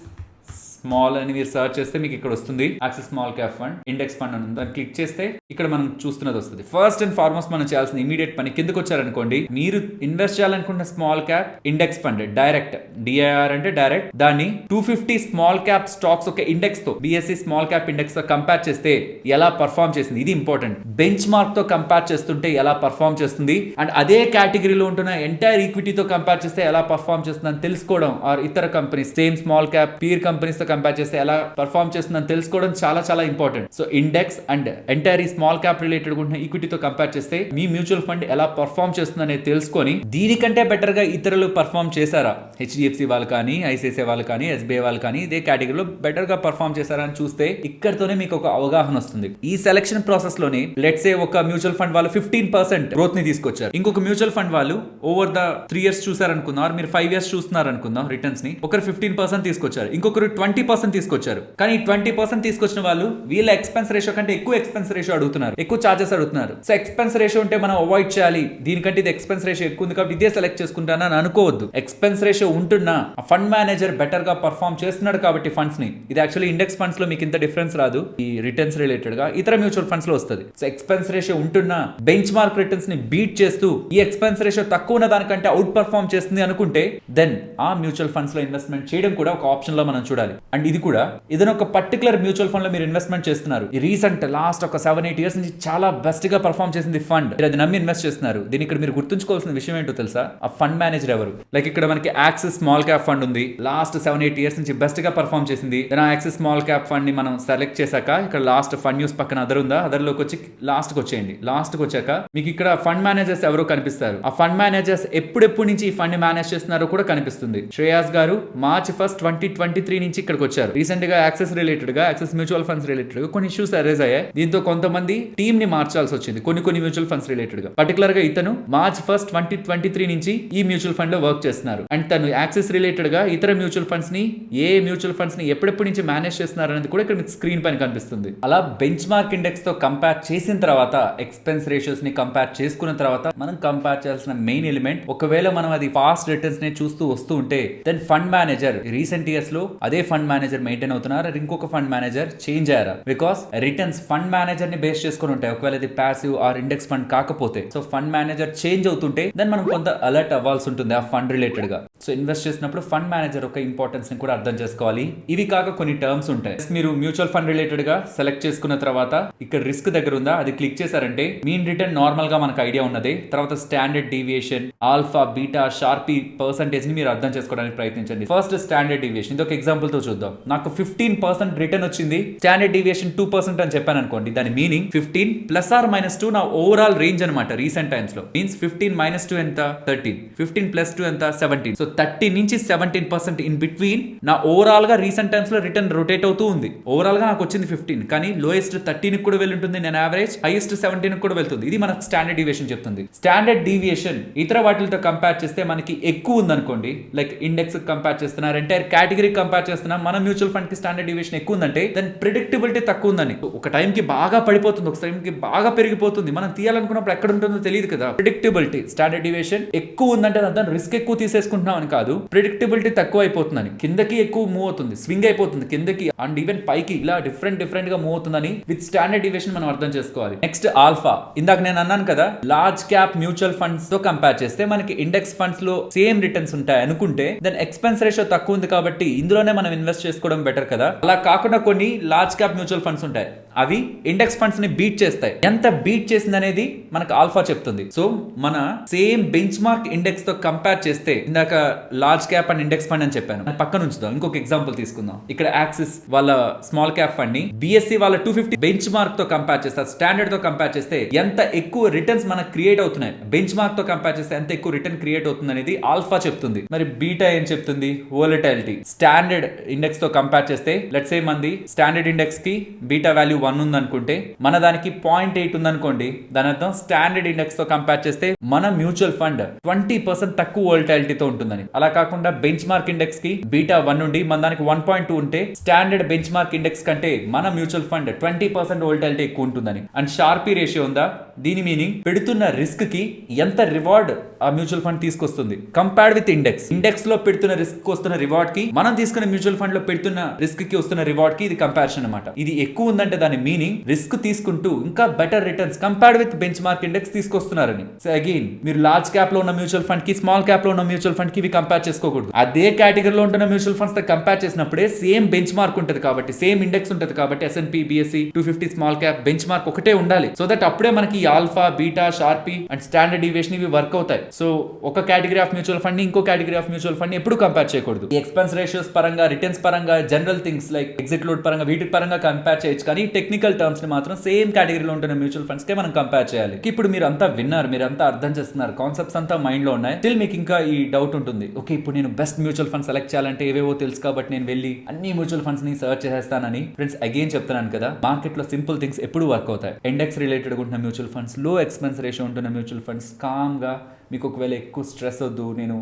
స్మాల్ అని మీరు సర్చ్ చేస్తే మీకు ఇక్కడ వస్తుంది axis small cap fund index fund అని దాన్ని క్లిక్ చేస్తే ఇక్కడ మనం చూస్తున్నది వస్తుంది. ఫస్ట్ అండ్ ఫార్మోస్ట్ మనం చేయాల్సిన ఇమీడియట్ పని కిందకి వచ్చారనుకోండి, మీరు ఇన్వెస్ట్ చేయాలనుకున్న small cap index fund direct DIR అంటే డైరెక్ట్ దాన్ని 250 స్మాల్ క్యాప్ స్టాక్స్ ఒక ఇండెక్స్ తో బిఎస్సి స్మాల్ క్యాప్ ఇండెక్స్ తో కంపేర్ చేస్తే ఎలా పర్ఫార్మ్ చేసింది, ఇది ఇంపార్టెంట్. బెంచ్ మార్క్ తో కంపేర్ చేస్తుంటే ఎలా పర్ఫార్మ్ చేస్తుంది అండ్ అదే కేటగిరీలో ఉంటున్న ఎంటైర్ ఈక్విటీతో కంపేర్ చేస్తే ఎలా పర్ఫార్మ్ చేస్తుందని తెలుసుకోవడం, ఆర్ ఇతర companies same small cap peer companies తో కంపేర్ చేస్తే ఎలా పర్ఫార్మ్ చేస్తుందని తెలుసుకోవడం చాలా చాలా important. So index and entire ఈ స్మాల్ క్యాప్ రిలేటెడ్ ఉన్న ఈక్విటీతో కంపేర్ చేస్తే మీ మ్యూచువల్ ఫండ్ ఎలా పర్ఫార్మ్ చేస్తుందనే తెలుసుకొని దీనికంటే బెటర్ గా ఇతరులు పర్ఫార్మ్ చేశారా, హెచ్డిఎఫ్సి వాళ్ళు కానీ ఐసిఐసిఐ వాళ్ళు కానీ ఎస్బీఐ వాళ్ళు కానీ ఇదే కేటగిరీలో బెటర్ గా పర్ఫార్మ్ చేశారా అని చూస్తే ఇక్కడతోనే మీకు ఒక అవగాహన వస్తుంది. ఈ సెలక్షన్ ప్రాసెస్ లోనే లెట్స్ సే ఒక మ్యూచువల్ ఫండ్ వాళ్ళు 15% గ్రోత్ ని తీసుకొచ్చారు, ఇంకొక మ్యూచువల్ ఫండ్ వాళ్ళు ఓవర్ ద 3 years చూసారనుకుందాం, మీరు 5 years చూస్తున్నారు అనుకుందాం రిటర్న్స్ ని, ఒకరు 15% తీసుకొచ్చారు, ఇంకొకరు 20% తీసుకొచ్చారు. కానీ 20% తీసుకొచ్చిన వాళ్ళు వీళ్ళ ఎక్స్పెన్స్ రేషియో కంటే ఎక్కువ ఎక్స్పెన్స్ రేషియో అడుగుతున్నారు, ఎక్కువ చార్జెస్ అడుగుతున్నారు. సో ఎక్స్పెన్స్ రేషియో ఉంటే మనం అవాయిడ్ చేయాలి, దీనికంటే ఇది ఎక్స్పెన్స్ రేషియో ఎక్కువ ఉంది కాబట్టి ఇదే సెలెక్ట్ చేసుకుంటాను అని అనుకోవద్దు. ఎక్స్పెన్స్ రేషియో ఉంటున్నా ఫండ్ మేనేజర్ బెటర్ గా పర్ఫార్మ్ చేస్తున్నాడు కాబట్టి ఫండ్స్ ని, ఇది యాక్చువల్లీ ఇండెక్స్ ఫండ్స్ లో మీకు ఇంత డిఫరెన్స్ రాదు, ఈ రిటర్న్స్ రిలేటెడ్ గా ఇతర మ్యూచువల్ ఫండ్స్ లో వస్తుంది. సో ఎక్స్పెన్స్ రేషియో ఉంటున్నా బెంచ్ మార్క్ రిటర్న్స్ ని బీట్ చేస్తూ ఈ ఎక్స్పెన్స్ రేషియో తక్కువ ఉన్న దానికంటే అవుట్ పర్ఫార్మ్ చేస్తుంది అనుకుంటే దెన్ ఆ మ్యూచువల్ ఫండ్స్ లో ఇన్వెస్ట్మెంట్ చేయడం కూడా ఒక ఆప్షన్ లో మనం చూడాలి. అండ్ ఇది కూడా ఏదైనా ఒక పర్టికులర్ మ్యూచువల్ ఫండ్ లో మీరు ఇన్వెస్ట్మెంట్ చేస్తున్నారు, ఈ రీసెంట్ లాస్ట్ ఒక 7-8 years నుంచి చాలా బెస్ట్ గా పర్ఫార్మ్ చేసింది ఫండ్, మీరు అది నమ్మి ఇన్వెస్ట్ చేస్తున్నారు. దీని ఇక్కడ మీరు గుర్తుంచుకోవాల్సిన విషయం ఏంటో తెలుసా, ఆ ఫండ్ మేనేజర్ ఎవరు. లైక్ ఇక్కడ మనకి యాక్సిస్ స్మాల్ క్యాప్ ఫండ్ ఉంది, లాస్ట్ 7-8 years నుంచి బెస్ట్ గా పర్ఫార్మ్ చేసింది. ఆ యాక్సిస్ స్మాల్ క్యాప్ ఫండ్ ని మనం సెలెక్ట్ చేశాక ఇక్కడ లాస్ట్ ఫండ్ న్యూస్ పక్కన అదర్ ఉందా, అదర్ లోకి వచ్చి లాస్ట్ కి వచ్చేయండి. లాస్ట్ కి వచ్చాక మీకు ఇక్కడ ఫండ్ మేనేజర్స్ ఎవరో కనిపిస్తారు. ఆ ఫండ్ మేనేజర్స్ ఎప్పుడెప్పుడు నుంచి ఈ ఫండ్ మేనేజ్ చేస్తున్నారో కూడా కనిపిస్తుంది. శ్రేయాస్ గారు March 1st, 2023 నుంచి ఇక్కడికి వచ్చారు. రీసెంట్ గా యాక్సెస్ రిలేటెడ్ గా యాక్సెస్ మ్యూచువల్ ఫండ్స్ రిలేటెడ్ గా కొన్ని ఇష్యూస్ అరైజ్ అయ్యాయి. దీంతో కొంతమంది టీమ్ ని మార్చాల్సి వచ్చింది కొన్ని మ్యూచువల్ ఫండ్స్ రిలేటెడ్ గా. పర్టికులర్ గా ఇతను March 1st, 2023 నుంచి ఈ మ్యూచువల్ ఫండ్ లో వర్క్ చేస్తున్నారు. అండ్ తను యాక్సెస్ రిలేటెడ్ గా ఇతర మ్యూచువల్ ఫండ్స్ ని ఏ మ్యూచువల్ ఫండ్స్ ని ఎప్పుడెప్పటి నుంచి మేనేజ్ చేస్తున్నారు అనేది కూడా ఇక్కడ మీకు స్క్రీన్ పైన కనిపిస్తుంది. అలా బెంచ్ మార్క్ ఇండెక్స్ తో కంపేర్ చేసిన తర్వాత ఎక్స్పెన్స్ రేషియోస్ ని కంపేర్ చేసుకున్న తర్వాత మనం కంపేర్ చేయాల్సిన మెయిన్ ఎలిమెంట్, ఒకవేళ మనం అది ఫాస్ట్ రిటర్న్స్ ని చూస్తూ వస్తూ ఉంటే then fund manager recent years లో అదే ఫండ్ మేనేజర్ మెయింటైన్ అవుతున్నారు, ఇంకొక ఫండ్ మేనేజర్ చేంజ్ అయ్యారా, బికాస్ రిటర్న్స్ ఫండ్ మేనేజర్ ని బేస్ చేసుకుని ఉంటాయి. ఒకవేళ ఇది ప్యాసివ్ ఆర్ ఇండెక్స్ ఫండ్ కాకపోతే, సో ఫండ్ మేనేజర్ చేంజ్ అవుతుంటే దెన్ మనం కొంత అలర్ట్ అవ్వాల్సి ఉంటుంది ఆ ఫండ్ రిలేటెడ్ గా. సో ఇన్వెస్ట్ చేసినప్పుడు ఫండ్ మేనేజర్ ఒక ఇంపార్టెన్స్ ని కూడా అర్థం చేసుకోవాలి. ఇవి కాక కొన్ని టర్మ్స్ ఉంటాయి. మీరు మ్యూచువల్ ఫండ్ రిలేటెడ్ గా సెలెక్ట్ చేసుకున్న తర్వాత ఇక్కడ రిస్క్ దగ్గర ఉందా, అది క్లిక్ చేశారంటే మీన్ రిటర్న్ నార్మల్ గా మనకు ఐడియా ఉన్నది. తర్వాత standard deviation, alpha, beta, Sharpe percentage ని మీరు అర్థం చేసుకోవడానికి ప్రయత్నించండి. ఫస్ట్ స్టాండర్డ్ డీవియేషన్, ఇది ఒక ఎగ్జాంపుల్ తో చూద్దాం. నాకు 15% రిటర్న్ వచ్చింది, స్టాండర్డ్ డీవియేషన్ 2% అని చెప్పాను అనుకోండి, దాని మీనింగ్ 15 + 2 నా ఓవరాల్ రేంజ్ అనమాట. రీసెంట్ టైమ్స్ లో మీన్స్ 15 - 2 ఎంత 13, 15 + 2 ఎంత 17. సో 30 నుంచి 17% ఇన్ బిట్వీన్ నా ఓవరాల్ గా రీసెంట్ టైమ్స్ లో రిటర్న్ రొటేట్ అవుతూ ఉంది. ఓవరాల్ గా నాకు వచ్చింది 15, కానీ లోయెస్ట్ 13 కూడా వెళ్ళుంటుంది నేను యావరేజ్, హైయెస్ట్ 17 కూడా వెళ్తుంది. ఇది మనకు స్టాండర్డ్ డీవియేషన్ చెప్తుంది. స్టాండర్డ్ డీవియేషన్ ఇతర వాటితో కంపేర్ చేస్తే మనకి ఎక్కువ ఉంది అనుకోండి, లైక్ ఇండెక్స్ కంపేర్ చేస్తున్నారు, ఎంటైర్ కేటగిరీ కంపేర్ చేస్తున్నా, మన మ్యూచువల్ ఫండ్ కి స్టాండర్డ్ డీవియేషన్ ఎక్కువ ఉందంటే దాని ప్రిడిక్టబిలిటీ తక్కువ ఉందని. ఒక టైం కి బాగా పడిపోతుంది, ఒక టైం కి బాగా పెరిగిపోతుంది, మనం తీయాలనుకున్నప్పుడు ఎక్కడ ఉంటుందో తెలియదు కదా. ప్రిడిక్టబిలిటీ స్టాండర్డ్ డీవియేషన్ ఎక్కువ ఉందంటే దాని రిస్క్ ఎక్కువ తీసేసుకుంటున్నాం అని కాదు, ప్రిడిక్టబిలిటీ తక్కువ అయిపోతుందని. కిందకి ఎక్కువ మూవ్ అవుతుంది, స్వింగ్ అయిపోతుంది కిందకి అండ్ ఈవెన్ పైకి, ఇలా డిఫరెంట్ గా మూవ్ అవుతుందని విత్ స్టాండర్డ్ డీవియేషన్ మనం అర్థం చేసుకోవాలి. నెక్స్ట్ ఆల్ఫా, ఇందాక నేను అన్నాను కదా, లార్జ్ క్యాప్ మ్యూచువల్ ఫండ్స్ తో కంపేర్ చేస్తే మనకి ఇండెక్స్ ఫండ్స్ లో సేమ్ రిటర్న్స్ ఉంటాయి అనుకుంటే దెన్ ఎక్స్పెన్స్ రేషియో తక్కువ ఉంది కాబట్టి ఇందులోనే మనం ఇన్వెస్ట్ చేసుకోవడం బెటర్ కదా. అలా కాకుండా కొన్ని లార్జ్ క్యాప్ మ్యూచువల్ ఫండ్స్ ఉంటాయి, అవి ఇండెక్స్ ఫండ్స్ ని బీట్ చేస్తాయి. ఎంత బీట్ చేసింది అనేది మనకు ఆల్ఫా చెప్తుంది. సో మన సేమ్ బెంచ్ మార్క్ ఇండెక్స్ తో కంపేర్ చేస్తే, ఇందాక large cap and index fund అని చెప్పాను, పక్కన ఉంచుదాం. ఇంకొక ఎగ్జాంపుల్ తీసుకుందాం. ఇక్కడ యాక్సిస్ వాళ్ళ స్మాల్ క్యాప్ ఫండ్ ని బిఎస్సి వాళ్ళ 250 బెంచ్ మార్క్ తో కంపేర్ చేస్తే, స్టాండర్డ్ తో కంపేర్ చేస్తే ఎంత ఎక్కువ రిటర్న్స్ మనకు క్రియేట్ అవుతున్నాయి, బెంచ్ మార్క్ తో కంపేర్ చేస్తే ఎంత ఎక్కువ రిటర్న్ క్రియేట్ అవుతుంది అనేది ఆల్ఫా చెప్తుంది. మరి బీటా ఏం చెప్తుంది, వోలటాలిటీ. స్టాండర్డ్ ఇండెక్స్ తో కంపేర్ చేస్తే లెట్స్ సే మంది స్టాండర్డ్ ఇండెక్స్ కి బీటా వాల్యూ 1 ఉందనుకుంటే మన దానికి 0.8 ఉందనుకోండి, దాని అర్థం స్టాండర్డ్ ఇండెక్స్ తో కంపేర్ చేస్తే మన మ్యూచువల్ ఫండ్ 20% తక్కువ వోలటాలిటీతో ఉంటుందని. అలా కాకుండా బెంచ్ మార్క్ ఇండెక్స్ కి బీటా 1 ఉండి మన దానికి 1.2 ఉంటే స్టాండర్డ్ బెంచ్ మార్క్ ఇండెక్స్ కంటే మన మ్యూచువల్ ఫండ్ 20% వోలటాలిటీ ఎక్కువ ఉంటుందని. అండ్ షార్పీ రేషియో ఉందా, దీని మీనింగ్ పెడుతున్న రిస్క్ కి ఎంత రివార్డ్ ఆ మ్యూచువల్ ఫండ్ తీసుకొస్తుంది కంపేర్డ్ విత్ ఇండెక్స్ లో పెడుతున్న రిస్క్ వస్తున్న రివార్డ్ కి మనం తీసుకున్న మ్యూచువల్ ఫండ్ లో పెడుతున్న రిస్క్ కి వస్తున్న రివార్డ్ కి ఇది కంపారిజన్ అన్నమాట. ఇది ఎక్కువ ఉందంటే దాని మీనింగ్ రిస్క్ తీసుకుంటూ ఇంకా better returns compared with benchmark index తీసుకొస్తున్నారని. సో అగైన్ మీరు లార్జ్ క్యాప్ లో ఉన్న మ్యూచువల్ ఫండ్ కి స్మాల్ క్యాప్ లో ఉన్న మ్యూచువల్ ఫండ్ కి ఇవి కంపేర్ చేసుకోకూడదు. అదే కేటగిరీలో ఉంటున్న మ్యూచువల్ ఫండ్స్ తో కంపేర్ చేసినప్పుడే సేమ్ బెంచ్ మార్క్ ఉంటుంది కాబట్టి, సేమ్ ఇండెక్స్ ఉంటుంది కాబట్టి S&P BSE 250 small cap benchmark ఒకటే ఉండాలి. సో దట్ అప్పుడే మనకి alpha beta Sharpe and standard deviation ఇవి వర్క్ అవుతాయి. సో ఒక కేటగిరీ ఆఫ్ మ్యూచువల్ ఫండ్ ని ఇంకో కేటగిరీ ఆఫ్ మ్యూచువల్ ఫండ్ ని ఎప్పుడు కంపేర్ చేయకూడదు. ఈ ఎక్స్పెన్స్ రేషియోస్ పరంగా, రిటర్న్స్ పరంగా, general things like exit load పరంగా వీటి పరంగా కంపేర్ చేయొచ్చు. కానీ టెక్నికల్ టర్మ్స్ ని మాత్రం సేమ్ కేటగిరీలో ఉంటున్న మ్యూచువల్ ఫండ్స్ కే మనం కంపేర్ చేయాలి. ఇప్పుడు మీరు అంతా విన్నారు, మీరు అంతా అర్థం చేస్తున్నారు, కాన్సెప్ట్స్ అంతా మైండ్ లో ఉన్నాయి. స్టిల్ మీకు ఇంకా ఈ డౌట్ ఉంటుంది, ఓకే ఇప్పుడు నేను బెస్ట్ మ్యూచువల్ ఫండ్ సెలెక్ట్ చేయాలంటే ఏవేవో తెలుసు కాబట్టి నేను వెళ్ళి అన్ని మ్యూచువల్ ఫండ్స్ ని సర్చ్ చేసేస్తానని. ఫ్రెండ్స్ అగైన్ చెప్తున్నాను కదా, మార్కెట్ లో సింపుల్ థింగ్స్ ఎప్పుడు వర్క్ అవుతాయి. ఇండెక్స్ రిలేటెడ్ ఉంటున్న మ్యూచువల్ ఫండ్స్, లో ఎక్స్పెన్స్ రేషియో ఉంటున్న మ్యూచువల్ ఫండ్స్, కామ్ గా మీకు ఒకవేళ ఎక్కువ స్ట్రెస్ వద్దు, నేను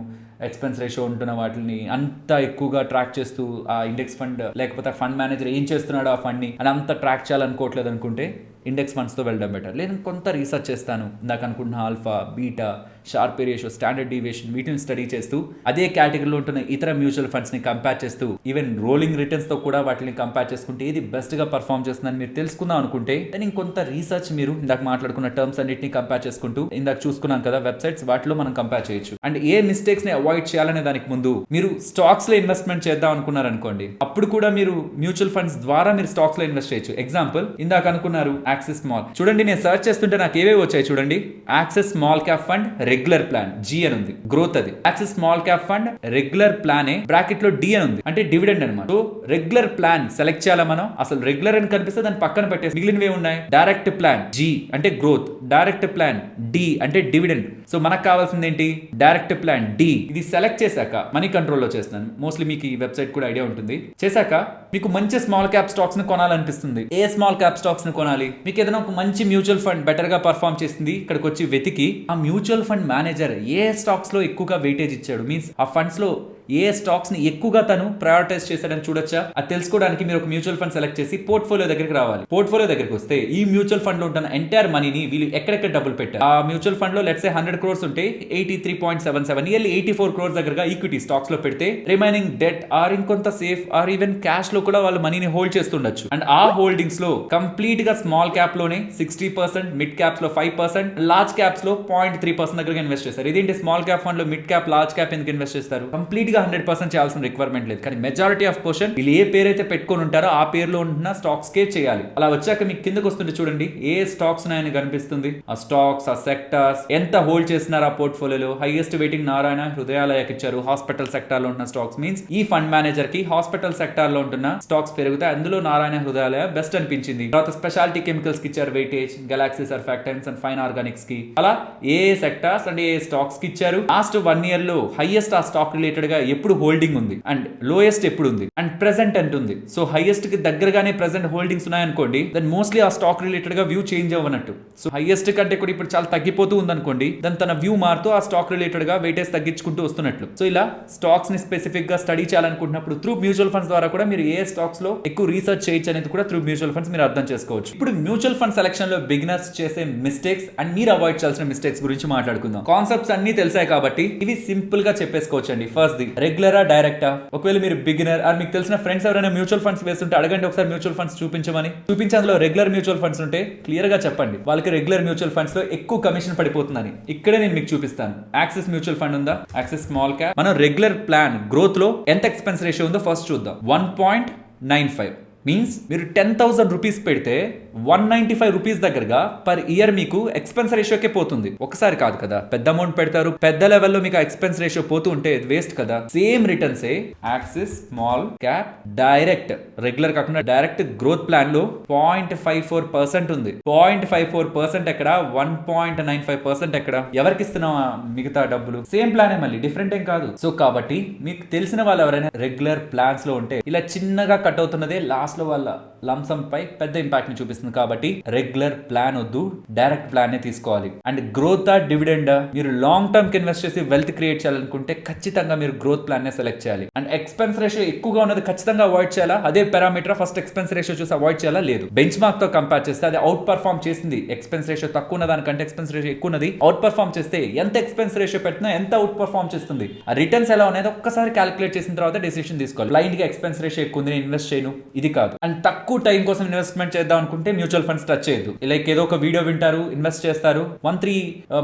ఎక్స్పెన్స్ రేషియో ఉంటున్న వాటిని అంతా ఎక్కువగా ట్రాక్ చేస్తూ ఆ ఇండెక్స్ ఫండ్ లేకపోతే ఫండ్ మేనేజర్ ఏం చేస్తున్నాడో ఆ ఫండ్ ని అని అంతా ట్రాక్ చేయాలనుకోవట్లేదు అనుకుంటే ఇండెక్స్ ఫండ్స్తో వెళ్ళడం బెటర్. లేదా కొంత రీసెర్చ్ చేస్తాను, నాకు అనుకుంటున్న alpha beta Sharpe ratio standard deviation వీటిని స్టడీ చేస్తూ అదే కేటగిరీలో ఉంటున్న ఇతర మ్యూచువల్ ఫండ్స్ ని కంపేర్ చేస్తూ ఈవెన్ రోలింగ్ రిటర్న్స్ తో కూడా వాటిని కంపేర్ చేసుకుంటే ఏది బెస్ట్ గా పర్ఫార్మ్ చేస్తుందని మీరు తెలుసుకుందాం అనుకుంటే దెన్ ఇంకొంత రీసెర్చ్ మీరు ఇందాక మాట్లాడుకున్న టర్మ్స్ అన్నిటిని కంపేర్ చేసుకుంటూ ఇందాక చూసుకున్నాం కదా వెబ్సైట్స్, వాటిలో మనం కంపేర్ చేయొచ్చు. అండ్ ఏ మిస్టేక్స్ ని అవాయిడ్ చేయాలనే దానికి ముందు మీరు స్టాక్స్ లో ఇన్వెస్ట్మెంట్ చేద్దాం అనుకున్నారు అనుకోండి, అప్పుడు కూడా మీరు మ్యూచువల్ ఫండ్స్ ద్వారా మీరు స్టాక్స్ లో ఇన్వెస్ట్ చేయొచ్చు. ఎగ్జాంపుల్ ఇందాక అనుకున్నారు యాక్సిస్ స్మాల్, చూడండి నేను సర్చ్ చేస్తుంటే నాకు ఏవేవి వచ్చాయి చూడండి. Axis small cap fund regular plan G అని ఉంది, గ్రోత్ అది. Axis small cap fund regular plan bracket లో డి అని ఉంది, అంటే డివిడెండ్ అనమాట. సో రెగ్యులర్ ప్లాన్ సెలెక్ట్ చేయాలా మనం, అసలు రెగ్యులర్ అని కనిపిస్తే దాని పక్కన పెట్టేసి మిగిలినవి ఉన్నాయి. డైరెక్ట్ ప్లాన్ జీ అంటే గ్రోత్, డైరెక్ట్ ప్లాన్ డి అంటే డివిడెండ్. సో మనకు కావాల్సింది ఏంటి, డైరెక్ట్ ప్లాన్ డి. ఇది సెలెక్ట్ చేశాక మనీ కంట్రోల్ లో చేస్తున్నాను, మోస్ట్లీ మీకు ఈ వెబ్సైట్ కూడా ఐడియా ఉంటుంది. చేశాక మీకు మంచి స్మాల్ క్యాప్ స్టాక్స్ ని కొనాలనిపిస్తుంది. ఏ స్మాల్ క్యాప్ స్టాక్స్ ని కొనాలి, మీకు ఏదైనా ఒక మంచి మ్యూచువల్ ఫండ్ బెటర్ గా పర్ఫార్మ్ చేసింది ఇక్కడికి వచ్చి వెతికి ఆ మ్యూచువల్ ఫండ్ మేనేజర్ ఏ స్టాక్స్ లో ఎక్కువగా వెయిటేజ్ ఇచ్చాడు, మీన్స్ ఆ ఫండ్స్ లో ఏ స్టాక్స్ ని ఎక్కువగా తను ప్రయారిటైజ్ చేశాడని చూడొచ్చా. అది తెలుసుకోవడానికి మీరు ఒక మ్యూచువల్ ఫండ్ సెలెక్ట్ చేసి పోర్ట్ఫోలియో దగ్గరికి రావాలి. పోర్ట్ఫోలియో దగ్గరికి వస్తే ఈ మ్యూచువల్ ఫండ్ లో ఉంటున్న ఎంటైర్ మనీని వీళ్ళు ఎక్కడెక్కడ డబ్బులు పెట్టారు. ఆ మ్యూచువల్ ఫండ్ లో లెట్స్ సే 100 crores ఉంటే 83.77 నియర్లీ 84 crores దగ్గరగా ఈక్విటీ స్టాక్స్ లో పెడితే రిమైనింగ్ డెట్ ఆర్ ఇంకొంత సేఫ్ ఆర్ ఈవెన్ క్యాష్ లో కూడా వాళ్ళు మనీని హోల్డ్ చేస్తుండొచ్చు. అండ్ ఆ హోల్డింగ్స్ లో కంప్లీట్ గా స్మాల్ క్యాప్ లోనే 60%, మిడ్ క్యాప్స్ లో 5%, లార్జ్ క్యాప్స్ లో 0.3% దగ్గరగా ఇన్వెస్ట్ చేస్తారు. ఇదేంటి స్మాల్ క్యాప్ ఫండ్ లో మిడ్ క్యాప్ లార్జ్ క్యాప్ ఎందుకు ఇన్వెస్ట్ చేస్తారు, కంప్లీట్ గా 100% చేయాల్సిన రిక్వైర్మెంట్ లేదు. కానీ మెజారిటీ ఆఫ్ పోర్షన్ వీళ్ళు ఏ పేరైతే పెట్టుకొని ఉంటారో ఆ పేరులో ఉంటున్న స్టాక్స్ కే చేయాలి. అలా వచ్చాక మీకు కిందకు వస్తుంటే చూడండి ఏ స్టాక్స్ ఉన్నాయని కనిపిస్తుంది. ఆ స్టాక్స్, ఆ సెక్టార్స్ ఎంత హోల్డ్ చేస్తున్నారు ఆ పోర్ట్ఫోలియోలో. హైయెస్ట్ వెయిటింగ్ నారాయణ హృదయాలయకి ఇచ్చారు. హాస్పిటల్ సెక్టార్ లో ఉన్న స్టాక్స్, మీన్స్ ఈ ఫండ్ మేనేజర్ కి హాస్పిటల్ సెక్టార్ లో ఉంటున్న స్టాక్స్ పెరుగుతాయి. అందులో నారాయణ హృదయాలయ బెస్ట్ అనిపించింది. తర్వాత స్పెషాలిటీ కెమికల్స్ కి ఇచ్చారు weightage, Galaxy surfactants and fine Organics కి. అలా ఏ సెక్టార్స్ అండ్ ఏ స్టాక్స్ కి ఇచ్చారు. లాస్ట్ 1 year లో హైయెస్ట్ ఆ స్టాక్ రిలేటెడ్ గా ఎప్పుడు హోల్డింగ్ ఉంది అండ్ లోయెస్ట్ ఎప్పుడు ఉంది అండ్ ప్రెసెంట్ ఎంత ఉంది. సో హైయెస్ట్ కి దగ్గరగానే ప్రెసెంట్ హోల్డింగ్స్ ఉన్నాయనుకోండి, దెన్ మోస్ట్లీ ఆ స్టాక్ రిలేటెడ్ గా వ్యూ చేంజ్ అవ్వనట్టు. సో హైయెస్ట్ కంటే కూడా ఇప్పుడు చాలా తగ్గిపోతూ ఉంది అనుకోండి, దాని తన వ్యూ మారుతూ ఆ స్టాక్ రిలేటెడ్ గా వెయిటేజ్ తగ్గించుకుంటూ వస్తున్నట్లు. సో ఇలా స్టాక్స్ ని స్పెసిఫిక్ గా స్టడీ చేయాలనుకుంటున్నప్పుడు త్రూ మ్యూచువల్ ఫండ్స్ ద్వారా కూడా మీరు ఏ స్టాక్స్ లో ఎక్కువ రీసెర్చ్ చేయొచ్చు అనేది కూడా త్రూ మ్యూచువల్ ఫండ్స్ మీరు అర్థం చేసుకోవచ్చు. ఇప్పుడు మ్యూచువల్ ఫండ్ సెలక్షన్ లో బిగినర్స్ చేసే మిస్టేక్స్ అండ్ మీరు అవాయిడ్ చేయాల్సిన మిస్టేక్స్ గురించి మాట్లాడుకుందాం. కాన్సెప్ట్స్ అన్ని తెలిసాయి కాబట్టి ఇవి సింపుల్ గా చెప్పేసుకోవచ్చండి. First the రెగ్యులరా డైరెక్టా. ఒకవేళ మీరు బిగినర్ ఆర్ మీకు తెలిసిన ఫ్రెండ్స్ ఎవరైనా మ్యూచువల్ ఫండ్స్ వేస్తుంటే అడగండి ఒకసారి మ్యూచువల్ ఫండ్స్ చూపించమని. చూపించి అందులో రెగ్యులర్ మ్యూచువల్ ఫండ్స్ ఉంటే క్లియర్ గా చెప్పండి వాళ్ళకి రెగ్యులర్ మ్యూచువల్ ఫండ్స్ లో ఎక్కువ కమిషన్ పడిపోతుందని. ఇక్కడే నేను మీకు చూపిస్తాను. యాక్సిస్ మ్యూచువల్ ఫండ్ ఉందా, యాక్సిస్ స్మాల్ క్యాప్. మనం రెగ్యులర్ ప్లాన్ గ్రోత్ లో ఎంత ఎక్స్పెన్స్ రేషియో ఉందో ఫస్ట్ చూద్దాం. 1.95 మీన్స్ మీరు 10,000 రూపీస్ పెడితే 195 రూపీస్ దగ్గరగా పర్ ఇయర్ మీకు ఎక్స్పెన్స్ రేషియోకే పోతుంది. ఒకసారి కాదు కదా, పెద్ద అమౌంట్ పెడతారు, పెద్ద లెవెల్లో మీకు ఎక్స్పెన్స్ రేషియో పోతూ ఉంటే వేస్ట్ కదా. Same returns axis small cap direct regular కాకుండా డైరెక్ట్ గ్రోత్ ప్లాన్ లో 0.54% ఉంది. 0.54% ఎక్కడ, 1.95% ఎక్కడ, ఎవరికి ఇస్తున్నాం మిగతా డబ్బులు? సేమ్ ప్లానే, మళ్ళీ డిఫరెంట్ ఏం కాదు. సో కాబట్టి మీకు తెలిసిన వాళ్ళు ఎవరైనా రెగ్యులర్ ప్లాన్స్ లో ఉంటే ఇలా చిన్నగా కట్ అవుతున్నదే లాస్ట్ లో వాళ్ళ లంసమ్ పై పెద్ద ఇంపాక్ట్ ని చూపిస్తుంది. చూపిస్తుంది కాబట్టి రెగ్యులర్ ప్లాన్ వద్దు, డైరెక్ట్ ప్లాన్ తీసుకోవాలి. అండ్ గ్రోత్ డివిడెండ్, మీరు లాంగ్ టర్మ్ కి ఇన్వెస్ట్ చేసి వెల్త్ క్రియేట్ చేయాలనుకుంటే ఖచ్చితంగా మీరు గ్రోత్ ప్లాన్ సెలెక్ట్ చేయాలి. అండ్ ఎక్స్పెన్స్ రేషియో ఎక్కువగా ఉన్నది ఖచ్చితంగా అవాయిడ్ చేయాలా. అదే పారామీటర్ ఫస్ట్ ఎక్స్పెన్స్ రేషియో చూసి అవాయిడ్ చేయాలా లేదు. బెంచ్ మార్క్ తో కంపేర్ చేస్తే అది అవుట్ పర్ఫార్మ్ చేసింది. ఎక్స్పెన్స్ రేషియో తక్కువ ఉన్న దానికంటే ఎక్స్పెన్స్ రేషియో ఎక్కువ ఉన్నది. అవుట్ పర్ఫార్మ్ చేస్తే ఎంత ఎక్స్పెన్స్ రేషియో పెట్టినా ఎంత అవుట్ పర్ఫార్మ్ చేస్తుంది, ఆ రిటర్న్స్ ఎలా అనేది ఒక్కసారి క్యాలిక్యులేట్ చేసిన తర్వాత డెసిషన్ తీసుకోవాలి. బ్లైండ్ గా ఎక్స్పెన్స్ రేషియో ఎక్కువ ఉంది నేను ఇన్వెస్ట్ చేయను, ఇది కాదు. అండ్ తక్కువ టైం కోసం ఇన్వెస్ట్మెంట్ చేద్దాం అనుకుంటే మ్యూచువల్ ఫండ్స్ టచ్ చేయొద్దు. లైక్ ఏదో ఒక వీడియో వింటారు, ఇన్వెస్ట్ చేస్తారు, 1-3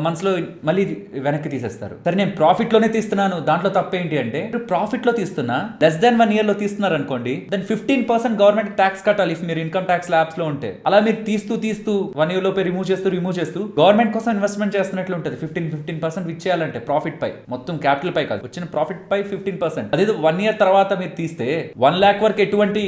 months లో మళ్ళీ వెనక్కి తీసేస్తారు. సరే నేను ప్రాఫిట్ లోనే తీస్తున్నాను, దాంట్లో తప్పేంటి అంటే ప్రాఫిట్ లో తీస్తున్నా లెస్ దాన్ 1 year లో తీస్తున్నారు అనుకోండి, దెన్ 15% గవర్నమెంట్ ట్యాక్స్ కట్టాలి ఇఫ్ మీరు ఇన్కమ్ ట్యాక్స్ ల్యాబ్స్ లో ఉంటే. అలా మీరు తీస్తూ 1 year లోపే రిమూవ్ చేస్తూ గవర్నమెంట్ కోసం ఇన్వెస్ట్మెంట్ చేస్తున్నట్లు ఉంటుంది. 15% ఇచ్చేయాలంటే ప్రాఫిట్ పై, మొత్తం క్యాపిటల్ పై కాదు, వచ్చిన ప్రాఫిట్ పై 15%. అదే 1 year తర్వాత మీరు తీస్తే 1 lakh వరకు ఎటువంటి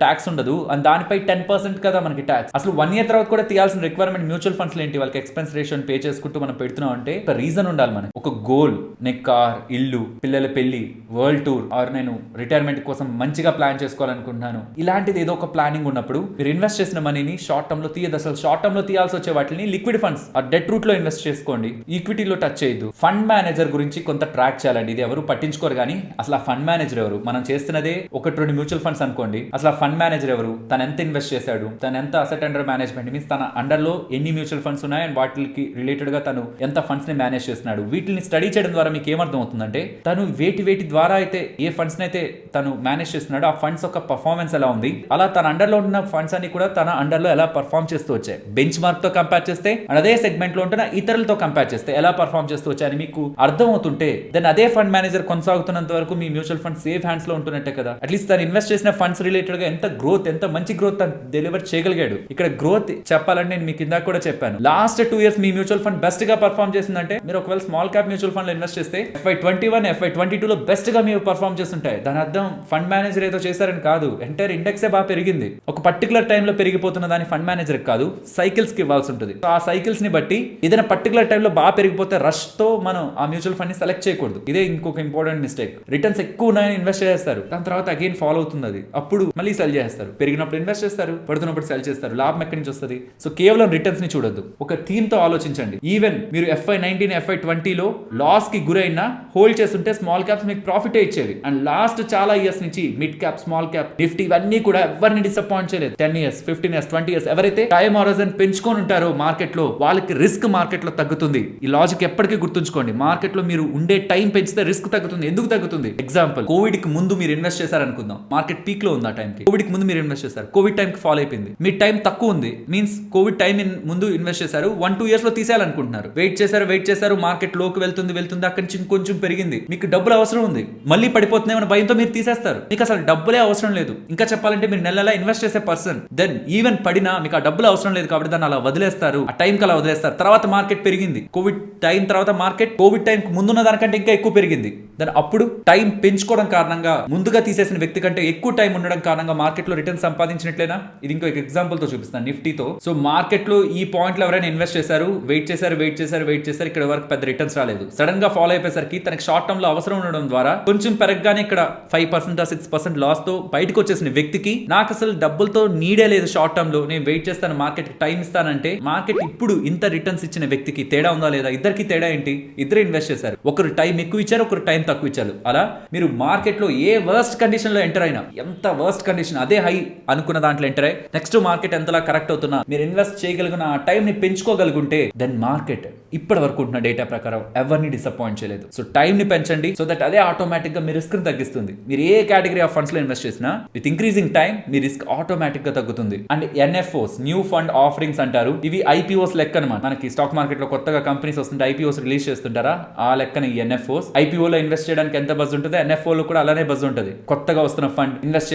ట్యాక్స్ ఉండదు, అండ్ దానిపై 10% కదా మనకి ట్యాక్స్. అసలు 1 year తర్వాత కూడా తీయాల్సిన రిక్వైర్మెంట్ మ్యూచువల్ ఫండ్స్ ఏంటి, వాళ్ళకి ఎక్స్పెన్స్ రేషియో పే చేసుకుంటూ మనం పెడుతున్నాం అంటే ఒక రీజన్ ఉండాలి మనకి. ఒక గోల్, నేను కార్, ఇల్లు, పిల్లల పెళ్లి, వరల్డ్ టూర్, ఆర్ నేను రిటైర్మెంట్ కోసం మంచిగా ప్లాన్ చేసుకోవాలనుకుంటున్నాను, ఇలాంటిది ఏదో ఒక ప్లానింగ్ ఉన్నప్పుడు మీరు ఇన్వెస్ట్ చేసిన మనీని షార్ట్ టర్మ్ లో తీయదు. అసలు షార్ట్ టర్మ్ లో తీయాల్సి వచ్చే వాటిని లిక్విడ్ ఫండ్స్ ఆ డెట్ రూట్ లో ఇన్వెస్ట్ చేసుకోండి, ఈక్విటీలో టచ్ చేయొద్దు. ఫండ్ మేనేజర్ గురించి కొంత ట్రాక్ చేయాలండి. ఇది ఎవరు పట్టించుకోరు కానీ అసలు ఆ ఫండ్ మేనేజర్ ఎవరు, మనం చేస్తున్నదే 1-2 మ్యూచువల్ ఫండ్స్ అనుకోండి, అసలు ఆ ఫండ్ మేనేజర్ ఎవరు, తను ఎంత ఇన్వెస్ట్ చేశాడు, తను ఎంత అసెట్ అండర్ మేనేజ్మెంట్ మీన్స్ తన అండర్ లో ఎన్ని మ్యూచువల్ ఫండ్స్ ఉన్నాయి అండ్ వాటికి రిలేటెడ్ గా తను ఎంత ఫండ్స్ ని మేనేజ్ చేస్తున్నాడు. వీటిని స్టడీ చేయడం ద్వారా మీకు ఏమర్థం అవుతుందంటే తను వేటి ద్వారా అయితే ఏ ఫండ్స్ అయితే తను మేనేజ్ చేస్తున్నాడో ఆ ఫండ్స్ యొక్క పర్ఫార్మెన్స్ ఎలా ఉంది, అలా తన అండర్ లో ఉన్న ఫండ్స్ అన్ని కూడా తన అండర్ లో ఎలా పర్ఫార్మ్ చేస్తూ వచ్చాయి, బెంచ్ మార్క్ తో కంపేర్ చేస్తే అదే సెగ్మెంట్ లో ఉంటున్న ఇతరులతో కంపేర్ చేస్తే ఎలా పర్ఫార్మ్ చేస్తూ వచ్చాయని మీకు అర్థం అవుతుంటే దెన్ అదే ఫండ్ మేనేజర్ కొనసాగుతున్నంత వరకు మీ మ్యూచువల్ ఫండ్ సేఫ్ హ్యాండ్స్ లో ఉంటున్నట్టే కదా. అట్లీస్ట్ తను ఇన్వెస్ట్ చేసిన ఫండ్స్ రిలేటెడ్ గా ఎంత గ్రోత్, ఎంత మంచి గ్రోత్ తను డెలివర్ చేయగలిగాడు. ఇక్కడ గ్రోత్ చెప్పాలంటే నేను మీకు ఇందాక కూడా చెప్పాను, లాస్ట్ 2 years మీ మ్యూచువల్ ఫండ్ బెస్ట్ గా పర్ఫార్మ్ చేసిందంటే మీరు ఒకవేళ స్మాల్ క్యాప్ మ్యూచువల్ ఫండ్ లో ఇన్వెస్ట్ చేస్తే FY21, FY22 లో బెస్ట్ గా మీరు పర్ఫార్మ్ చేస్తుంటాయి. దాని అర్థం ఫండ్ మేనేజర్ ఏదో చేశారని కాదు, ఎంటైర్ ఇండెక్సే బాగా పెరిగింది. ఒక పర్టికులర్ టైంలో పెరిగిపోతున్న దాని ఫండ్ మేనేజర్ కాదు, సైకిల్స్ కి ఇవ్వాల్సి ఉంటుంది. ఆ సైకిల్స్ ని బట్టి ఏదైనా పర్టికులర్ టైంలో బాగా పెరిగిపోతే రష్ తో మనం ఆ మ్యూచువల్ ఫండ్ ని సెలెక్ట్ చేయకూడదు. ఇదే ఇంకొక ఇంపార్టెంట్ మిస్టేక్. రిటర్న్స్ ఎక్కువ ఉన్నాయని ఇన్వెస్ట్ చేస్తారు, దాని తర్వాత అగైన్ ఫాలో అవుతుంది అది, అప్పుడు మళ్ళీ సెల్ చేస్తారు. పెరిగినప్పుడు ఇన్వెస్ట్ చేస్తారు, పడుతున్నప్పుడు సెల్ చేస్తారు. లాభం ఎక్కడి నుంచి వస్తుంది? సో కేవలం రిటర్న్స్ ని చూడొద్దు, ఒక థీమ్ తో ఆలోచించండి. ఈవెన్ మీరు FY19, FY20 లో లాస్ కి గురైనా హోల్డ్ చేస్తుంటే స్మాల్ క్యాప్స్ మీకు ప్రాఫిట్ ఇచ్చేవి. అండ్ లాస్ట్ చాలా ఇయర్స్ నుంచి mid cap, small cap, Nifty ఇవన్నీ కూడా ఎవరిని డిసప్పాయింట్ చేయలేదు. 10 years, 15 years, 20 years ఎవరైతే టైం హారిజన్ పెంచుకొని ఉంటారో మార్కెట్ లో వాళ్ళకి రిస్క్ మార్కెట్ లో తగ్గుతుంది. ఈ లాజిక్ ఎప్పటికీ గుర్తుంచుకోండి. మార్కెట్ లో మీరు ఉండే టైం పెంచితే రిస్క్ తగ్గుతుంది. ఎందుకు తగ్గుతుంది? ఎగ్జాంపుల్, కోవిడ్ కి ముందు మీరు ఇన్వెస్ట్ చేశారనుకుందాం, మార్కెట్ పీక్ లో ఉంది ఆ టైంకి. కోవిడ్ కి ముందు మీరు ఇన్వెస్ట్ చేశారు, కోవిడ్ టైం కి ఫాలో అయిపోయింది, మీ టైం తక్కువ ఉంది మీన్స్ కోవిడ్ టైం ముందు ఇన్వెస్ట్ చేశారు, 1-2 years లో తీసేయాలనుకుంటున్నారు, వెయిట్ చేశారు, మార్కెట్ లోకి వెళ్తుంది, అక్కడి నుంచి కొంచెం పెరిగింది, మీకు డబ్బులు అవసరం ఉంది, మళ్ళీ పడిపోతుందేమో భయంతో మీరు తీసేస్తారు. మీకు అసలు డబ్బులే అవసరం లేదు. ఇంకా చెప్పాలంటే మీరు నెలలా ఇన్వెస్ట్ చేసే పర్సన్, దెన్ ఈవెన్ పడినా మీకు ఆ డబ్బులు అవసరం లేదు కాబట్టి దాన్ని అలా వదిలేస్తారు, ఆ టైం కి అలా వదిలేస్తారు. తర్వాత మార్కెట్ పెరిగింది, కోవిడ్ టైం తర్వాత మార్కెట్ కోవిడ్ టైం ముందున్న దానికంటే ఇంకా ఎక్కువ పెరిగింది, దెన్ అప్పుడు టైం పెంచుకోవడం కారణంగా ముందుగా తీసేసిన వ్యక్తి కంటే ఎక్కువ టైం ఉండడం కారణంగా మార్కెట్ లో రిటర్న్ సంపాదించినట్లేనా? ఇది ఇంకో ఎగ్జాంపుల్ తో చూపిస్తాను నిఫ్టీతో. సో మార్కెట్ లో ఈ పాయింట్ లో ఎవరైనా ఇన్వెస్ట్ చేశారు, వెయిట్ చేశారు, ఇక్కడ వరకు పెద్ద రిటర్న్స్ రాలేదు, సడన్ గా ఫాలో అయిపోయేసరికి తనకి షార్ట్ టర్మ్ లో అవసరం ఉండడం ద్వారా కొంచెం పెరగగానే ఇక్కడ 5% or 6% లాస్ తో బయటకు వచ్చేసిన వ్యక్తికి నాకు అసలు డబ్బులతో నీడే లేదు, షార్ట్ టర్మ్ లో నేను వెయిట్ చేస్తాను, మార్కెట్ టైం ఇస్తానంటే మార్కెట్ ఇప్పుడు ఇంత రిటర్న్స్ ఇచ్చిన వ్యక్తికి తేడా ఉందా లేదా? ఇద్దరికి తేడా ఏంటి? ఇద్దరు ఇన్వెస్ట్ చేశారు, ఒకరు టైం ఎక్కువ ఇచ్చారు, ఒకరు టైం తక్కువ ఇచ్చారు. అలా మీరు మార్కెట్ లో ఏ వర్స్ట్ కండిషన్ లో ఎంటర్ అయినా, ఎంత వర్స్ట్ కండిషన్ అదే హై అనుకున్న దాంట్లో ఎంటర్ అయ్యి నెక్స్ట్ మార్కెట్ ఎంతలా కరెక్ట్ అవుతున్నా మీరు ఇన్వెస్ట్ చేయగలిగిన ఆ టైం ని పెంచుకోగలుగుంటే దెన్ మార్కెట్ ఇప్పటి వరకు ఉన్న డేటా ప్రకారం ఎవరిని డిసప్పాయింట్ చేయలేదు. సో టైం ని పెంచండి, సో దట్ అదే ఆటోమేటిక్ గా మీ రిస్క్ ని తగ్గిస్తుంది. మీరు ఏ కేటగిరీ ఆఫ్ ఫండ్స్ లో ఇన్వెస్ట్ చేసినా with increasing time me risk automatic గా తగ్గుతుంది. And NFOs, new fund offerings అంటారు, ఇవి IPOs లెక్క అనమాట. మనకి స్టాక్ మార్కెట్ లో కొత్తగా కంపెనీస్ వస్తుంటే IPOs రిలీజ్ చేస్తుంటారా, ఆ లెక్కన ఈ NFOs. IPO లో ఇన్వెస్ట్ చేయడానికి ఎంత బజ్ ఉంటుంది, NFO లో కూడా అలానే బజ్ ఉంటుంది. కొత్తగా వస్తున్న ఫండ్ ఇన్వెస్ట్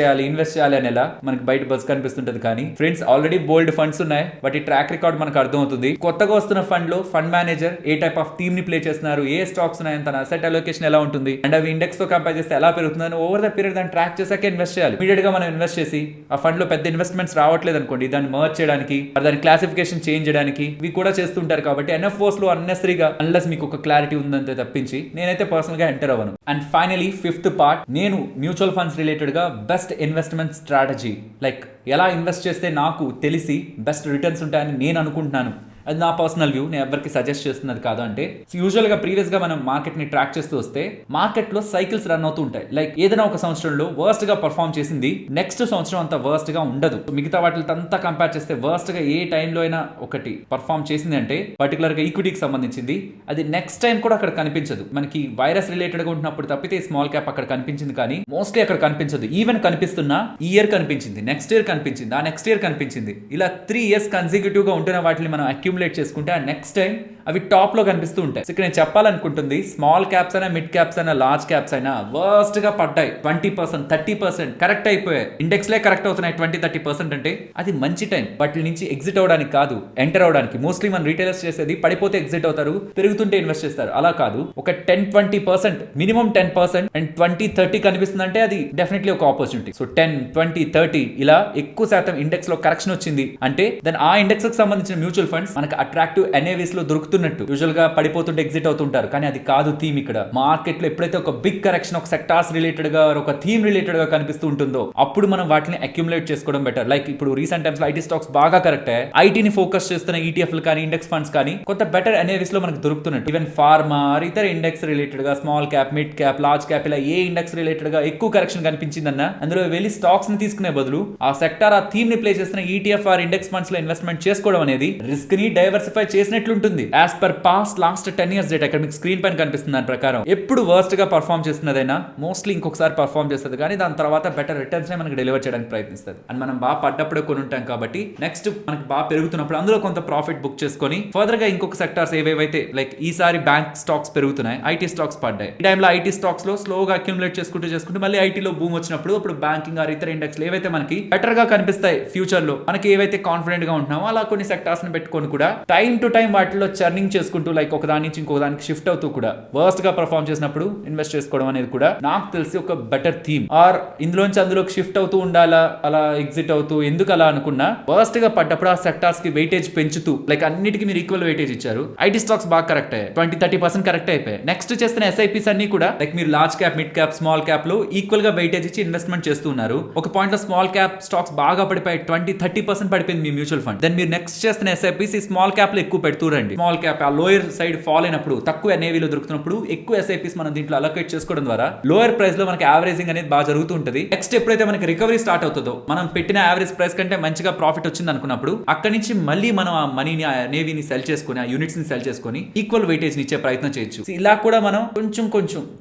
చేయాలి అనేలా మనకి బయట బజ్ కనిపిస్తుంటది. కానీ ఫ్రెండ్స్ ఆల్రెడీ బోల్డ్ ఫండ్స్ ఉన్నాయి, వాటి ట్రాక్ రికార్డ్ మనకు అర్థం అవుతుంది. కొత్తగా వస్తున్న ఫండ్ లో fund manager A type of theme ని ప్లే చేస్తున్నారు, ఏ స్టాక్స్ ఉన్నాయి, తన అసెట్ అలొకేషన్ ఎలా ఉంటుంది, అండ్ అవి ఇండెక్స్ తో కంపేర్ చేస్తే ఎలా పెరుగుతుందని ఓవర్ ద పీరియడ్ దాన్ని ట్రాక్ చేసాక ఇన్వెస్ట్ చేయాలి. ఇమీడియట్ గా మనం ఇన్వెస్ట్ చేసి ఆ ఫండ్ లో పెద్ద ఇన్వెస్ట్మెంట్స్ రావట్లేదు అనుకోండి, దాన్ని మర్జ్ చేయడానికి, దాని క్లాసిఫికేషన్ చేంజ్ చేయడానికి ఇవి కూడా చేస్తుంటారు. కాబట్టి NFOs లో అన్నెసరీగా అన్లెస్ మీకు ఒక క్లారిటీ ఉందంతే తప్పించి నేనైతే పర్సనల్ గా ఎంటర్ అవ్వను. అండ్ ఫైనలీ 5th పార్ట్, నేను మ్యూచువల్ ఫండ్స్ రిలేటెడ్ గా బెస్ట్ ఇన్వెస్ట్మెంట్ స్ట్రాటజీ లైక్ ఎలా ఇన్వెస్ట్ చేస్తే నాకు తెలిసి బెస్ట్ రిటర్న్స్ ఉంటాయని నేను అనుకుంటున్నాను. అది నా పర్సనల్ వ్యూ, నేను ఎవరికి సజెస్ట్ చేస్తున్నది కాదు. అంటే యూజువల్గా ప్రీవియస్గా మనం మార్కెట్ని ట్రాక్ చేస్తూ వస్తే మార్కెట్లో సైకిల్స్ రన్ అవుతూ ఉంటాయి. లైక్ ఏదైనా ఒక సంవత్సరంలో వర్స్ట్గా పర్ఫామ్ చేసింది నెక్స్ట్ సంవత్సరం అంత వర్స్ట్గా ఉండదు. మిగతా వాటితో అంతా కంపేర్ చేస్తే వర్స్ట్గా ఏ టైంలో అయినా ఒకటి పర్ఫామ్ చేసింది అంటే పర్టికులర్గా ఈక్విటీకి సంబంధించింది అది నెక్స్ట్ టైం కూడా అక్కడ కనిపించదు. మనకి వైరస్ రిలేటెడ్గా ఉంటున్నప్పుడు తప్పితే స్మాల్ క్యాప్ అక్కడ కనిపించింది, కానీ మోస్ట్లీ అక్కడ కనిపించదు. ఈవెన్ కనిపిస్తున్నా ఈ ఇయర్ కనిపించింది, నెక్స్ట్ ఇయర్ కనిపించింది, ఆ నెక్స్ట్ ఇయర్ కనిపించింది. ఇలా 3 years కన్సిక్యూటివ్గా ఉంటున్న వాటిని మనం అక్యుములేట్ చేసుకుంటే ఆ నెక్స్ట్ టైం అవి టాప్ లో కనిపిస్తూ ఉంటాయి. ఇక్కడ నేను చెప్పాలనుకుంటుంది స్మాల్ క్యాప్స్ అయినా, మిడ్ క్యాప్స్ అయినా, లార్జ్ క్యాప్స్ అయినా వర్స్ట్ గా పడ్డాయి. 20%, 30% కరెక్ట్ అయిపోయాయి. ఇండెక్స్ లే కరెక్ట్ అవుతున్నాయి 20-30% అంటే అది మంచి టైం వాటి నుంచి ఎగ్జిట్ అవడానికి కాదు, ఎంటర్ అవడానికి. మోస్ట్లీ మన రీటైలర్స్ చేసేది పడిపోతే ఎగ్జిట్ అవుతారు, పెరుగుతుంటే ఇన్వెస్ట్ చేస్తారు. అలా కాదు, ఒక 10-20% మినిమం 10% అండ్ 20-30 కనిపిస్తుందంటే అది డెఫినెట్లీ ఒక ఆపర్చునిటీ. సో 10-20-30 ఇలా ఎక్కువ శాతం ఇండెక్స్ లో కరెక్షన్ వచ్చింది అంటే దెన్ ఆ ఇండెక్స్ కి సంబంధించిన మ్యూచువల్ ఫండ్స్ మనకు అట్రాక్టివ్ ఎన్ఏవిస్ లో దొరుకుతున్నట్టు. యూజువల్ గా పడిపోతుంటే ఎగ్జిట్ అవుతుంటారు, కానీ అది కాదు థీమ్. ఇక్కడ మార్కెట్ లో ఎప్పుడైతే ఒక బిగ్ కరెక్షన్ ఒక సెక్టార్స్ రిలేటెడ్ గా ఒక థీమ్ రిలేటెడ్ గా కనిపిస్తూ ఉంటుందో అప్పుడు మనం వాటిని అక్యుములేట్ చేసుకోవడం బెటర్. లైక్ ఇప్పుడు రీసెంట్ టైమ్స్ లో ఐటీ స్టాక్స్ బాగా కరెక్ట్ అయ్యాయి. ఐటీని ఫోకస్ చేస్తున్న ఈటీఎఫ్లు కానీ ఇండెక్స్ ఫండ్స్ కానీ కొంత బెటర్ ఎన్ఏవిస్ లో మనకు దొరుకుతున్నట్టు. ఈవెన్ ఫార్మా ఇతర ఇండెక్స్ రిలేటెడ్ గా small cap, mid cap, large cap ఇలా ఏ ఇండెక్స్ రిలేటెడ్ గా ఎక్కువ కరెక్షన్ కనిపించిందన్న అందులో వెళ్ళి స్టాక్స్ ని తీసుకునే బదులు ఆ సెక్టార్ ఆ థీమ్ ని ప్లే చేస్తున్న ఈటీఎఫ్ ఆర్ ఇండెక్స్ ఫండ్స్ లో ఇన్వెస్ట్మెంట్ చేసుకోవడం అనేది రిస్క్ ని డైవర్సిఫై చేసినట్లుంటుంది. As per past last 10 years data ఇక్కడ మీకు స్క్రీన్ పైన కనిపిస్తుంది. దాని ప్రకారం ఎప్పుడు వర్స్ట్ గా పర్ఫామ్ చేస్తున్నదైనా మోస్ట్లీ ఇంకొకసారి పర్ఫామ్ చేస్తుంది, కానీ దాని తర్వాత బెటర్ రిటర్న్స్ నే మనకి డెలివర్ చేయడానికి ప్రయత్నిస్తుంది. అండ్ మనం బాగా పడ్డప్పుడే కొని ఉంటాం కాబట్టి నెక్స్ట్ మనకి బాగా పెరుగుతున్నప్పుడు అందులో కొంత ప్రాఫిట్ బుక్ చేసుకొని ఫర్దర్ గా ఇంకొక సెక్టార్స్ ఏవేవైతే లైక్ ఈసారి బ్యాంక్ స్టాక్స్ పెరుగుతున్నాయి, ఐటీ స్టాక్స్ పడ్డాయి. ఈ టైంలో ఐటీ స్టాక్స్ లో స్లోగా అక్యుములేట్ చేసుకుంటూ మళ్ళీ ఐటీలో బూమ్ వచ్చినప్పుడు అప్పుడు బ్యాంకింగ్ ఆర్ ఇతర ఇండెక్స్ ఏవైతే మనకి బెటర్ గా కనిపిస్తాయి ఫ్యూచర్ లో, మనకి ఏవైతే కాన్ఫిడెంట్ గా ఉంటున్నామో అలా కొన్ని సెక్టార్స్ ని పెట్టుకొని కూడా టైం టు టైం వాటిలో చర్నింగ్ చేసుకుంటూ లైక్ ఒక దాని నుంచి ఇంకో దానికి షిఫ్ట్ అవుతూ కూడా వర్స్ట్ గా పర్ఫామ్ చేసినప్పుడు ఇన్వెస్ట్ చేసుకోవడం అనేది కూడా నాకు తెలిసి ఒక బెటర్ థీమ్. ఆర్ ఇందులోంచి అందులోకి షిఫ్ట్ అవుతూ ఉండాలా, అలా ఎగ్జిట్ అవుతూ ఎందుకు అలా అనుకున్నా వర్స్ట్ గా పడ్డప్పుడు ఆ సెక్టార్స్ కి వెయిటేజ్ పెంచుతూ లైక్ అన్నిటికీ మీరు ఈక్వల్ వెయిటేజ్ ఇచ్చారు. ఐటీ స్టాక్స్ బాగా కరెక్ట్ అయ్యాయి, 20-30% కరెక్ట్ అయిపోయాయి. నెక్స్ట్ చేస్తున్న ఎస్ఐపీస్ అన్ని కూడా లైక్ మీరు large cap, mid cap, small cap లో ఈక్వల్ గా వెయిటేజ్ ఇచ్చి ఇన్వెస్ట్మెంట్ చేస్తున్నారు. ఒక పాయింట్ లో స్మాల్ క్యాప్ స్టాక్స్ బాగా పడిపోయి 20-30% పడిపోయింది మీ మ్యూచువల్ ఫండ్. దెన్ మీరు నెక్స్ట్ చేస్తున్న ఎస్ఐపీస్ స్మాల్ క్యాప్ లో ఎక్కువ పెడుతూరండి. స్మాల్ క్యాప్ ఆ లోయర్ సైడ్ ఫాల్ అయినప్పుడు తక్కువ ఎన్ఏవీలో దొరుకుతున్నప్పుడు ఎక్కువ ఎస్ఐపీస్ మనం దీంట్లో అలొకేట్ చేసుకోవడం ద్వారా లోయర్ ప్రైస్ లో మనకి యావరేజింగ్ అనేది బాగా జరుగుతూ ఉంటుంది. నెక్స్ట్ ఎప్పుడైతే మనకి రికవరీ స్టార్ట్ అవుతుందో మనం పెట్టిన యావరేజ్ ప్రైస్ కంటే మంచిగా ప్రాఫిట్ వచ్చింది అనుకున్నప్పుడు అక్కడి నుంచి మళ్ళీ మనం ఆ మనీని ఆ నేవీని సెల్ చేసుకుని ఆ యూనిట్స్ ని సెల్ చేసుకుని ఈక్వల్ వెయిటేజ్ ఇచ్చే ప్రయత్నం చేయొచ్చు. ఇలా కూడా మనం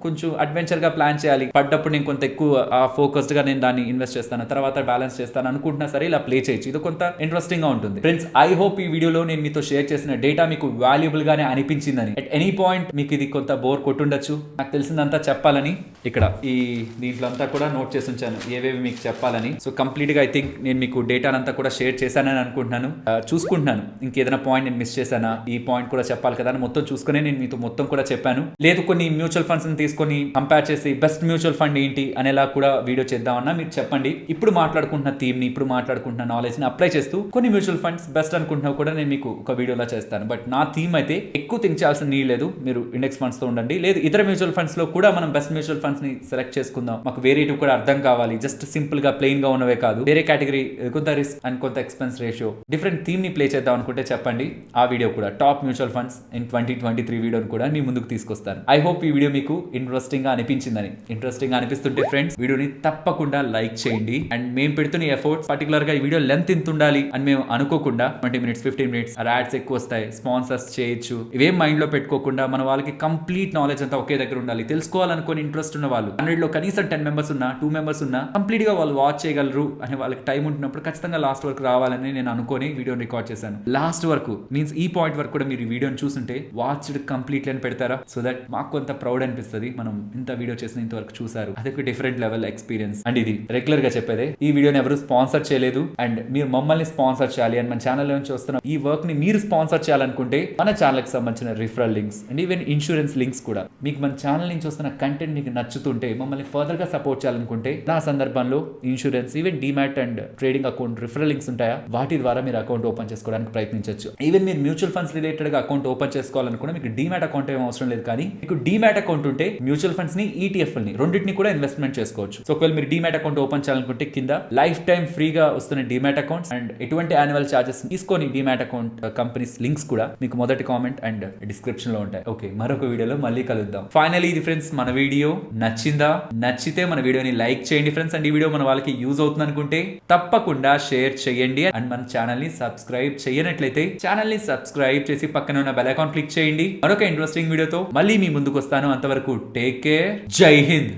కొంచెం అడ్వెంచర్ గా ప్లాన్ చేయాలి. పడ్డప్పుడు నేను కొంత ఎక్కువ ఫోకస్డ్ గా నేను దాన్ని ఇన్వెస్ట్ చేస్తాను, తర్వాత బ్యాలెన్స్ చేస్తాను అనుకుంటున్నా సరే ఇలా ప్లే చేయొచ్చు. ఇది కొంత ఇంట్రెస్టింగ్ గా ఉంటుంది. ఫ్రెండ్స్, ఐ హోప్ ఈ వీడియోలో నేను మీతో షేర్ చేసిన డేటా మీకు వాల్యుబుల్ గానే అనిపించిందని. అట్ ఎనీ పాయింట్ మీకు ఇది కొంత బోర్ కొట్టుండొచ్చు. నాకు తెలిసిందంతా చెప్పాలని ఇక్కడ ఈ దీంట్లో అంతా కూడా నోట్ చేసి ఉంచాను ఏవేవి మీకు చెప్పాలని. సో కంప్లీట్ గా ఐ థింక్ నేను మీకు డేటా అంతా కూడా షేర్ చేశానని అనుకుంటున్నాను. చూసుకుంటున్నాను ఇంకేదైనా పాయింట్ నేను మిస్ చేశానా, ఈ పాయింట్ కూడా చెప్పాలి కదా అని మొత్తం చూసుకునే నేను మీతో మొత్తం కూడా చెప్పాను. లేదు కొన్ని మ్యూచువల్ ఫండ్స్ తీసుకొని కంపేర్ చేసి బెస్ట్ మ్యూచువల్ ఫండ్ ఏంటి అనేలా కూడా వీడియో చేద్దామన్నా మీరు చెప్పండి. ఇప్పుడు మాట్లాడుకుంటున్న థీమ్ ని, ఇప్పుడు మాట్లాడుకుంటున్న నాలెడ్జ్ ని అప్లై చేస్తూ కొన్ని మ్యూచువల్ ఫండ్స్ బెస్ట్ అనుకుంటున్నా కూడా నేను మీకు ఒక వీడియోలా చేస్తాను. బట్ నా థీమ్ అయితే ఎక్కువ థింక్ చేయాల్సిన నీడ్ లేదు. మీరు ఇండెక్స్ ఫండ్స్ తో ఉండండి, లేదు ఇతర మ్యూచువల్ ఫండ్స్ లో కూడా మనం బెస్ట్ మ్యూచువల్ ఫండ్స్ ని సెలెక్ట్ చేసుకుందాం. మాకు వేరేటివ్ కూడా అర్థం కావాలి, జస్ట్ సింపుల్ గా ప్లెయిన్ గా ఉన్నవే కాదు, వేరే కేటగిరీ కొంత రిస్క్ అండ్ కొంత ఎక్స్పెన్స్ రేషియో డిఫరెంట్ థీమ్ ని ప్లే చేద్దాం అనుకుంటే చెప్పండి. ఆ వీడియో కూడా టాప్ మ్యూచువల్ ఫండ్స్ ఇన్ 2023 వీడియోని కూడా మీ ముందుకు తీసుకొస్తాను. ఐ హోప్ ఈ వీడియో మీకు ఇంట్రెస్టింగ్ గా అనిపించిందని. ఇంట్రెస్టింగ్ గా అనిపిస్తుంటే ఫ్రెండ్స్ వీడియోని తప్పకుండా లైక్ చేయండి. అండ్ మేము పెడుతున్న ఎఫర్ట్స్ పర్టికులర్ గా ఈ వీడియో లెంత్ ఇంత ఉండాలి అని మేము అనుకోకుండా 20 minutes 15 minutes యాడ్స్ ఎక్కువ వస్తాయి, స్పాన్సర్స్ చేయొచ్చు, ఇవేం మైండ్ లో పెట్టుకోకుండా మన వాళ్ళకి కంప్లీట్ నాలెడ్జ్ అంతా ఒకే దగ్గర ఉండాలి. తెలుసుకోవాలనుకుని ఇంట్రెస్ట్ ఉన్న వాళ్ళు 100 లో కనీసం 10 members ఉన్నా 2 members ఉన్నా కంప్లీట్ గా వాళ్ళు వాచ్ చేయగలరు అనే వాళ్ళకి టైం ఉంటున్నప్పుడు ఖచ్చితంగా లాస్ట్ వరకు రావాలని నేను అనుకోని వీడియోని రికార్డ్ చేశాను. లాస్ట్ వరకు మీన్స్ ఈ పాయింట్ వరకు కూడా మీరు ఈ వీడియోని చూస్తుంటే వాచ్డ్ కంప్లీట్లీ అని పెడతారా, సో దట్ మాకు కొంత ప్రౌడ్ అనిపిస్తుంది. మనం ఇంత వీడియో చేసిన ఇంతవరకు చూసారు, అదొక డిఫరెంట్ లెవెల్ ఎక్స్పీరియన్స్. అండ్ ఇది రెగ్యులర్ గా చెప్పేదే, ఈ వీడియోని ఎవరు స్పాన్సర్ చేయలేదు అండ్ మీరు మమ్మల్ని స్పాన్సర్ చేయాలి అండ్ మన ఛానల్ నుంచి వస్తున్న ఈ వర్క్ ని మీరు స్పాన్సర్ చేయాలనుకుంటే మన ఛానల్ కి సంబంధించిన referral links and even insurance links కూడా మీకు మన ఛానల్ నుంచి వస్తున్న కంటెంట్ మీకు నచ్చుతుంటే మమ్మల్ని ఫర్దర్ గా సపోర్ట్ చేయాలనుకుంటే నా సందర్భంలో insurance even demat and trading account referral links ఉంటాయా వాటి ద్వారా మీరు అకౌంట్ ఓపెన్ చేసుకోవడానికి ప్రయత్నించవచ్చు. ఈవెన్ మీరు మ్యూచువల్ ఫండ్స్ రిలేటెడ్ గా అకౌంట్ ఓపెన్ చేసుకోవాలనుకున్నా మీకు డిమాట్ అకౌంట్ ఏం అవసరం లేదు, కానీ మీకు డిమాట్ అకౌంట్ ఉంటే మ్యూచువల్ ఫండ్స్ ని ETF ని రెండింటిని కూడా ఇన్వెస్ట్మెంట్ చేసుకోవచ్చు. సో ఒకవేళ మీరు డిమాట్ అకౌంట్ ఓపెన్ చేయాలనుకుంటే కింద లైఫ్ టైం ఫ్రీగా వస్తున్న డిమాట్ అకౌంట్స్ అండ్ ఎటువంటి యాన్యువల్ చార్జెస్ తీసుకొని డిమాట్ అకౌంట్ కంపెనీస్ లింక్స్ కూడా మీకు మొదటి కామెంట్ అండ్ డిస్క్రిప్షన్ లో ఉంటాయి. ఓకే, మరొక వీడియోలో మళ్ళీ కలుద్దాం. ఫైనలీ ఇది ఫ్రెండ్స్, మన వీడియో నచ్చిందా? నచ్చితే మన వీడియోని లైక్ చేయండి ఫ్రెండ్స్. అండ్ ఈ వీడియో మన వాళ్ళకి యూజ్ అవుతుంది అనుకుంటే తప్పకుండా షేర్ చేయండి. అండ్ మన ఛానల్ ని సబ్స్క్రైబ్ చేయనట్లయితే ఛానల్ ని సబ్స్క్రైబ్ చేసి పక్కన ఉన్న బెల్ ఐకాన్ క్లిక్ చేయండి. మరొక ఇంట్రెస్టింగ్ వీడియోతో మళ్ళీ మీ ముందుకు వస్తాను. అంతవరకు టేక్ కేర్. జై హింద్.